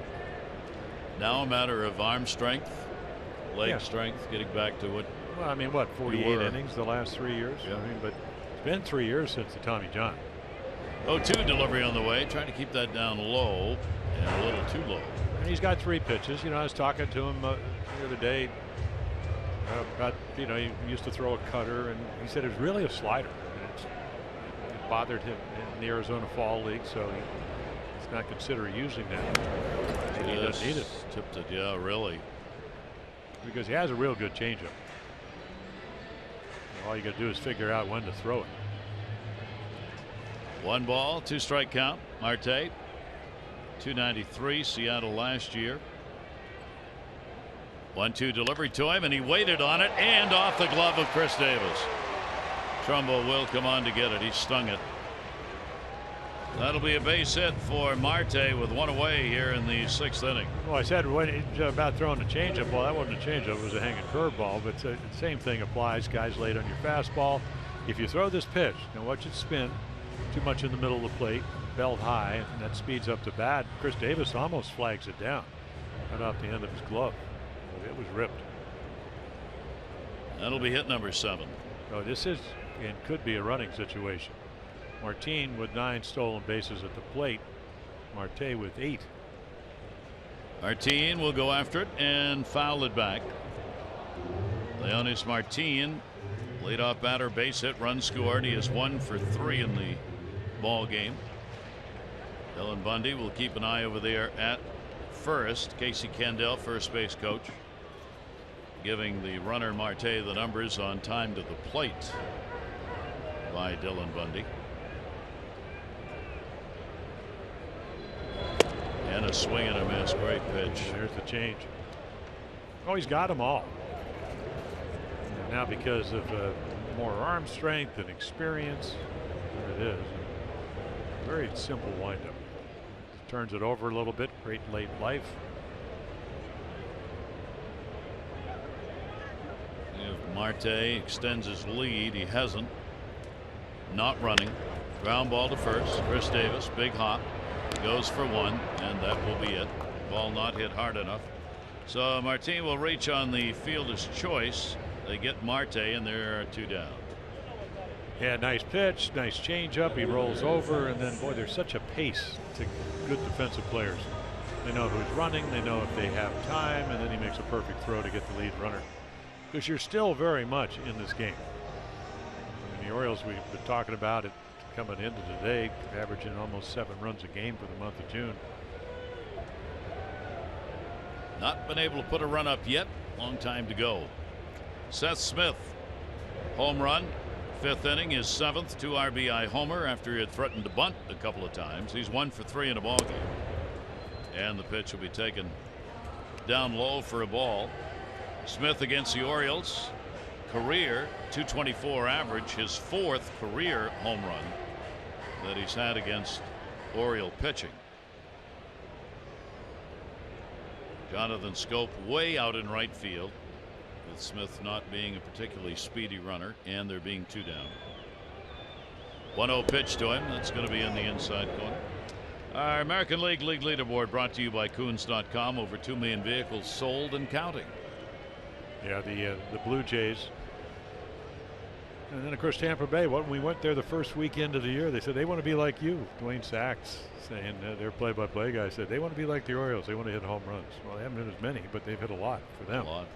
Now a matter of arm strength, leg strength, getting back to what. Well, I mean, what, 48 innings the last 3 years? Yeah. I mean, but it's been 3 years since the Tommy John. 0-2 delivery on the way, trying to keep that down low and a little too low. And he's got 3 pitches. You know, I was talking to him the other day about, you know, he used to throw a cutter, and he said it was really a slider. And it bothered him in the Arizona Fall League, so he's not considering using that. He doesn't need it. Tipped it, yeah, really. Because he has a real good changeup. All you got to do is figure out when to throw it. 1 ball, 2 strike count. Marte, 293, Seattle last year. 1-2 delivery to him, and he waited on it and off the glove of Chris Davis. Trumbo will come on to get it. He stung it. That'll be a base hit for Marte with 1 away here in the 6th inning. Well, I said when about throwing the changeup. Well, that wasn't a changeup; it was a hanging curveball. But the same thing applies. Guys late on your fastball. If you throw this pitch, now watch it spin too much in the middle of the plate, belt high, and that speeds up the bat. Chris Davis almost flags it down right off the end of his glove. It was ripped. That'll be hit number 7. So this is and could be a running situation. Martin with 9 stolen bases at the plate. Marte with 8. Martin will go after it and foul it back. Leonys Martin, leadoff batter, base hit, run scored. He is 1 for 3 in the ball game. Dylan Bundy will keep an eye over there at first. Casey Kendall, first base coach, giving the runner Marte the numbers on time to the plate by Dylan Bundy. And a swing and a miss. Great pitch. There's the change. Oh, he's got them all. And now because of more arm strength and experience, there it is. Very simple windup. Turns it over a little bit. Great late life. If Marte extends his lead, he hasn't. Not running. Ground ball to first. Chris Davis, big hop. Goes for 1, and that will be it. Ball not hit hard enough. So Martin will reach on the fielder's choice. They get Marte, and there are 2 down. Yeah, nice pitch, nice changeup. He rolls over, and then, boy, there's such a pace to good defensive players. They know who's running, they know if they have time, and then he makes a perfect throw to get the lead runner. Because you're still very much in this game. I mean, the Orioles, we've been talking about it coming into today, averaging almost 7 runs a game for the month of June. Not been able to put a run up yet. Long time to go. Seth Smith, home run, 5th inning, his 7th 2 RBI homer after he had threatened to bunt a couple of times. He's 1 for 3 in a ball game. And the pitch will be taken down low for a ball. Smith against the Orioles, career .224 average, his 4th career home run that he's had against Oriole pitching. Jonathan Scope way out in right field, with Smith not being a particularly speedy runner, and there being 2 down. 1-0 pitch to him. That's going to be in the inside corner. Our American League leaderboard brought to you by Coons.com. Over 2 million vehicles sold and counting. Yeah, the Blue Jays. And then, of course, Tampa Bay. When we went there the first weekend of the year, they said they want to be like you. Dwayne Sachs, saying their play-by-play guy, said they want to be like the Orioles. They want to hit home runs. Well, they haven't hit as many, but they've hit a lot for them. A lot.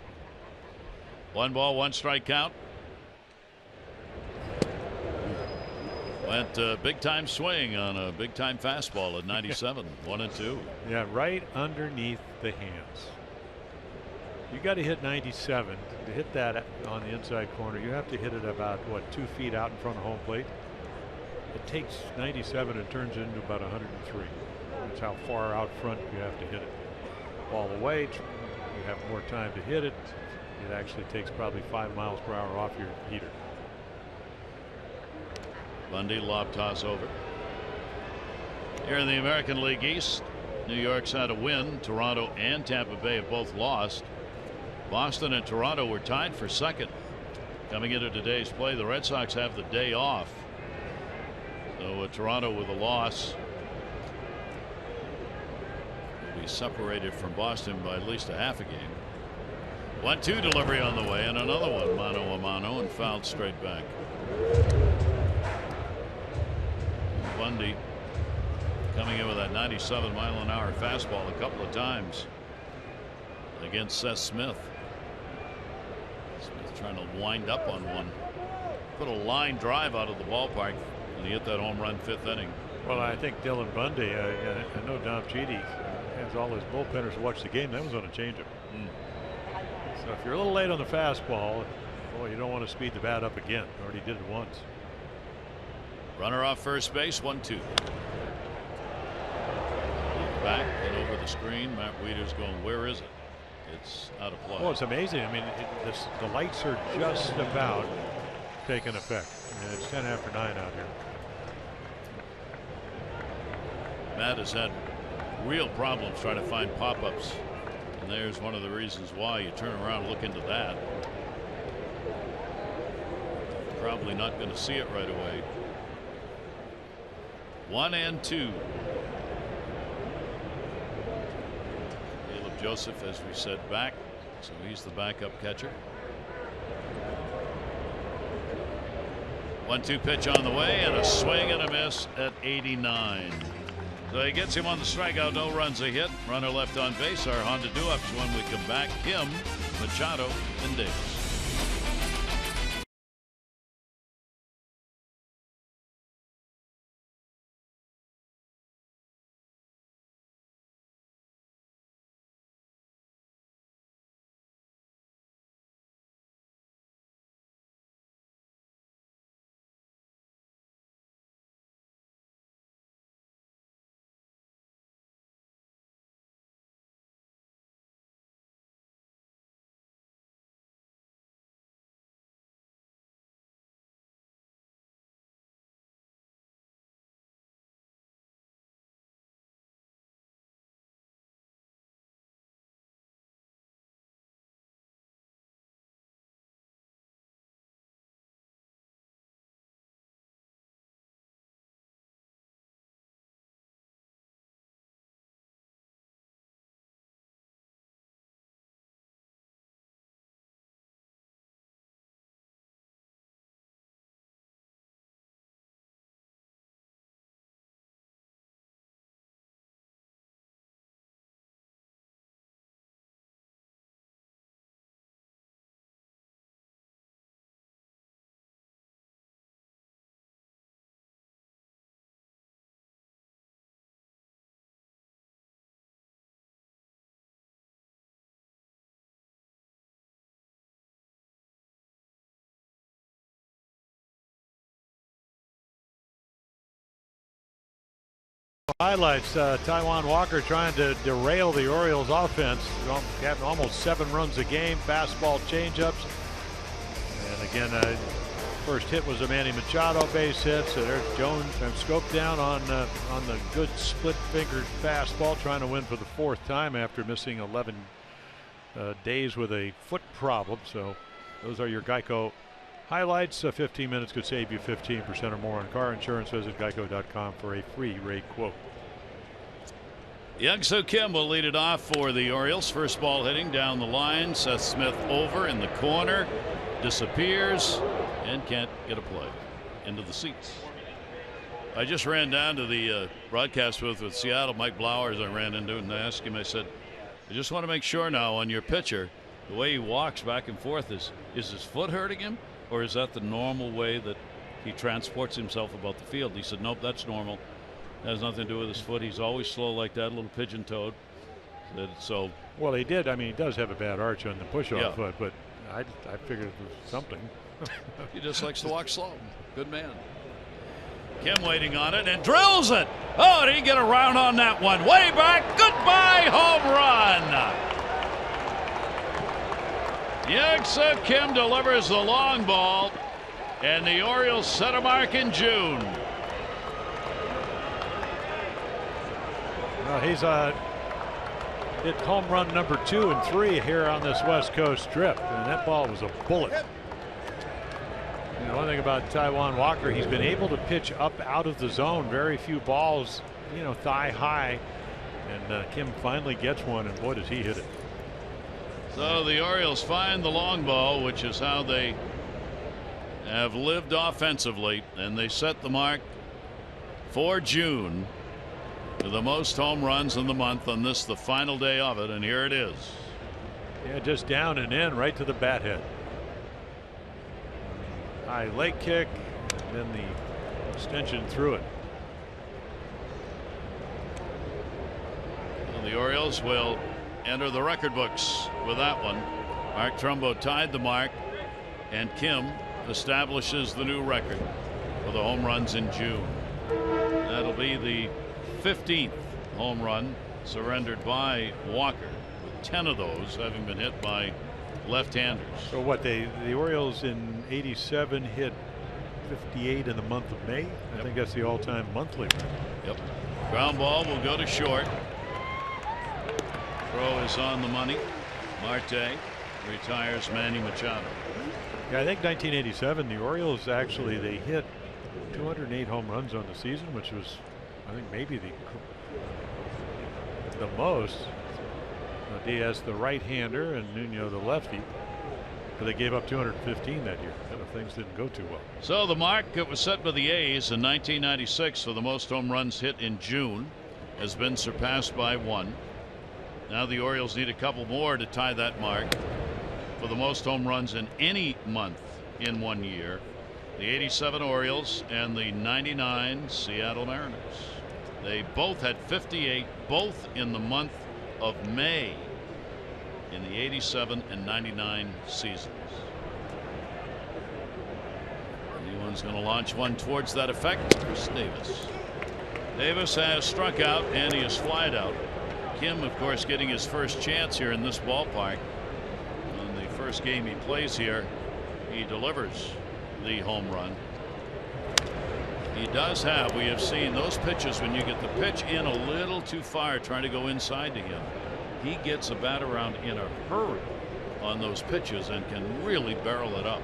1 ball, 1 strike count. Went big time swing on a big time fastball at 97. 1-2. Yeah, right underneath the hands. You got to hit 97 to hit that on the inside corner. You have to hit it about, what, 2 feet out in front of home plate. It takes 97 and turns it into about 103. That's how far out front you have to hit it. Ball away, you have more time to hit it. It actually takes probably 5 miles per hour off your heater. Bundy lob toss over. Here in the American League East, New York's had a win. Toronto and Tampa Bay have both lost. Boston and Toronto were tied for second. Coming into today's play, the Red Sox have the day off. So Toronto with a loss will be separated from Boston by at least a half a game. 1-2 delivery on the way, and another one mano a mano and fouled straight back. Bundy coming in with that 97-mile-an-hour fastball a couple of times against Seth Smith. Smith trying to wind up on one. Put a line drive out of the ballpark, and he hit that home run 5th inning. Well, I think Dylan Bundy, I know Dom Chidi has all his bullpenners to watch the game. That was on a changeup. So if you're a little late on the fastball, boy, you don't want to speed the bat up again. Already did it once. Runner off first base, 1-2. Back and over the screen. Matt Wieters going, where is it? It's out of play. Well, it's amazing. I mean, the lights are just about taking effect. And it's 10 after 9 out here. Matt has had real problems trying to find pop-ups. And there's one of the reasons why. You turn around and look into that. Probably not going to see it right away. 1-2. Caleb Joseph, as we said, back, so he's the backup catcher. 1-2 pitch on the way, and a swing and a miss at 89. So he gets him on the strikeout. No runs a hit. Runner left on base. Our Honda do-ups when we come back. Him, Machado, and Davis. Highlights, Taijuan Walker trying to derail the Orioles offense. Having almost 7 runs a game, fastball changeups. And again, first hit was a Manny Machado base hit. So there's Jones scoped down on the good split-fingered fastball, trying to win for the 4th time after missing 11 days with a foot problem. So those are your Geico highlights. 15 minutes could save you 15% or more on car insurance. Visit geico.com for a free rate quote. Young-Soo Kim will lead it off for the Orioles. First ball hitting down the line. Seth Smith over in the corner. Disappears and can't get a play. Into the seats. I just ran down to the broadcast booth with Seattle. Mike Blowers I ran into and I asked him, I said, I just want to make sure now on your pitcher, the way he walks back and forth, is his foot hurting him? Or is that the normal way that he transports himself about the field. He said, nope, that's normal. Has nothing to do with his foot. He's always slow like that, a little pigeon-toed. So well, he did. I mean, he does have a bad arch on the push-off Yeah. foot, but I figured it was something. he just likes to walk slow. Good man. Kim waiting on it and drills it. Oh, did he get around on that one? Way back. Goodbye, home run. Young-Soo Kim delivers the long ball, and the Orioles set a mark in June. Well, he's hit home run number 2 and 3 here on this West Coast trip, and that ball was a bullet. You know, one thing about Taijuan Walker, he's been able to pitch up out of the zone. Very few balls, you know, thigh high, and Kim finally gets one, and boy, does he hit it. So the Orioles find the long ball, which is how they have lived offensively, and they set the mark for June to the most home runs in the month on this, the final day of it, and here it is. Yeah, just down and in right to the bat head. High leg kick, and then the extension through it. Well, the Orioles will enter the record books with that one. Mark Trumbo tied the mark, and Kim establishes the new record for the home runs in June. That'll be the 15th home run surrendered by Walker, with 10 of those having been hit by left-handers. So what, the Orioles in '87 hit 58 in the month of May? I think that's the all-time monthly record. Yep. Ground ball will go to short. Throw is on the money. Marte retires Manny Machado. Yeah, I think 1987 the Orioles actually they hit 208 home runs on the season, which was I think maybe the most. Diaz the right-hander and Nuno the lefty, but they gave up 215 that year. Things didn't go too well. So the mark that was set by the A's in 1996 for the most home runs hit in June has been surpassed by one. Now the Orioles need a couple more to tie that mark for the most home runs in any month in one year. The '87 Orioles and the '99 Seattle Mariners. They both had 58, both in the month of May in the '87 and '99 seasons. Anyone's going to launch one towards that effect. Chris Davis. Davis has struck out and he has flied out. Kim, of course, getting his first chance here in this ballpark. In the first game he plays here, he delivers the home run. He does have, we have seen those pitches when you get the pitch in a little too far trying to go inside to him. He gets a bat around in a hurry on those pitches and can really barrel it up.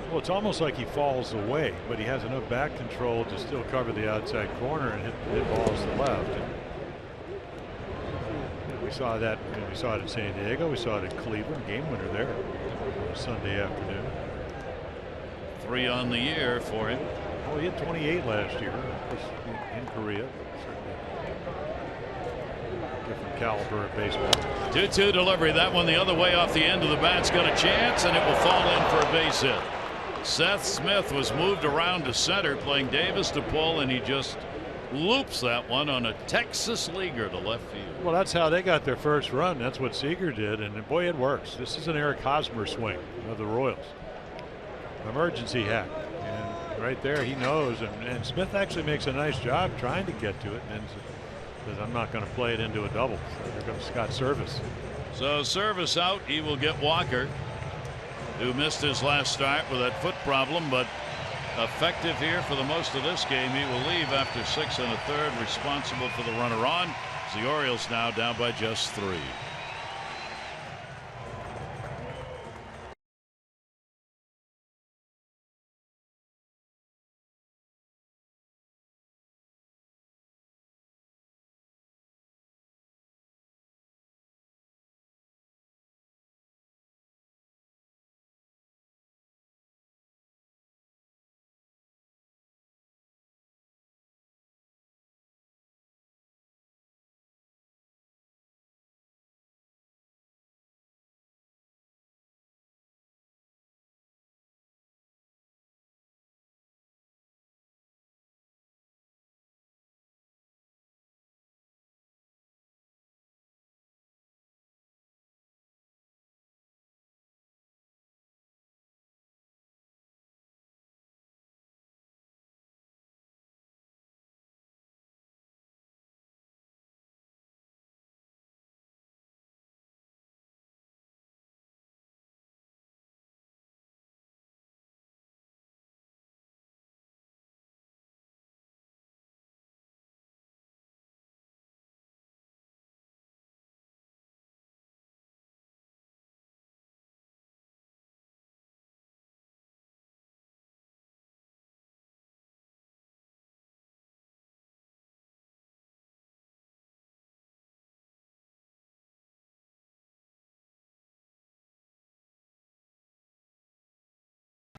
Well, it's almost like he falls away, but he has enough back control to still cover the outside corner and hit balls to left. And we saw that. We saw it in San Diego. We saw it in Cleveland. Game winner there on Sunday afternoon. 3 on the year for him. Well, he hit 28 last year in Korea. Different caliber of baseball. 2-2 delivery. That one the other way off the end of the bat's got a chance, and it will fall in for a base hit. Seth Smith was moved around to center, playing Davis to pull, and he just loops that one on a Texas leaguer to left field. Well, that's how they got their first run. That's what Seager did, and boy, it works. This is an Eric Hosmer swing of the Royals. Emergency hack, and right there he knows, and Smith actually makes a nice job trying to get to it, and says, I'm not going to play it into a double. So here comes Scott Service. So Service out. He will get Walker, who missed his last start with that foot problem, but effective here for the most of this game. He will leave after 6 1/3, responsible for the runner on. The Orioles now down by just 3.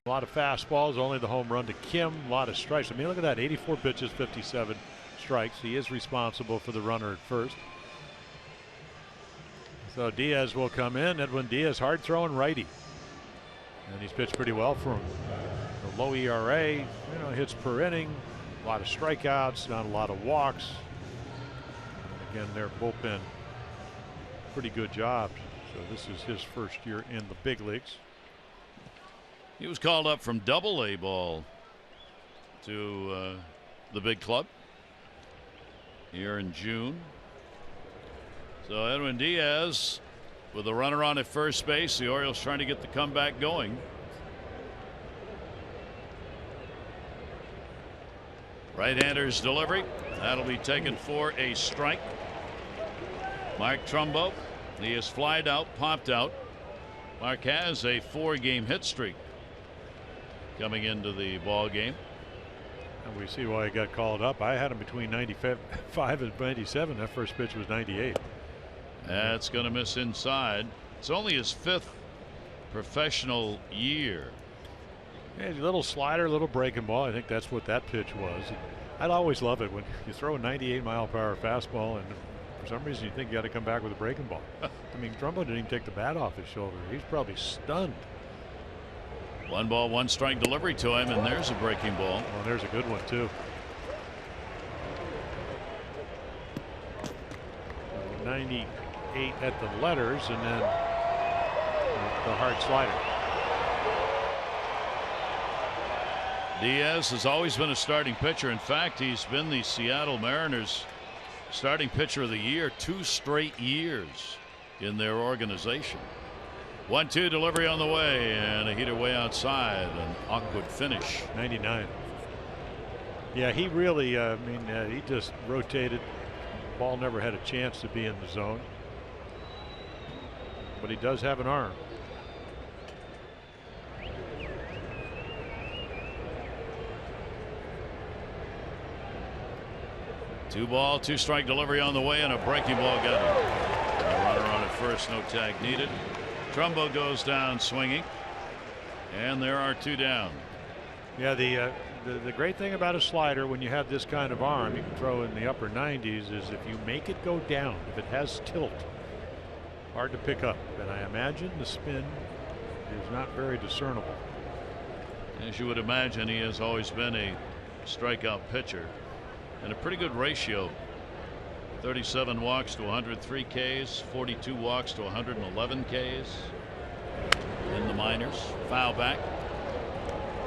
A lot of fastballs, only the home run to Kim, a lot of strikes. I mean, look at that, 84 pitches, 57 strikes. He is responsible for the runner at first. So Diaz will come in. Edwin Diaz, hard throwing righty. And he's pitched pretty well for him. A low ERA, hits per inning, a lot of strikeouts, not a lot of walks. Again, their bullpen, pretty good job. So this is his first year in the big leagues. He was called up from Double-A ball to the big club here in June. So Edwin Diaz with a runner on at first base. The Orioles trying to get the comeback going. Right-hander's delivery. That'll be taken for a strike. Mark Trumbo. He is flied out, popped out. Mark has a 4-game hit streak coming into the ball game. And we see why he got called up. I had him between 95 and 97. That first pitch was 98. That's going to miss inside. It's only his 5th professional year. Yeah, a little slider, a little breaking ball. I think that's what that pitch was. I'd always love it when you throw a 98-mile-per-hour fastball and for some reason you think you got to come back with a breaking ball. I mean, Trumbo didn't even take the bat off his shoulder. He's probably stunned. 1 ball, 1 strike delivery to him, and there's a breaking ball. Well, there's a good one too. 98 at the letters, and then the hard slider. Diaz has always been a starting pitcher. In fact, he's been the Seattle Mariners starting pitcher of the year 2 straight years in their organization. 1-2 delivery on the way, and a heater way outside. An awkward finish. 99. Yeah, he really, he just rotated. Ball never had a chance to be in the zone. But he does have an arm. Two ball, 2 strike delivery on the way, and a breaking ball got him. A runner on at first, no tag needed. Trumbo goes down swinging, and there are 2 down. Yeah, the great thing about a slider when you have this kind of arm, you can throw in the upper 90s, is if you make it go down, if it has tilt, hard to pick up. And I imagine the spin is not very discernible. As you would imagine, he has always been a strikeout pitcher. And a pretty good ratio. 37 walks to 103 Ks, 42 walks to 111 Ks in the minors. Foul back.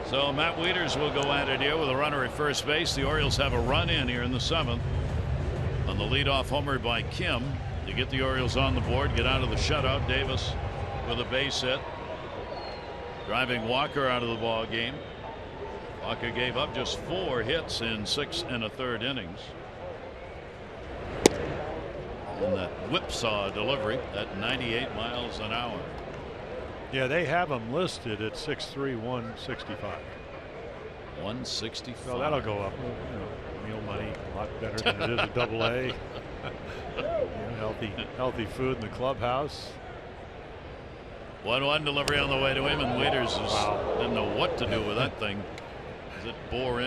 So Matt Wieters will go at it here with a runner at first base. The Orioles have a run in here in the 7th on the leadoff homer by Kim to get the Orioles on the board, get out of the shutout. Davis with a base hit, driving Walker out of the ball game. Walker gave up just 4 hits in 6 1/3 innings. And that whipsaw delivery at 98 miles an hour. Yeah, they have him listed at 6'3", 165. 165. So that'll go up. Meal money, a lot better than it is at Double-A. Healthy food in the clubhouse. 1-1 delivery on the way to him, and Wieters didn't know what to do with that thing. It bored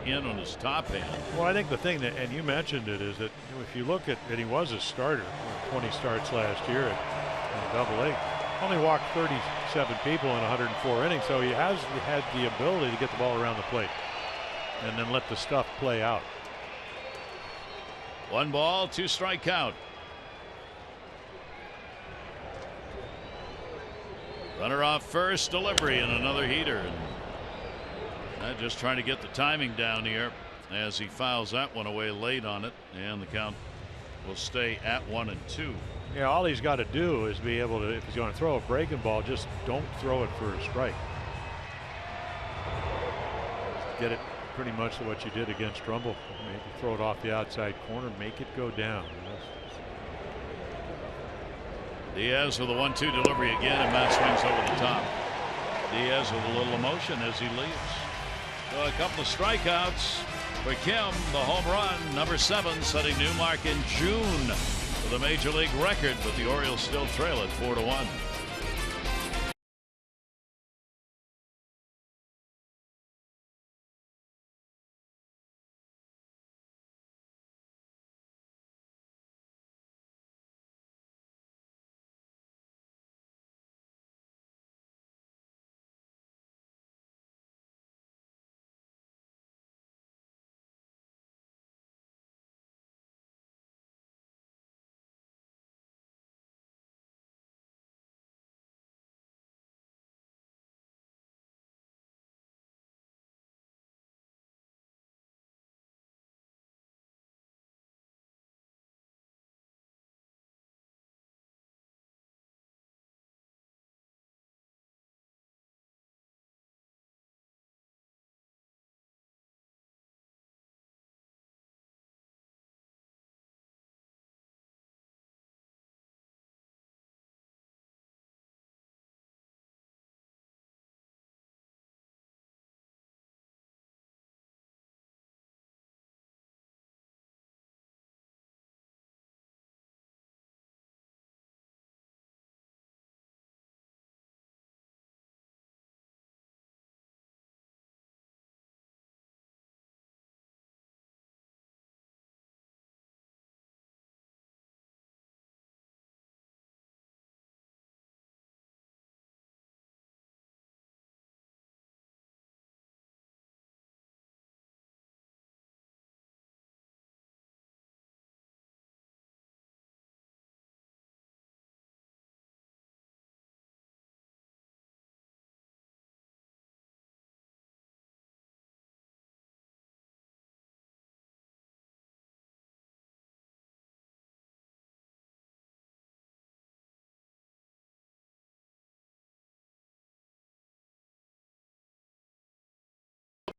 in on his top hand. Well, I think the thing that, and you mentioned it, is that if you look at, and he was a starter, 20 starts last year at Double-A, only walked 37 people in 104 innings, so he has had the ability to get the ball around the plate and then let the stuff play out. 1 ball, 2 strike count. Runner off first, delivery, and another heater. Just trying to get the timing down here as he fouls that one away late on it, and the count will stay at 1-2. Yeah, all he's got to do is be able to, if he's going to throw a breaking ball, just don't throw it for a strike. Get it pretty much to what you did against Trumbo. Maybe throw it off the outside corner, make it go down. Diaz with a 1-2 delivery again, and Matt swings over the top. Diaz with a little emotion as he leaves. So a couple of strikeouts for Kim. The home run, number 7, setting new mark in June for the major league record, but the Orioles still trail it 4-1.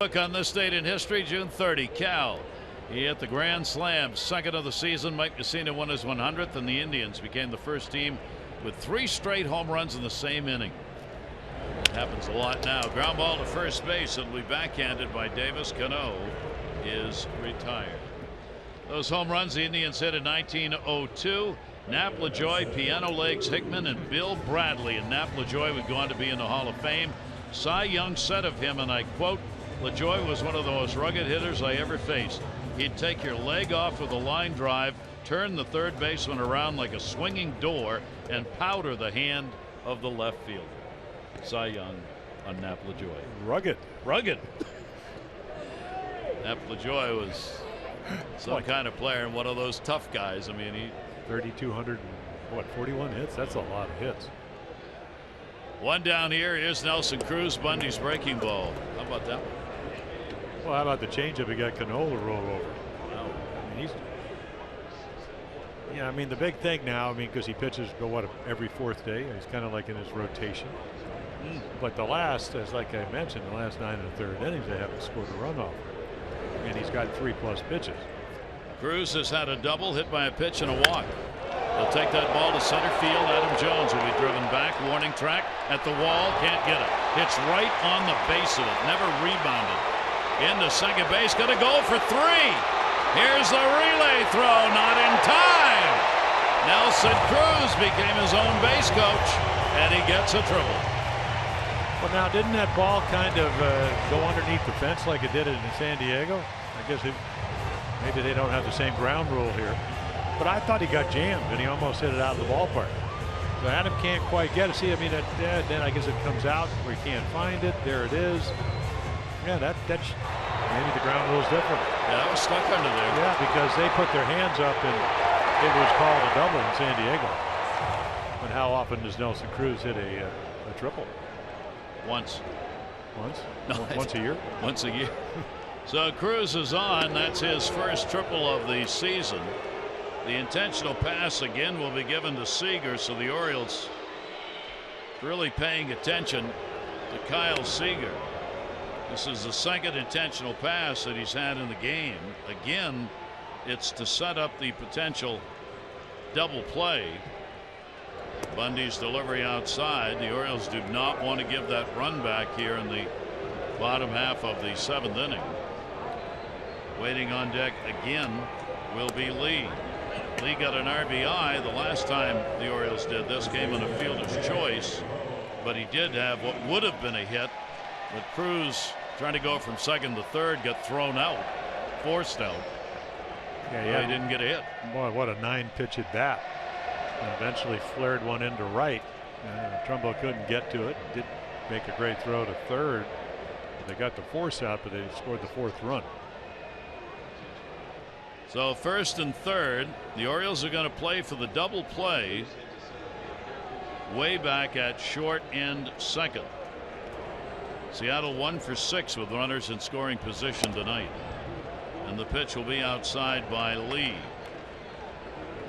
Look on this date in history, June 30, Cal. He hit the grand slam, second of the season. Mike Mussina won his 100th, and the Indians became the first team with 3 straight home runs in the same inning. Happens a lot now. Ground ball to first base. It'll be backhanded by Davis. Cano is retired. Those home runs the Indians hit in 1902. Knapp, LaJoie, Piano Legs, Hickman, and Bill Bradley. And Knapp, LaJoie would go on to be in the Hall of Fame. Cy Young said of him, and I quote, "LaJoie was one of the most rugged hitters I ever faced. He'd take your leg off with a line drive, turn the third baseman around like a swinging door, and powder the hand of the left fielder." Cy Young on Knapp, LaJoie. Rugged. Rugged. Knapp, LaJoie was some kind of player and one of those tough guys. I mean, he 3,200, 41 hits? That's a lot of hits. one down here. Here's Nelson Cruz, Bundy's breaking ball. How about that one? Well, how about the changeup? He got Cano to roll over. Wow. I mean, I mean, the big thing now, I mean, because he pitches every 4th day. He's kind of like in his rotation. But the last, as like I mentioned, the last 9 1/3 innings, they haven't scored a run off. And he's got 3+ pitches. Cruz has had a double, hit by a pitch and a walk. He'll take that ball to center field. Adam Jones will be driven back. Warning track at the wall. Can't get it. Hits right on the base of it. Never rebounded. Into second base. Gonna go for 3. Here's the relay throw. Not in time. Nelson Cruz became his own base coach, and he gets a triple. Well, now, didn't that ball kind of go underneath the fence like it did in San Diego? I guess maybe they don't have the same ground rule here. But I thought he got jammed, and he almost hit it out of the ballpark. So Adam can't quite get it. See, I mean, then I guess it comes out where he can't find it. There it is. Yeah, that's maybe the ground rule is different. Yeah, it was stuck under there. Yeah, because they put their hands up, and it was called a double in San Diego. But how often does Nelson Cruz hit a triple? Once. Once a year? Once a year. So Cruz is on. That's his first triple of the season. The intentional pass again will be given to Seager, so the Orioles really paying attention to Kyle Seager. This is the second intentional pass that he's had in the game. Again, it's to set up the potential double play. Bundy's delivery outside. The Orioles do not want to give that run back here in the bottom half of the 7th inning. Waiting on deck again will be Lee. Lee got an RBI the last time the Orioles did this. Came on a fielder's choice, but he did have what would have been a hit. But Cruz, trying to go from second to third, got thrown out, forced out. Yeah, he didn't get a hit. Boy, what a 9-pitch at bat. And eventually flared one into right. Trumbo couldn't get to it. Did make a great throw to third. They got the force out, but they scored the 4th run. So first and third, the Orioles are going to play for the double play way back at short and second. Seattle 1 for 6 with runners in scoring position tonight. And the pitch will be outside by Lee.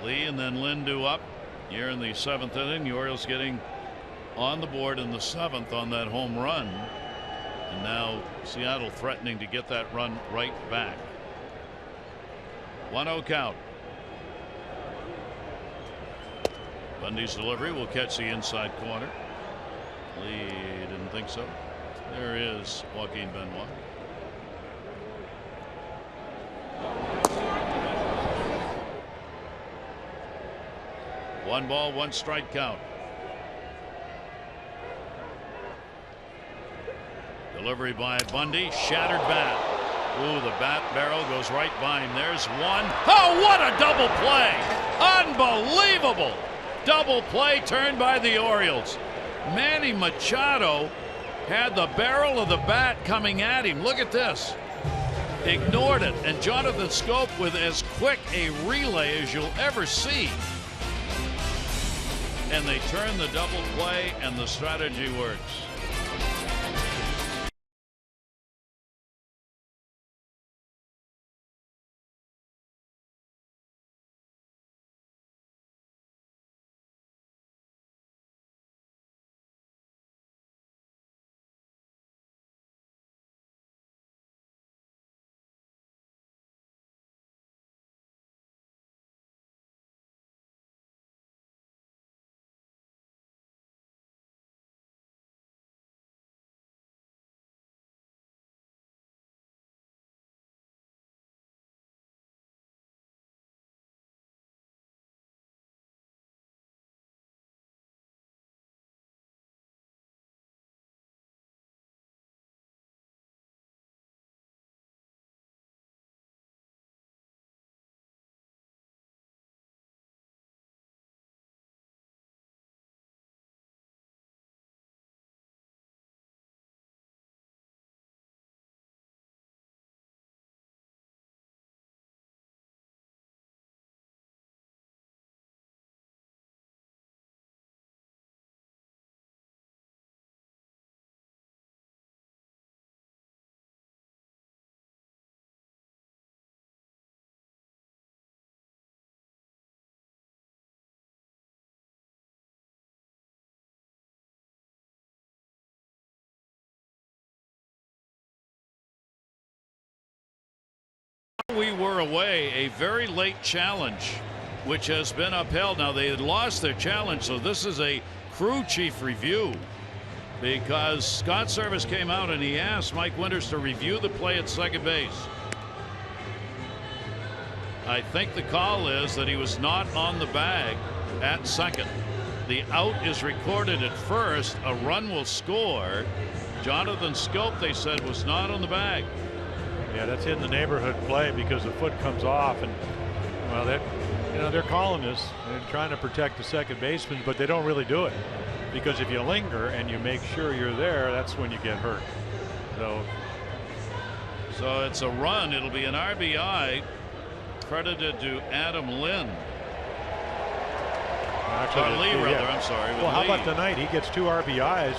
Lee and then Lindu up here in the 7th inning. The Orioles getting on the board in the 7th on that home run. And now Seattle threatening to get that run right back. 1-0 count. Bundy's delivery will catch the inside corner. Lee didn't think so. There is Joaquin Benoit. One ball, one strike count. Delivery by Bundy. Shattered bat. Ooh, the bat barrel goes right by him. There's one. Oh, what a double play! Unbelievable! Double play turned by the Orioles. Manny Machado had the barrel of the bat coming at him. Look at this. Ignored it. And Jonathan Schoop with as quick a relay as you'll ever see. And they turn the double play, and the strategy works. away a very late challenge, which has been upheld. Now, they had lost their challenge, so this is a crew chief review, because Scott Service came out and he asked Mike Winters to review the play at second base. I think the call is that he was not on the bag at second. The out is recorded at first. A run will score. Jonathan Schoop, they said, was not on the bag. Yeah, that's in the neighborhood play because the foot comes off, and well, they're calling this and trying to protect the second baseman, but they don't really do it, because if you linger and you make sure you're there, that's when you get hurt. So it's a run. It'll be an RBI credited to Adam Lynn. Actually, Lee, rather. I'm sorry. Well, how Lee. about tonight? He gets 2 RBIs,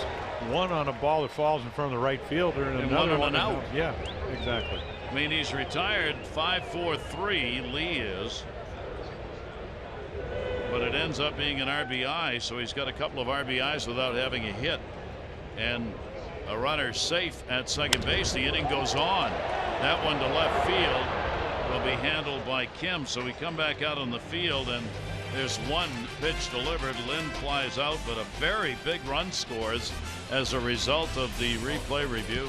one on a ball that falls in front of the right fielder, and another one on an out. Yeah, exactly. I mean, he's retired 5-4-3. Lee is, but it ends up being an RBI. So he's got a couple of RBIs without having a hit, and a runner safe at second base. The inning goes on. That one to left field will be handled by Kim. So we come back out on the field, and there's one pitch delivered. Lynn flies out, but a very big run scores as a result of the replay review.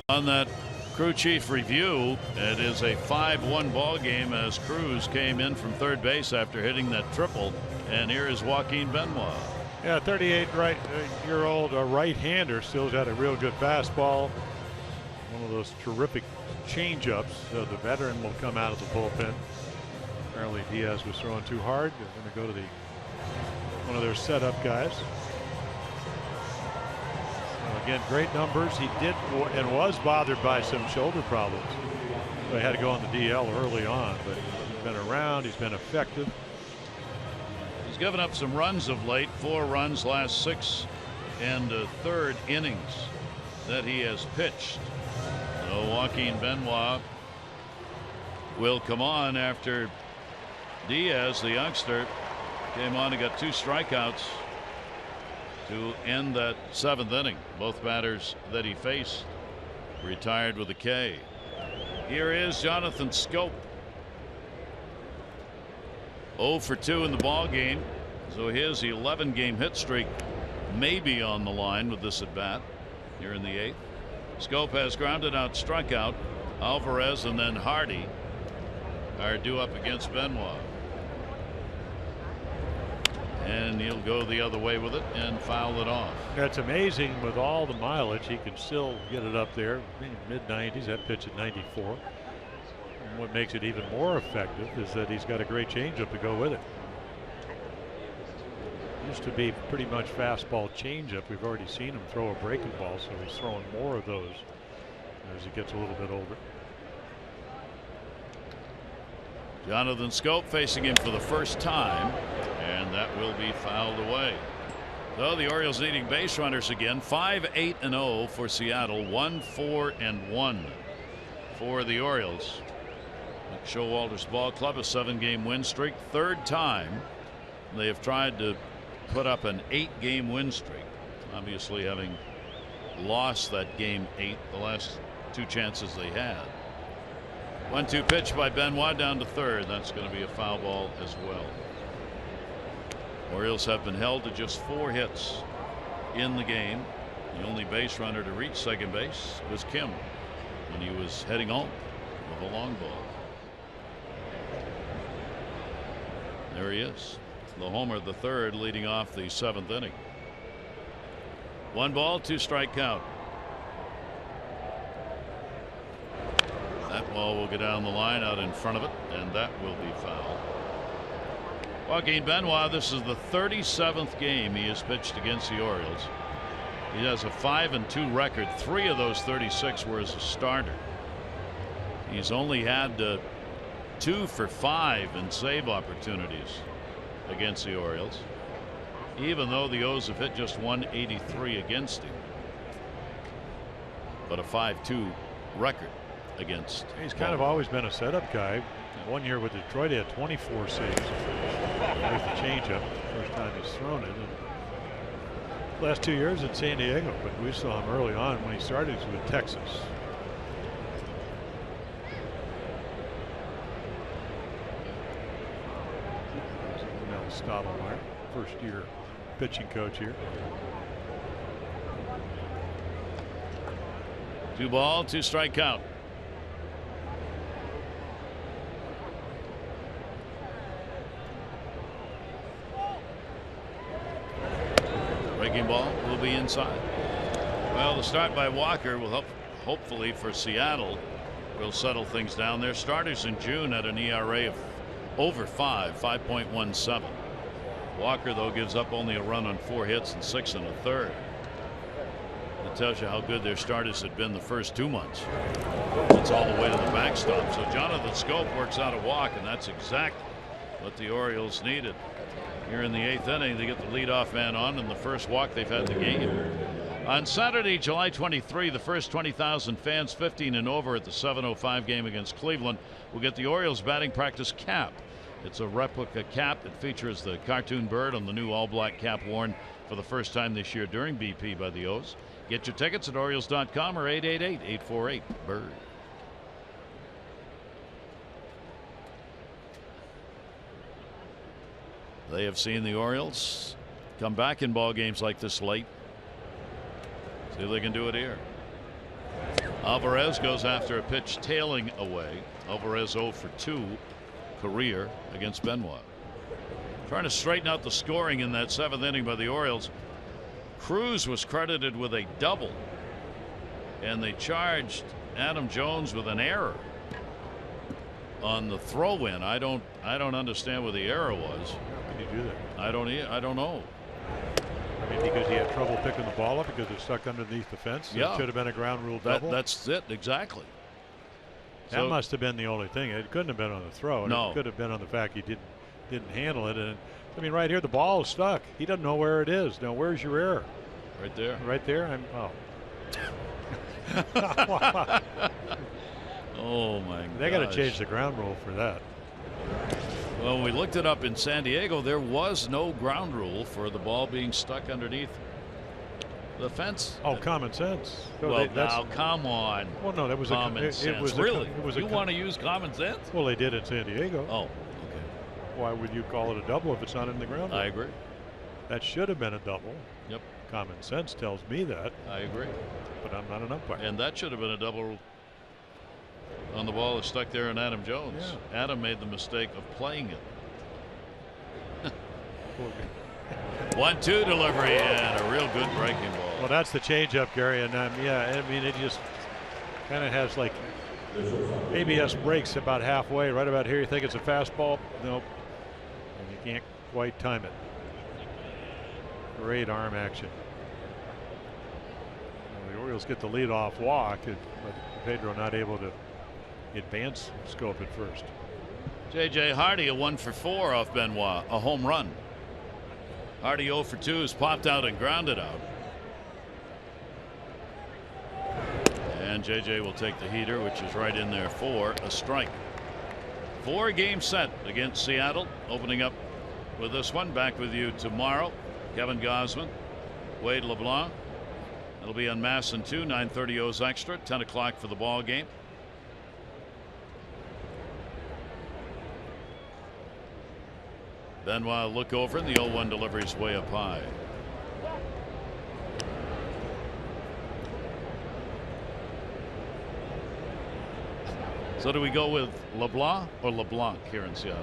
On that crew chief review, it is a 5-1 ball game as Cruz came in from third base after hitting that triple. And here is Joaquin Benoit. Yeah, 38-year-old right-hander, still's got a real good fastball. One of those terrific change-ups. So the veteran will come out of the bullpen. Apparently Diaz was throwing too hard. They're going to go to one of their setup guys. Again, great numbers. He did and was bothered by some shoulder problems. So he had to go on the DL early on, but he's been around. He's been effective. He's given up some runs of late. 4 runs last 6 and third innings that he has pitched. So Joaquin Benoit will come on after Diaz, the youngster, came on and got 2 strikeouts to end that 7th inning. Both batters that he faced retired with a K. Here is Jonathan Schoop. 0 for 2 in the ball game, so his 11-game hit streak may be on the line with this at bat here in the 8th. Schoop has grounded out, strikeout. Alvarez and then Hardy are due up against Benoit. And he'll go the other way with it and foul it off. That's amazing. With all the mileage, he can still get it up there. Mid-90s, that pitch at 94. And what makes it even more effective is that he's got a great changeup to go with it. Used to be pretty much fastball changeup. We've already seen him throw a breaking ball, so he's throwing more of those as he gets a little bit older. Jonathan Schoop facing him for the first time, and that will be fouled away. So the Orioles needing base runners again. 5-8-0 for Seattle. 1-4-1 for the Orioles. Showalter's Ball Club, a 7-game win streak. Third time they have tried to put up an 8-game win streak. Obviously, having lost that game 8 the last 2 chances they had. 1-2 pitch by Benoit down to third. That's going to be a foul ball as well. Orioles have been held to just 4 hits in the game. The only base runner to reach second base was Kim when he was heading home with a long ball. There he is, the homer, the third, leading off the 7th inning. 1 ball, 2 strike count. That ball will go down the line out in front of it, and that will be foul. Joaquin Benoit, this is the 37th game he has pitched against the Orioles. He has a 5-2 record. 3 of those 36 were as a starter. He's only had 2 for 5 in save opportunities against the Orioles, even though the O's have hit just 183 against him. But a 5-2 record against. He's kind of always been a setup guy. One year with Detroit, he had 24 saves. There's the changeup, first time he's thrown it. And last 2 years in San Diego, but we saw him early on when he started with Texas. Mel Stottlemyre, first year pitching coach here. 2 ball, 2 strike count. Breaking ball will be inside. Well, the start by Walker will help, hopefully for Seattle, will settle things down. Their starters in June had an ERA of over 5.17. Walker, though, gives up only a run on 4 hits and 6 1/3. That tells you how good their starters had been the first 2 months. It's all the way to the backstop. So Jonathan Schoop works out a walk, and that's exactly what the Orioles needed. Here in the 8th inning, they get the leadoff man on, and the first walk they've had the game. On Saturday, July 23, the first 20,000 fans 15 and over at the 7:05 game against Cleveland will get the Orioles batting practice cap. It's a replica cap that features the cartoon bird on the new all-black cap worn for the first time this year during BP by the O's. Get your tickets at Orioles.com or 888-848-BIRD. They have seen the Orioles come back in ball games like this late. See if they can do it here. Alvarez goes after a pitch tailing away. Alvarez 0 for 2 career against Benoit. Trying to straighten out the scoring in that 7th inning by the Orioles. Cruz was credited with a double, and they charged Adam Jones with an error on the throw-in. I don't understand what the error was. How can you do that? I don't know. I mean, because he had trouble picking the ball up because it stuck underneath the fence. Yeah. It should have been a ground rule double. That's it, exactly. That must have been the only thing. It couldn't have been on the throw. No. It could have been on the fact he didn't handle it. And I mean, right here, the ball is stuck. He doesn't know where it is. Now, where's your error? Right there. Right there. Oh my God. They got to change the ground rule for that. Well, when we looked it up in San Diego, there was no ground rule for the ball being stuck underneath the fence. Oh, common sense. So well, now come on. Well, no, that was common sense. It was really? It was you want to use common sense? Well, they did in San Diego. Oh, okay. Why would you call it a double if it's not in the ground rule? I agree. That should have been a double. Yep. Common sense tells me that. I agree. But I'm not an umpire. And that should have been a double on the ball that's stuck there in Adam Jones. Yeah. Adam made the mistake of playing it. 1-2 delivery and a real good breaking ball. Well, that's the changeup, Gary, and yeah, I mean, it just kind of has like ABS breaks about halfway, right about here. You think it's a fastball? Nope, and you can't quite time it. Great arm action. Well, the Orioles get the lead-off walk, but Pedro not able to advance Schoop at first. J.J. Hardy a 1 for 4 off Benoit, a home run. Hardy 0 for 2 is popped out and grounded out. And JJ will take the heater, which is right in there for a strike. 4-game set against Seattle. Opening up with this one. Back with you tomorrow. Kevin Gausman, Wade LeBlanc. It'll be on MASN 2, 9:30 O's Extra, 10 o'clock for the ball game. Benoit look over, and the 0-1 delivery is way up high. So do we go with LeBlanc or LeBlanc here in Seattle?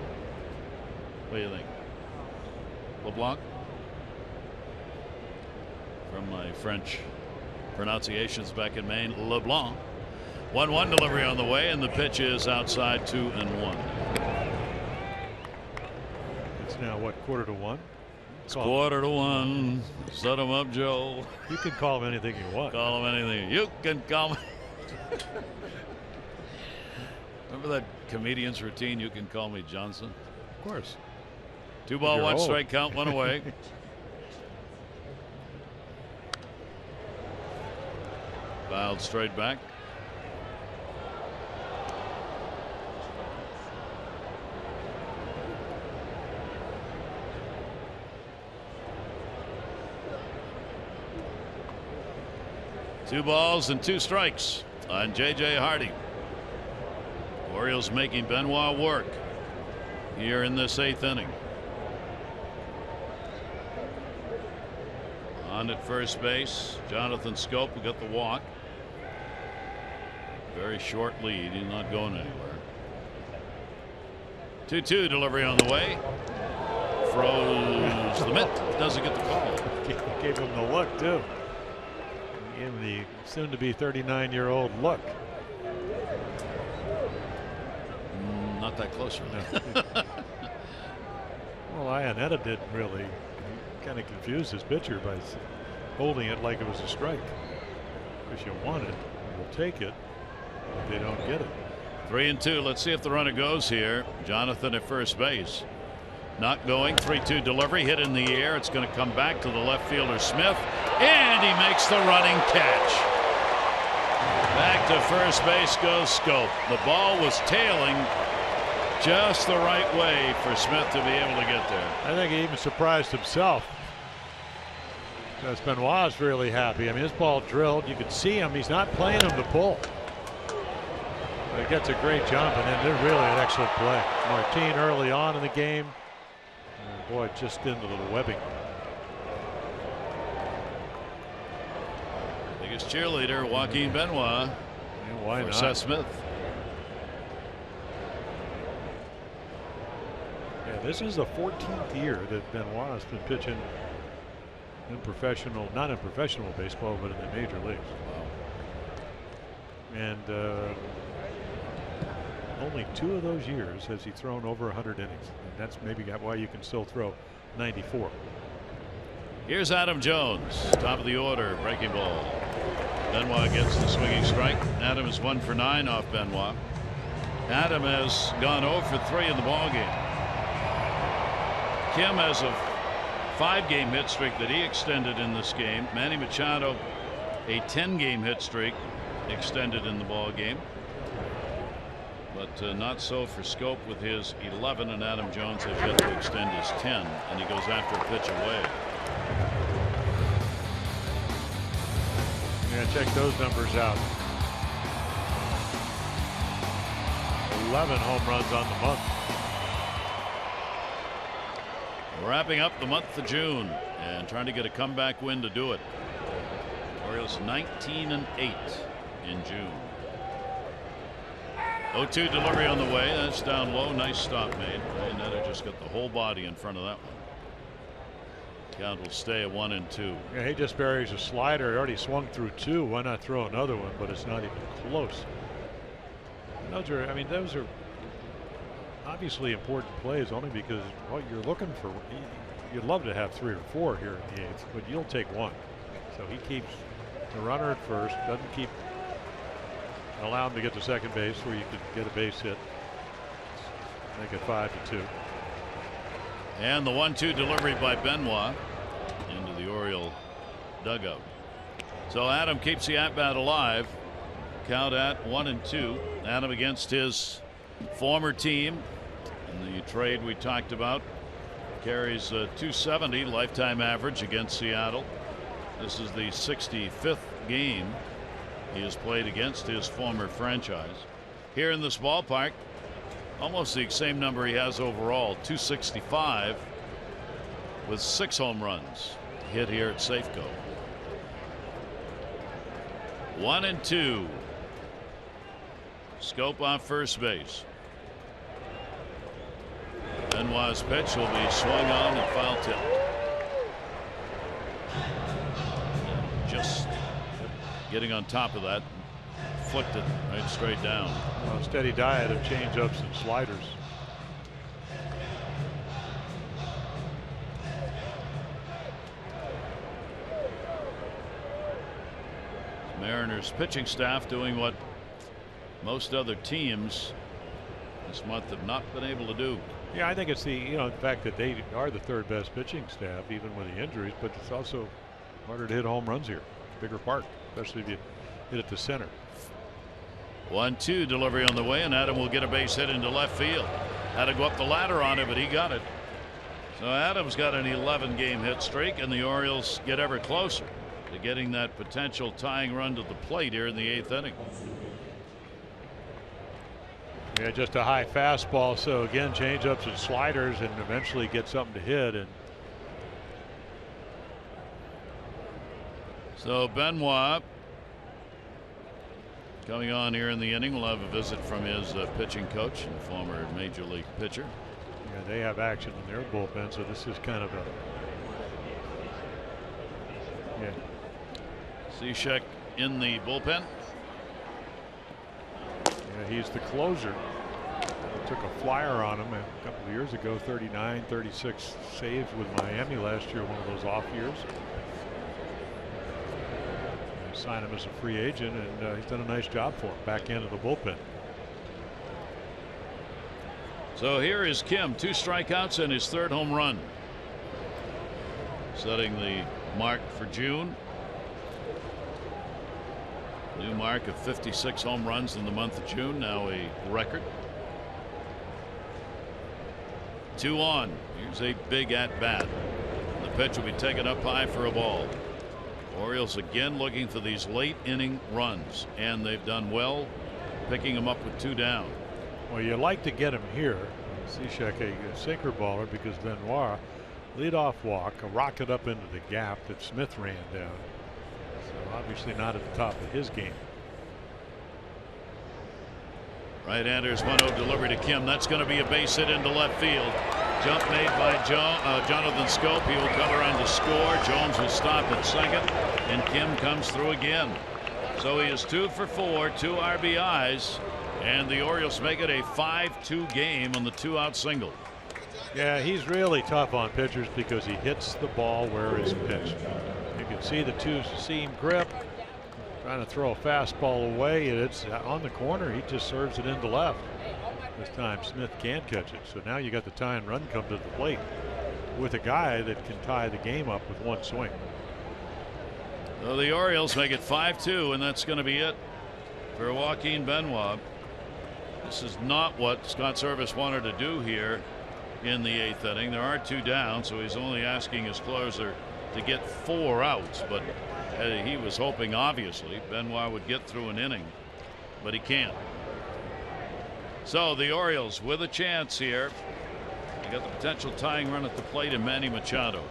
What do you think? LeBlanc? From my French pronunciations back in Maine, LeBlanc. 1-1 delivery on the way, and the pitch is outside 2-1. It's now what, quarter to one? It's quarter to one. Set him up, Joe. You can call him anything you want. Call him anything. You can call me. Remember that comedian's routine? You can call me Johnson. Of course. 2 ball, You're 1 old. strike count, 1 away. Fouled straight back. Two balls and 2 strikes on JJ Hardy. Orioles making Benoit work here in this 8th inning. On at first base, Jonathan Schoop, who got the walk. Very short lead. He's not going anywhere. 2-2 delivery on the way. Froze the mitt. Doesn't get the call. Gave him the look, too. Gave him the soon-to-be 39-year-old look. Not that close. No. Well, Iannetta didn't really. Kind of confused his pitcher by holding it like it was a strike. Because you want it, you'll take it. If they don't get it. 3-2. Let's see if the runner goes here. Jonathan at first base. Not going. 3-2 delivery. Hit in the air. It's going to come back to the left fielder Smith. And he makes the running catch. Back to first base goes Schoop. The ball was tailing just the right way for Smith to be able to get there. I think he even surprised himself. Because Benoit's really happy. I mean, his ball drilled. You could see him. He's not playing him to pull. But he gets a great jump, and then they're really an excellent play. Martin early on in the game. And boy, just into the webbing. Biggest cheerleader, Joaquin Benoit. Yeah, why for not? Seth Smith. Yeah, this is the 14th year that Benoit has been pitching in professional, not in professional baseball, but in the major leagues. And only 2 of those years has he thrown over 100 innings. And that's maybe why you can still throw 94. Here's Adam Jones, top of the order, breaking ball. Benoit gets the swinging strike. Adam is 1 for 9 off Benoit. Adam has gone 0 for 3 in the ball game. Kim has a 5-game hit streak that he extended in this game. Manny Machado, a 10-game hit streak extended in the ball game. But not so for Schoop with his 11, and Adam Jones has yet to extend his 10, and he goes after a pitch away. Yeah, check those numbers out. 11 home runs on the month. Wrapping up the month of June and trying to get a comeback win to do it. Orioles 19-8 in June. 0-2 delivery on the way. That's down low. Nice stop made. Iannetta just got the whole body in front of that one. Count will stay at 1-2. Yeah, he just buries a slider. He already swung through 2. Why not throw another one? But it's not even close. And those are, I mean, those are obviously important plays only because what you're looking for, you'd love to have 3 or 4 here in the 8th, but you'll take 1. So he keeps the runner at first, doesn't keep, allow him to get to second base where you could get a base hit. Make it 5-2. And the 1-2 delivery by Benoit. the Oriole dugout. So Adam keeps the at-bat alive. Count at 1-2. Adam against his former team in the trade we talked about. Carries a .270 lifetime average against Seattle. This is the 65th game he has played against his former franchise. Here in this ballpark, almost the same number he has overall, 265, with 6 home runs hit here at Safeco. 1-2. Schoop on first base. Benoit's pitch will be swung on and foul tipped. Just getting on top of that, flicked it right straight down. A steady diet of changeups and sliders. Mariners pitching staff doing what most other teams this month have not been able to do. Yeah, I think it's the fact that they are the 3rd best pitching staff even with the injuries, but it's also harder to hit home runs here. Bigger park, especially if you hit it to center. 1-2 delivery on the way, and Adam will get a base hit into left field. Had to go up the ladder on it, but he got it. So Adam's got an 11-game hit streak, and the Orioles get ever closer to getting that potential tying run to the plate here in the 8th inning. Yeah, just a high fastball. So again, changeups and sliders, and eventually get something to hit. And so Benoit coming on here in the inning will have a visit from his pitching coach and former major league pitcher. yeah, they have action in their bullpen, so this is kind of a Cishek in the bullpen. Yeah, he's the closer. Took a flyer on him a couple of years ago. 39, 36 saves with Miami last year, one of those off years. They signed him as a free agent, and he's done a nice job for him. Back end of the bullpen. So here is Kim, 2 strikeouts and his 3rd home run, setting the mark for June. New mark of 56 home runs in the month of June, now a record. 2 on. Here's a big at bat. The pitch will be taken up high for a ball. Orioles again looking for these late inning runs, and they've done well picking them up with 2 down. Well, you like to get him here. Cishek, a sinker baller, because Benoit, leadoff walk, a rocket up into the gap that Smith ran down. So obviously not at the top of his game. Right-hander's 1-0 delivery to Kim. That's going to be a base hit into left field. Jump made by Jonathan Schoop. He will come around to score. Jones will stop at second, and Kim comes through again. So he is 2 for 4, 2 RBIs, and the Orioles make it a 5-2 game on the 2-out single. Yeah, he's really tough on pitchers because he hits the ball where it's pitched. You can see the 2-seam grip. Trying to throw a fastball away, and it's on the corner. He just serves it into left. This time Smith can't catch it. So now you got the tie and run come to the plate with a guy that can tie the game up with 1 swing. So the Orioles make it 5-2, and that's going to be it for Joaquin Benoit. This is not what Scott Servais wanted to do here in the 8th inning. There are 2 down, so he's only asking his closer to get 4 outs, but he was hoping obviously Benoit would get through an inning, but he can't. So the Orioles with a chance here. They got the potential tying run at the plate in Manny Machado.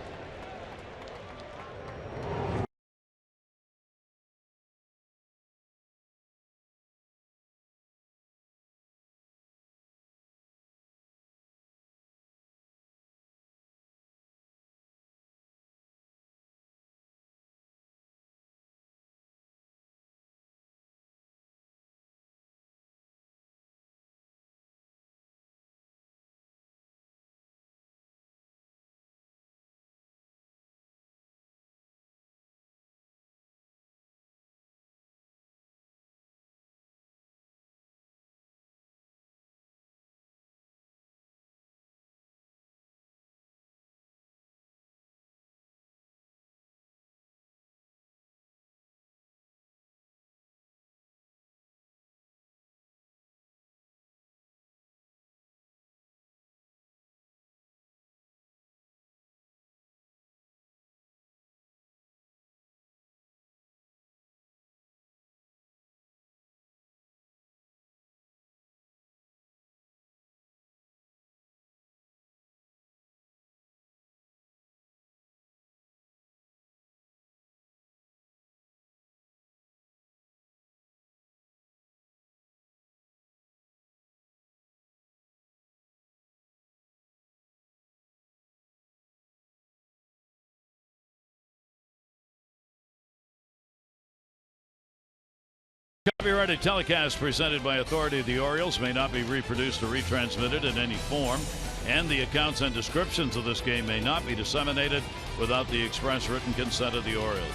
Copyrighted telecast presented by authority of the Orioles may not be reproduced or retransmitted in any form, and the accounts and descriptions of this game may not be disseminated without the express written consent of the Orioles.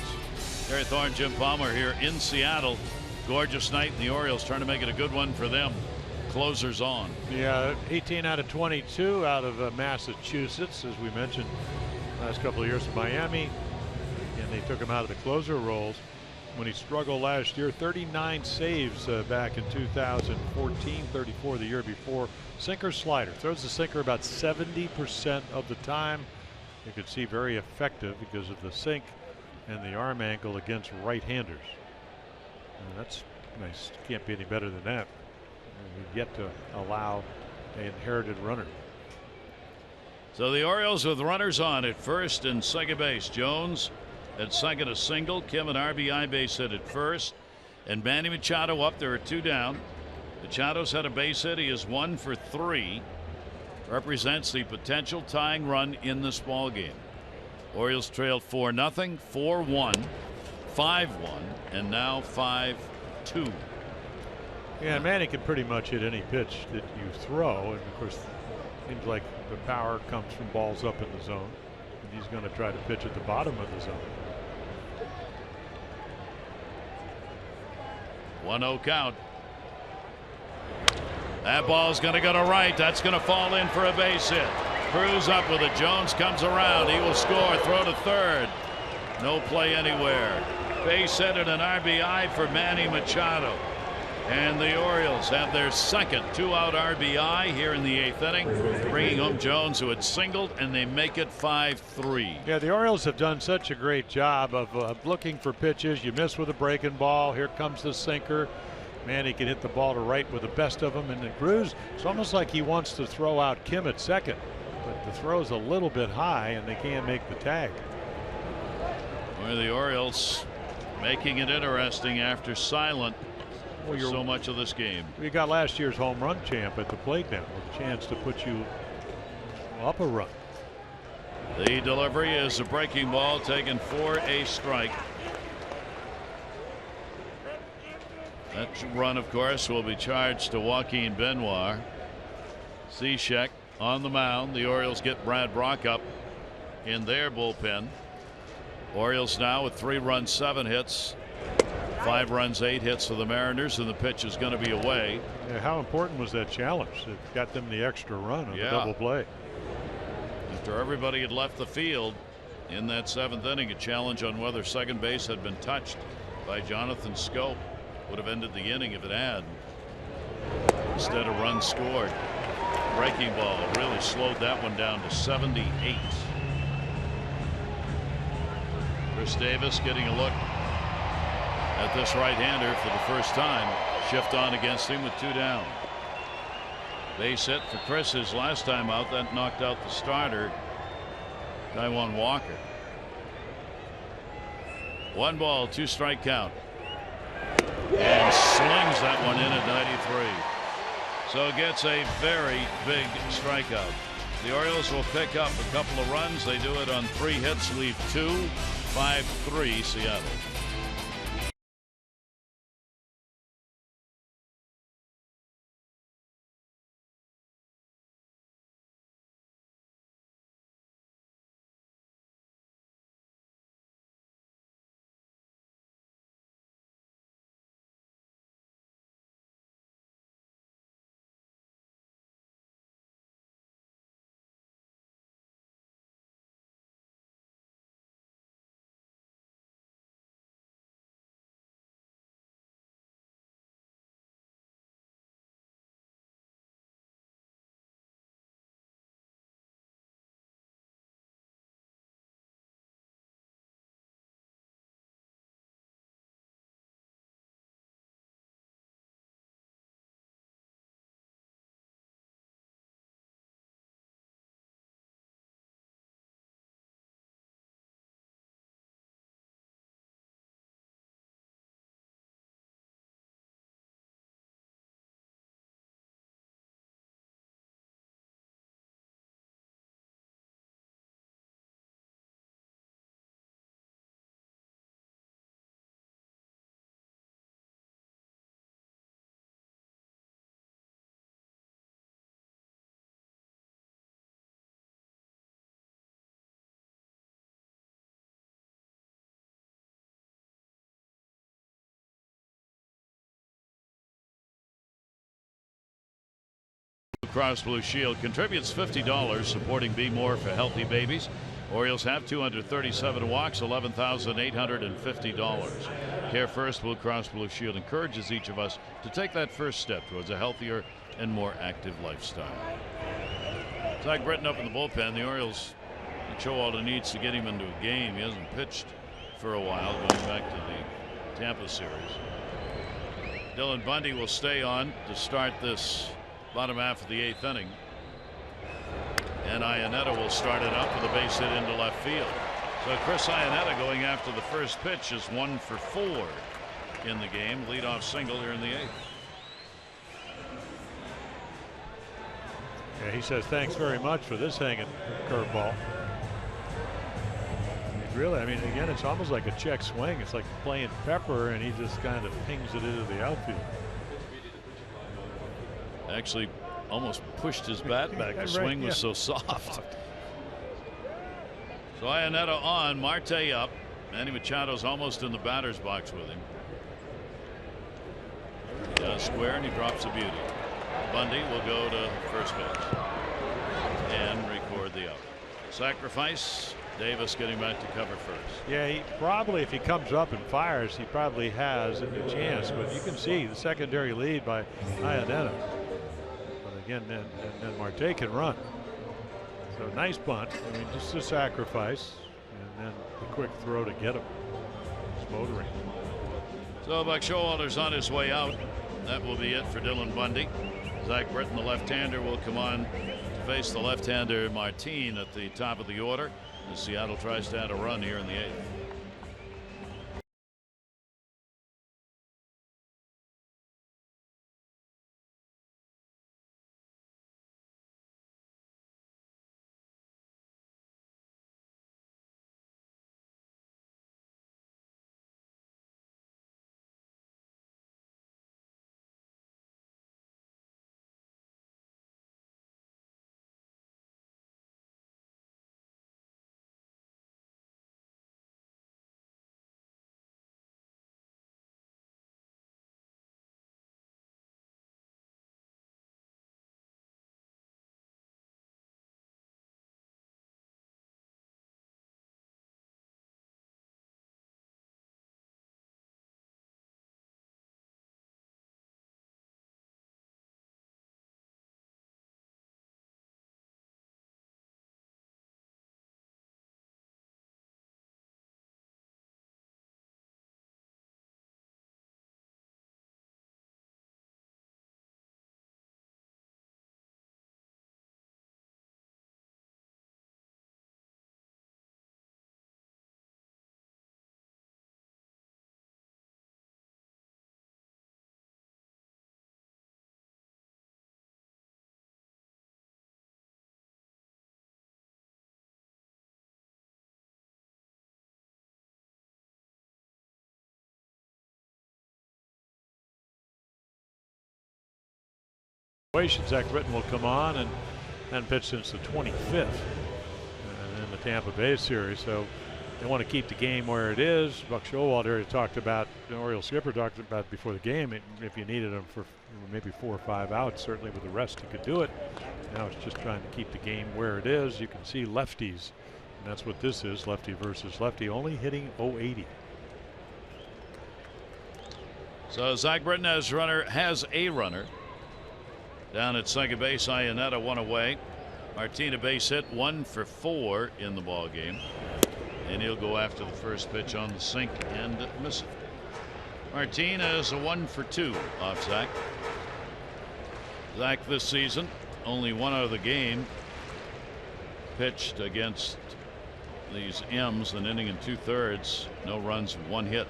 Gary Thorne, Jim Palmer here in Seattle. Gorgeous night, and the Orioles trying to make it a good one for them. Closers on. Yeah, 18 out of 22 out of Massachusetts, as we mentioned, last couple of years in Miami. And they took him out of the closer roles when he struggled last year. 39 saves back in 2014, 34 the year before. Sinker slider. Throws the sinker about 70% of the time. You could see very effective because of the sink and the arm angle against right-handers. That's nice. Can't be any better than that. We've yet to allow an inherited runner. So the Orioles with runners on at first and second base. Jones at second, a single. Kim an RBI base hit at first. And Manny Machado up. There are two down. Machado's had a base hit. He is 1 for 3. Represents the potential tying run in this ball game. Orioles trailed 4-0, 4-1, 5-1, and now 5-2. Yeah, Manny can pretty much hit any pitch that you throw, and of course, seems like the power comes from balls up in the zone. And he's going to try to pitch at the bottom of the zone. 1-0 count. That ball's going to go to right. That's going to fall in for a base hit. Cruz up with it. Jones comes around. He will score. Throw to third. No play anywhere. Base hit and an RBI for Manny Machado. And the Orioles have their second 2-out RBI here in the 8th inning, bringing home Jones, who had singled, and they make it 5-3. Yeah, the Orioles have done such a great job of looking for pitches. You miss with a breaking ball. Here comes the sinker. Manny can hit the ball to right with the best of them. And the Cruz, it's almost like he wants to throw out Kim at second, but the throw's a little bit high, and they can't make the tag. Where the Orioles making it interesting after silent. Well, so much of this game. We got last year's home run champ at the plate now, with a chance to put you up a run. The delivery is a breaking ball taken for a strike. That run, of course, will be charged to Joaquin Benoit. Cishek on the mound. The Orioles get Brad Brach up in their bullpen. Orioles now with 3 runs, 7 hits. 5 runs, 8 hits for the Mariners, and the pitch is going to be away. Yeah, how important was that challenge? It got them the extra run on the double play. After everybody had left the field in that 7th inning, a challenge on whether second base had been touched by Jonathan Schoop would have ended the inning if it had. Instead, a run scored. Breaking ball really slowed that one down to 78. Chris Davis getting a look at this right-hander for the first time. Shift on against him with 2 down. Base hit for Chris his last time out. That knocked out the starter, Taijuan Walker. 1 ball, 2 strike count. And slings that one in at 93. So gets a very big strikeout. The Orioles will pick up a couple of runs. They do it on 3 hits, leave 2. 5-3 Seattle. Cross Blue Shield contributes $50 supporting Be More for healthy babies. Orioles have 237 walks, $11,850. Care First Blue Cross Blue Shield encourages each of us to take that first step towards a healthier and more active lifestyle. Zach Britton up in the bullpen. The Orioles, Showalter needs to get him into a game. He hasn't pitched for a while, going back to the Tampa series. Dylan Bundy will stay on to start this bottom half of the 8th inning. And Iannetta will start it up with a base hit into left field. So Chris Iannetta going after the first pitch is 1 for 4 in the game. Leadoff single here in the 8th. Yeah, he says thanks very much for this hanging curveball. Really, I mean, again, it's almost like a check swing. It's like playing Pepper, and he just kind of pings it into the outfield. Actually, almost pushed his bat back. The swing was so soft. So Iannetta on, Marte up. Manny Machado's almost in the batter's box with him. He does square, and he drops a beauty. Bundy will go to first base and record the out. Sacrifice. Davis getting back to cover first. Yeah, he probably, if he comes up and fires, he probably has a chance. But you can see the secondary lead by Iannetta. But again, then Marte can run. So nice bunt. I mean, just a sacrifice, and then the quick throw to get him. Smoldering. So Buck Showalter's on his way out. That will be it for Dylan Bundy. Zach Britton, the left-hander, will come on to face the left-hander Martin at the top of the order as Seattle tries to add a run here in the 8th. Zach Britton will come on and pitch since the 25th in the Tampa Bay series. So they want to keep the game where it is. Buck Showalter talked about, the Orioles skipper talked about before the game, if you needed him for maybe 4 or 5 outs, certainly with the rest he could do it. Now it's just trying to keep the game where it is. You can see lefties, and that's what this is, lefty versus lefty, only hitting .080. So Zach Britton has a runner. Down at second base, Iannetta one away. Martina base hit, 1 for 4 in the ball game, and he'll go after the first pitch on the sink and miss it. Martina is a 1 for 2 off Zach. Zach this season only 1 out of the game pitched against these M's, an inning and 2/3, no runs, 1 hit.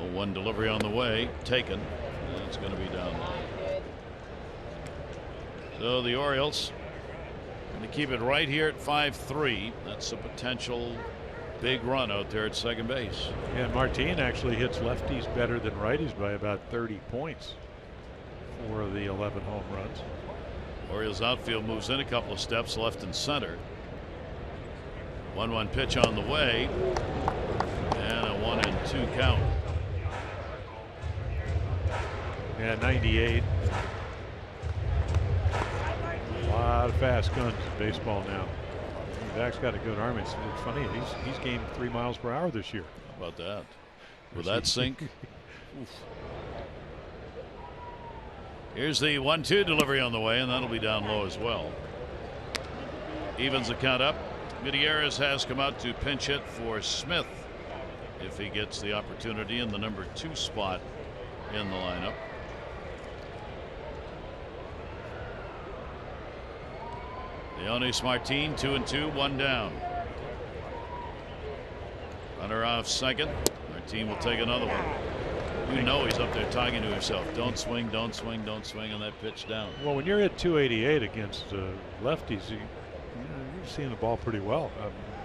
0-1 delivery on the way, taken. It's going to be down low. So the Orioles going to keep it right here at 5-3. That's a potential big run out there at second base. And Martin actually hits lefties better than righties by about 30 points for the 11 home runs. Orioles outfield moves in a couple of steps left and center. 1-1 pitch on the way, and a 1-2 count. Yeah, 98. A lot of fast guns in baseball now. Zach's got a good arm. It's funny. He's gained 3 miles per hour this year. How about that? Will that sink? Oof. Here's the 1-2 delivery on the way, and that'll be down low as well. Evens the count up. Gutierrez has come out to pinch hit for Smith if he gets the opportunity in the number 2 spot in the lineup. Leonis Martin 2-2, 1 down. Runner off second. Martin will take another one. You know he's up there talking to himself. Don't swing, don't swing, don't swing on that pitch down. Well, when you're at 288 against lefties, you're seeing the ball pretty well.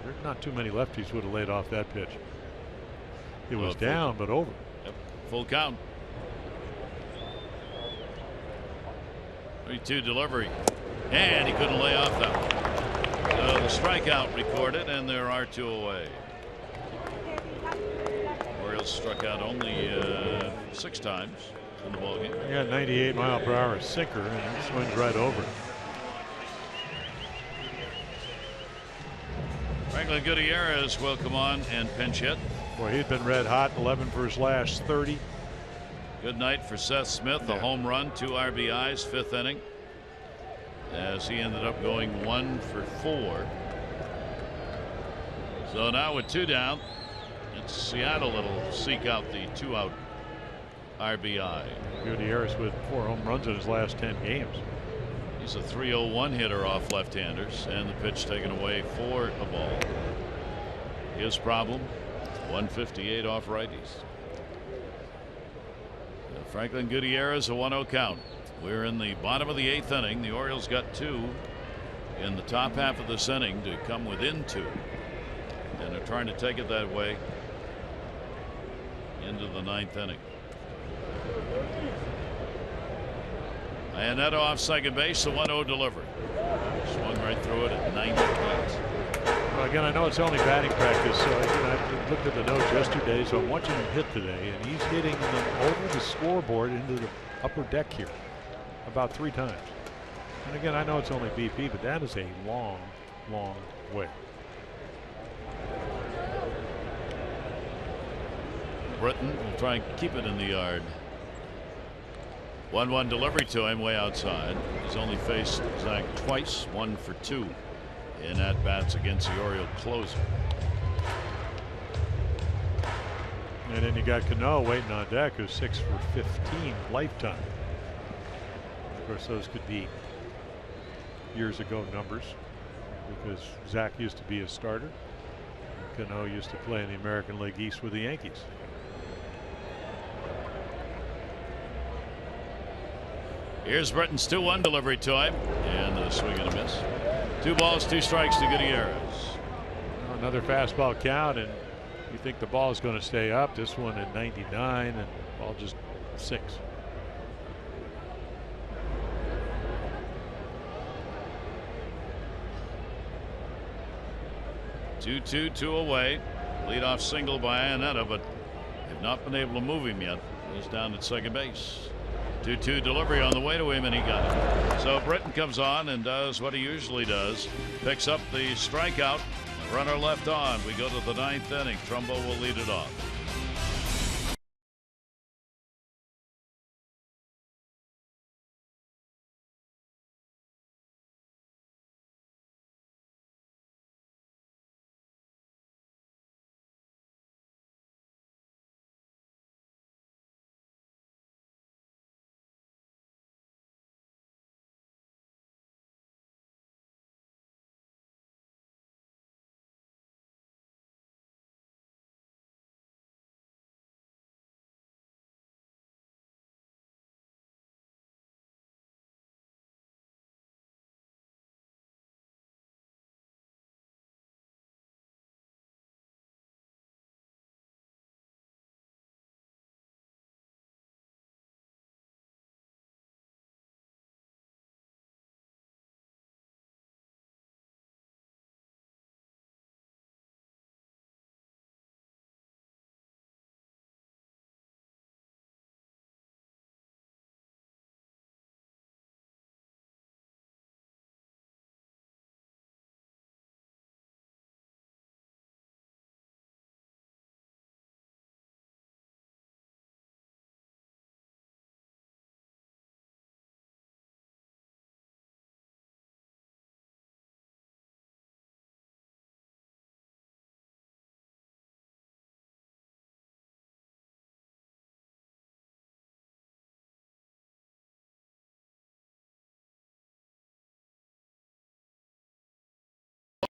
There's not too many lefties would have laid off that pitch. It was down, but over. Yep. Full count. 3-2 delivery. And he couldn't lay off that one. So the strikeout recorded, and there are 2 away. Orioles struck out only 6 times in the ballgame. Yeah, 98 mile per hour sinker, and it swings right over. Franklin Gutierrez will come on and pinch hit. Boy, he'd been red hot. 11 for his last 30. Good night for Seth Smith. A home run, 2 RBIs, 5th inning, as he ended up going 1 for 4. So now with 2 down, it's Seattle that'll seek out the 2-out RBI. Gutierrez with 4 home runs in his last 10 games. He's a 301 hitter off left-handers, and the pitch taken away for a ball. His problem, 158 off righties. Franklin Gutierrez, a 1-0 count. We're in the bottom of the 8th inning. The Orioles got 2 in the top half of this inning to come within 2, and they're trying to take it that way into the 9th inning. Iannetta off second base, a 1-0 delivery. Swung right through it at 98. Well, again, I know it's only batting practice, so I looked at the notes yesterday, so I'm watching him hit today, and he's hitting them over the scoreboard into the upper deck here about 3 times. And again, I know it's only BP, but that is a long, long way. Britton will try and keep it in the yard. 1-1 delivery to him way outside. He's only faced Zach twice, 1 for 2 in at-bats against the Oriole closer. And then you got Cano waiting on deck, who's 6 for 15 lifetime. Of course, those could be years ago numbers, because Zach used to be a starter. And Cano used to play in the American League East with the Yankees. Here's Britton's 2-1 delivery to him, and a swing and a miss. 2 balls, 2 strikes to Gutierrez. Another fastball count, and you think the ball is going to stay up. This one at 99, and the ball just sinks. Two away. Leadoff single by Iannetta, but they've not been able to move him yet. He's down at second base. 2-2 delivery on the way to him, and he got it. So Britton comes on and does what he usually does. Picks up the strikeout. Runner left on. We go to the 9th inning. Trumbo will lead it off.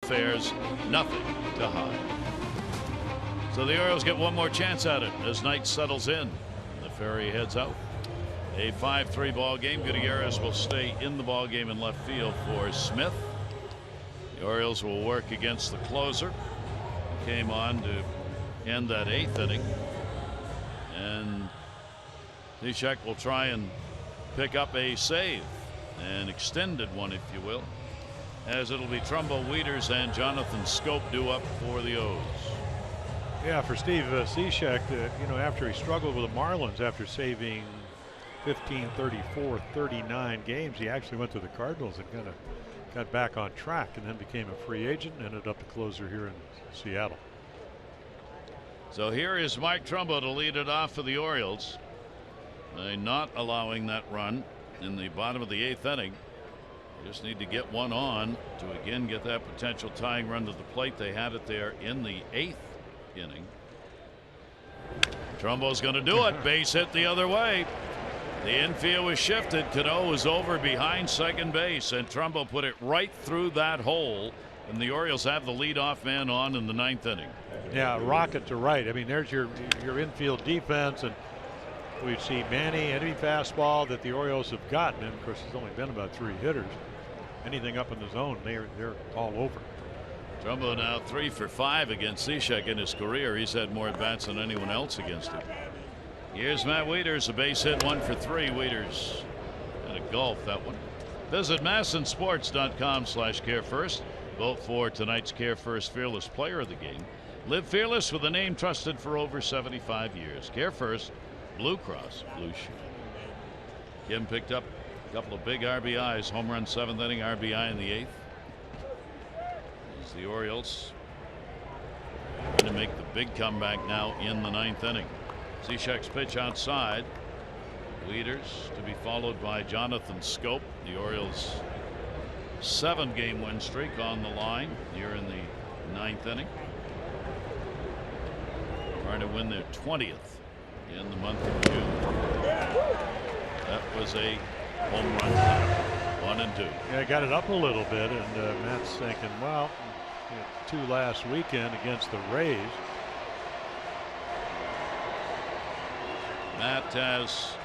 affairs, nothing to hide. So the Orioles get one more chance at it as night settles in. The ferry heads out. A 5-3 ball game. Gutierrez will stay in the ball game in left field for Smith. The Orioles will work against the closer. Came on to end that 8th inning. And Cishek will try and pick up a save, an extended one, if you will, as it'll be Trumbo Wieters and Jonathan Schoop due up for the O's. Yeah, for Steve Cishek, after he struggled with the Marlins after saving 15, 34, 39 games, he actually went to the Cardinals and kind of got back on track and then became a free agent and ended up the closer here in Seattle. So here is Mike Trumbo to lead it off for the Orioles. They not allowing that run in the bottom of the 8th inning. Just need to get one on to again get that potential tying run to the plate. They had it there in the 8th inning. Trumbo's going to do it. Base hit the other way. The infield was shifted. Cano was over behind second base, and Trumbo put it right through that hole. And the Orioles have the leadoff man on in the 9th inning. Yeah, rocket to right. I mean, there's your infield defense, and we see Manny, any fastball that the Orioles have gotten, and of course there's only been about 3 hitters. Anything up in the zone, they're all over. Trumbo now 3 for 5 against Cishek in his career. He's had more at bats than anyone else against him. Here's Matt Wieters, a base hit, 1 for 3. Wieters and a golf that one. Visit MASNsports.com/CareFirst. Vote for tonight's Care First Fearless Player of the Game. Live fearless with a name trusted for over 75 years. Care First, Blue Cross Blue Shield. Kim picked up a couple of big RBIs. Home run 7th inning, RBI in the 8th. As the Orioles going to make the big comeback now in the 9th inning. Cishek's pitch outside. Wieters to be followed by Jonathan Schoop. The Orioles 7-game win streak on the line here in the 9th inning. Trying to win their 20th in the month of June. That was a home run. 1 and 2. Yeah, got it up a little bit, and Matt's thinking, well, 2 last weekend against the Rays. Matt has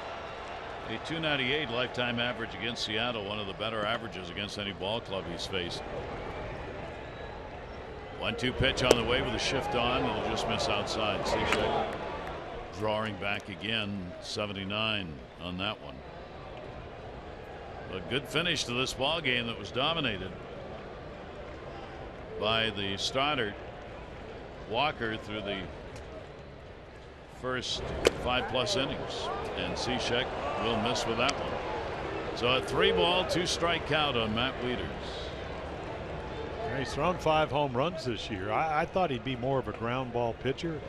a .298 lifetime average against Seattle, one of the better averages against any ball club he's faced. 1-2 pitch on the way with a shift on, and it'll just miss outside. Cishek drawing back again, 79 on that one. A good finish to this ball game that was dominated by the starter Walker through the first 5+ innings, and Cishek will miss with that one. So a 3-ball 2-strike count on Matt Wieters. He's thrown 5 home runs this year. I thought he'd be more of a ground ball pitcher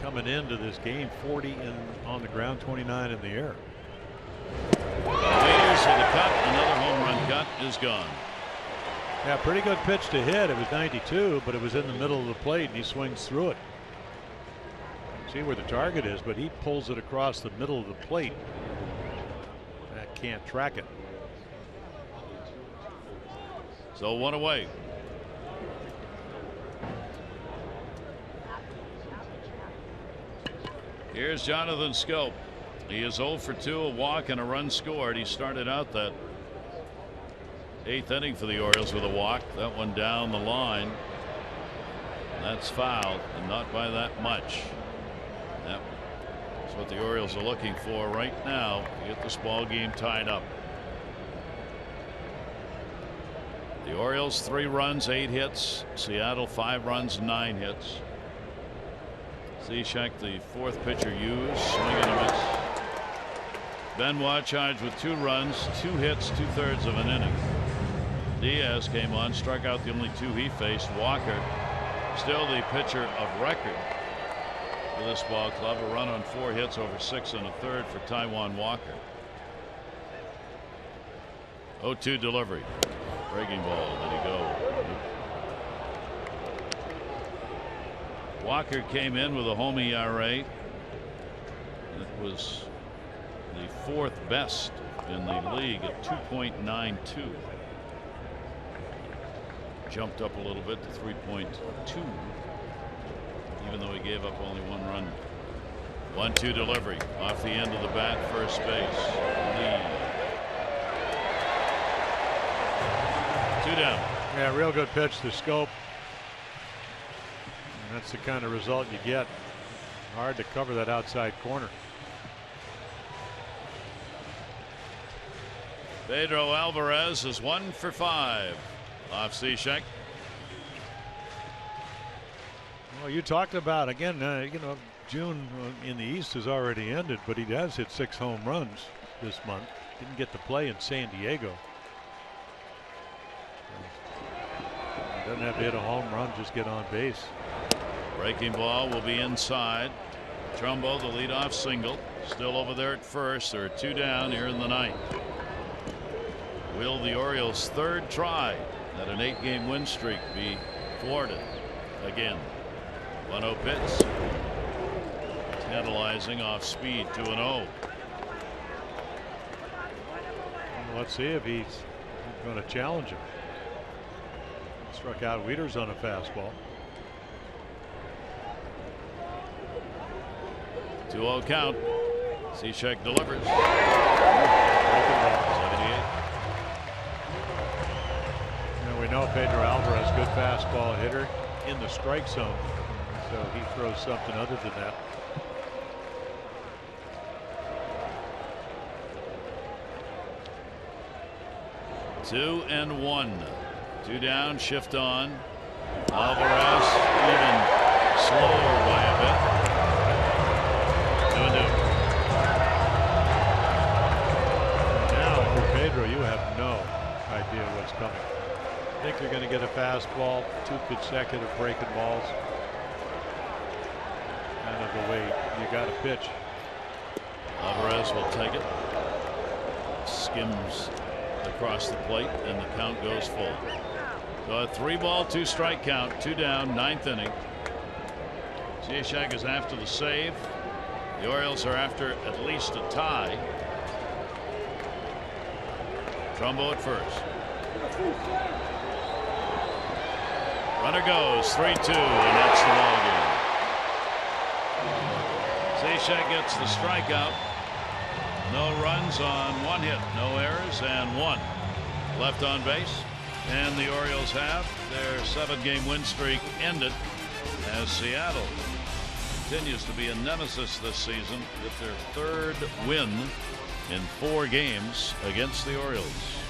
coming into this game. 40 on the ground, 29 in the air. Wieters with a cut, another home run cut is gone. Yeah, pretty good pitch to hit. It was 92, but it was in the middle of the plate, and he swings through it. See where the target is, but he pulls it across the middle of the plate. That can't track it. So 1 away. Here's Jonathan Schoop. He is 0 for 2, a walk and a run scored. He started out that 8th inning for the Orioles with a walk. That one down the line. That's fouled, and not by that much. That's what the Orioles are looking for right now to get this ball game tied up. The Orioles 3 runs, 8 hits. Seattle 5 runs, 9 hits. Cishek, the 4th pitcher used, swing and a miss. Benoit charged with 2 runs, 2 hits, 2/3 of an inning. Diaz came on, struck out the only 2 he faced. Walker, still the pitcher of record for this ball club, a run on 4 hits over 6 1/3 for Taijuan Walker. 0-2 delivery. Breaking ball. Did he go? Walker came in with a home ERA. It was the 4th best in the league at 2.92. jumped up a little bit to 3.2, even though he gave up only 1 run. 1-2 delivery off the end of the bat, first base. Lee. 2 down. Yeah, real good pitch to Schoop. And that's the kind of result you get. Hard to cover that outside corner. Pedro Alvarez is 1 for 5 off Cishek. Well, you talked about, again, you know, June in the East has already ended, but he has hit 6 home runs this month. Didn't get to play in San Diego. He doesn't have to hit a home run, just get on base. Breaking ball will be inside. Trumbo, the leadoff single, still over there at first. There are 2 down here in the 9th. Will the Orioles' 3rd try at an 8-game win streak be thwarted again? 1-0 pitch. Tantalizing off speed, 2-0. Let's see if he's going to challenge him. Struck out Wieters on a fastball. 2-0 count. Cishek delivers. 78. You know, we know Pedro Alvarez, good fastball hitter in the strike zone, so he throws something other than that. Two and 1. 2 down, shift on. Alvarez even slower by a bit. 2-2. Now for Pedro, you have no idea what's coming. I think they're going to get a fastball, 2 consecutive breaking balls. Kind of the way you got to pitch. Alvarez will take it. Skims across the plate, and the count goes full. So a 3-ball, 2-strike count, 2 down, 9th inning. Cishek is after the save. The Orioles are after at least a tie. Trumbo at first. Runner goes 3-2, and that's the ball game. Cishek gets the strikeout. No runs on 1 hit, no errors, and 1 left on base. And the Orioles have their 7-game win streak ended as Seattle continues to be a nemesis this season with their 3rd win in 4 games against the Orioles.